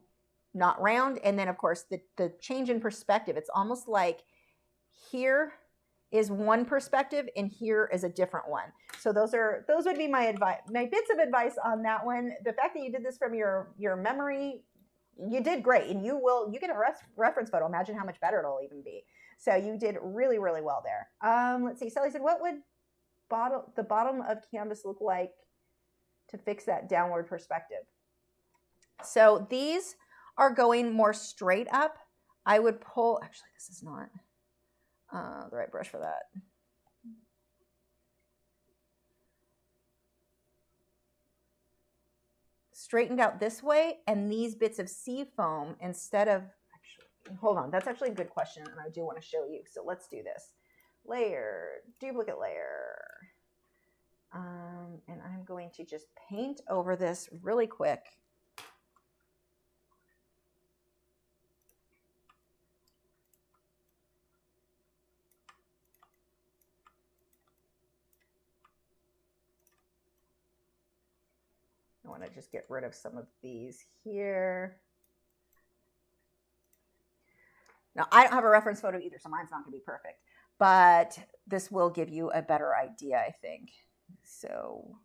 not round, and then of course the change in perspective. It's almost like here is one perspective and here is a different one. So those would be my advice, my bits of advice on that one. The fact that you did this from your memory, you did great, and you get a reference photo. Imagine how much better it'll even be. So you did really, really well there. Let's see. Sally said, what would the bottom of canvas look like to fix that downward perspective? So these are going more straight up. I would pull, actually this is not the right brush for that. Straightened out this way, and these bits of seafoam, instead of, actually, hold on, that's actually a good question, and I do want to show you. So let's do this. Layer, duplicate layer. And I'm going to just paint over this really quick. I want to just get rid of some of these here. Now, I don't have a reference photo either, so mine's not going to be perfect. But this will give you a better idea, I think. So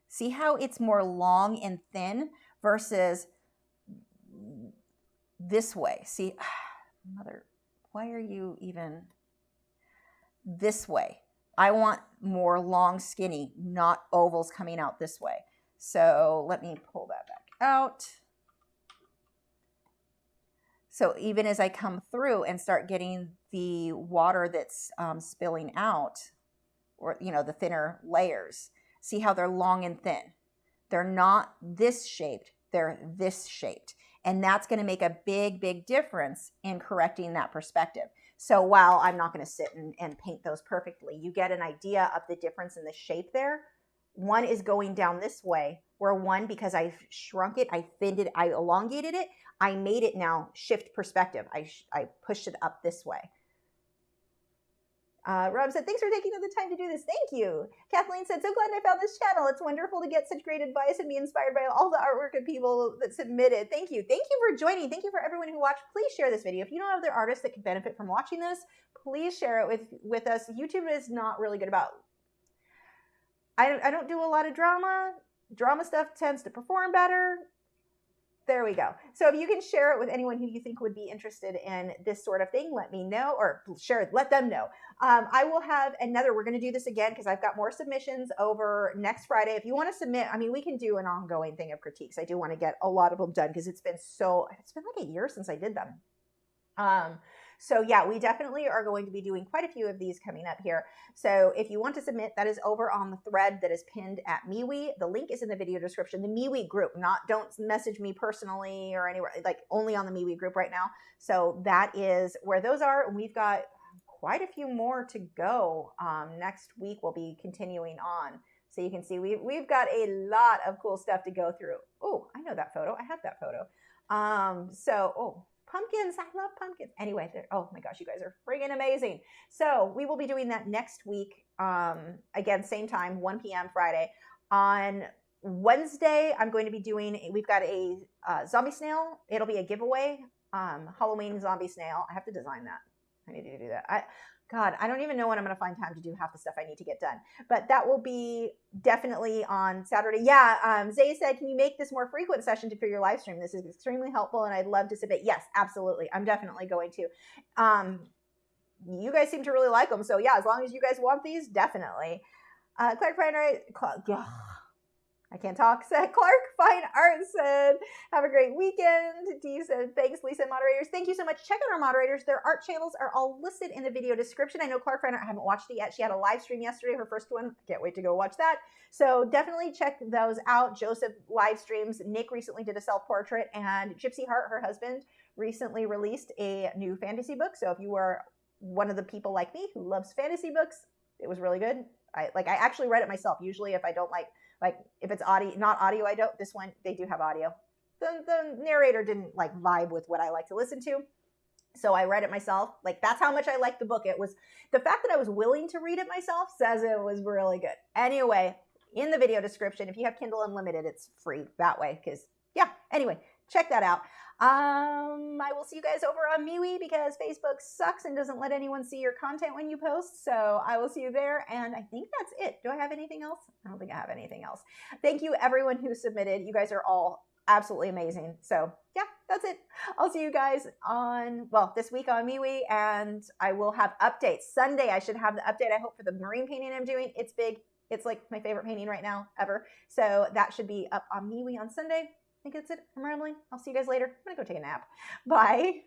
see how it's more long and thin versus this way. See, mother, why are you even this way? I want more long, skinny, not ovals coming out this way. So let me pull that back out. So even as I come through and start getting the water that's spilling out, or, you know, the thinner layers, see how they're long and thin. They're not this shaped, they're this shaped. And that's going to make a big, big difference in correcting that perspective. So while I'm not going to sit and paint those perfectly, you get an idea of the difference in the shape there. One is going down this way, where one, because I shrunk it, I thinned it, I elongated it, I made it now shift perspective. I pushed it up this way. Rob said, thanks for taking the time to do this. Thank you. Kathleen said, so glad I found this channel. It's wonderful to get such great advice and be inspired by all the artwork of people that submitted. Thank you. Thank you for joining. Thank you for everyone who watched. Please share this video. If you know other artists that could benefit from watching this, please share it with us. YouTube is not really good about, I don't do a lot of drama. Drama stuff tends to perform better. There we go. So if you can share it with anyone who you think would be interested in this sort of thing, let me know, or share it, let them know. I will have another, we're going to do this again because I've got more submissions over next Friday. If you want to submit, I mean, we can do an ongoing thing of critiques. I do want to get a lot of them done because it's been like a year since I did them. So yeah, we definitely are going to be doing quite a few of these coming up here. So if you want to submit, that is over on the thread that is pinned at MeWe. The link is in the video description. The MeWe group, don't message me personally or anywhere, like only on the MeWe group right now. So that is where those are. And we've got quite a few more to go. Next week we'll be continuing on. So you can see we've got a lot of cool stuff to go through. Oh, I know that photo. I have that photo. Pumpkins. I love pumpkins. Anyway, oh my gosh, you guys are friggin' amazing. So we will be doing that next week. Again, same time, 1 p.m. Friday. On Wednesday, I'm going to be we've got a zombie snail. It'll be a giveaway. Halloween zombie snail. I have to design that. I need to do that. God, I don't even know when I'm going to find time to do half the stuff I need to get done. But that will be definitely on Saturday. Yeah, Zay said, can you make this more frequent session for your live stream? This is extremely helpful, and I'd love to submit. Yes, absolutely. I'm definitely going to. You guys seem to really like them. So, yeah, as long as you guys want these, definitely. Clark Fine Art, I can't talk, said Clark Fine Art said, have a great weekend. Dee said, thanks, Lisa and moderators. Thank you so much. Check out our moderators. Their art channels are all listed in the video description. I know Clark Fine Art, I haven't watched it yet. She had a live stream yesterday, her first one. Can't wait to go watch that. So definitely check those out. Joseph live streams. Nick recently did a self-portrait, and Gypsy Heart, her husband, recently released a new fantasy book. So if you are one of the people like me who loves fantasy books, it was really good. I actually read it myself. Usually if I don't like if it's not audio, I don't. This one, they do have audio. The narrator didn't vibe with what I like to listen to. So I read it myself. That's how much I liked the book. It was the fact that I was willing to read it myself says it was really good. Anyway, in the video description, if you have Kindle Unlimited, it's free that way. Anyway, check that out. I will see you guys over on MeWe because Facebook sucks and doesn't let anyone see your content when you post. So I will see you there. And I think that's it. Do I have anything else? I don't think I have anything else. Thank you everyone who submitted. You guys are all absolutely amazing. So yeah, that's it. I'll see you guys this week on MeWe, and I will have updates. Sunday, I should have the update, I hope, for the marine painting I'm doing. It's big. It's my favorite painting right now ever. So that should be up on MeWe on Sunday. I think that's it. I'm rambling. I'll see you guys later. I'm going to go take a nap. Bye.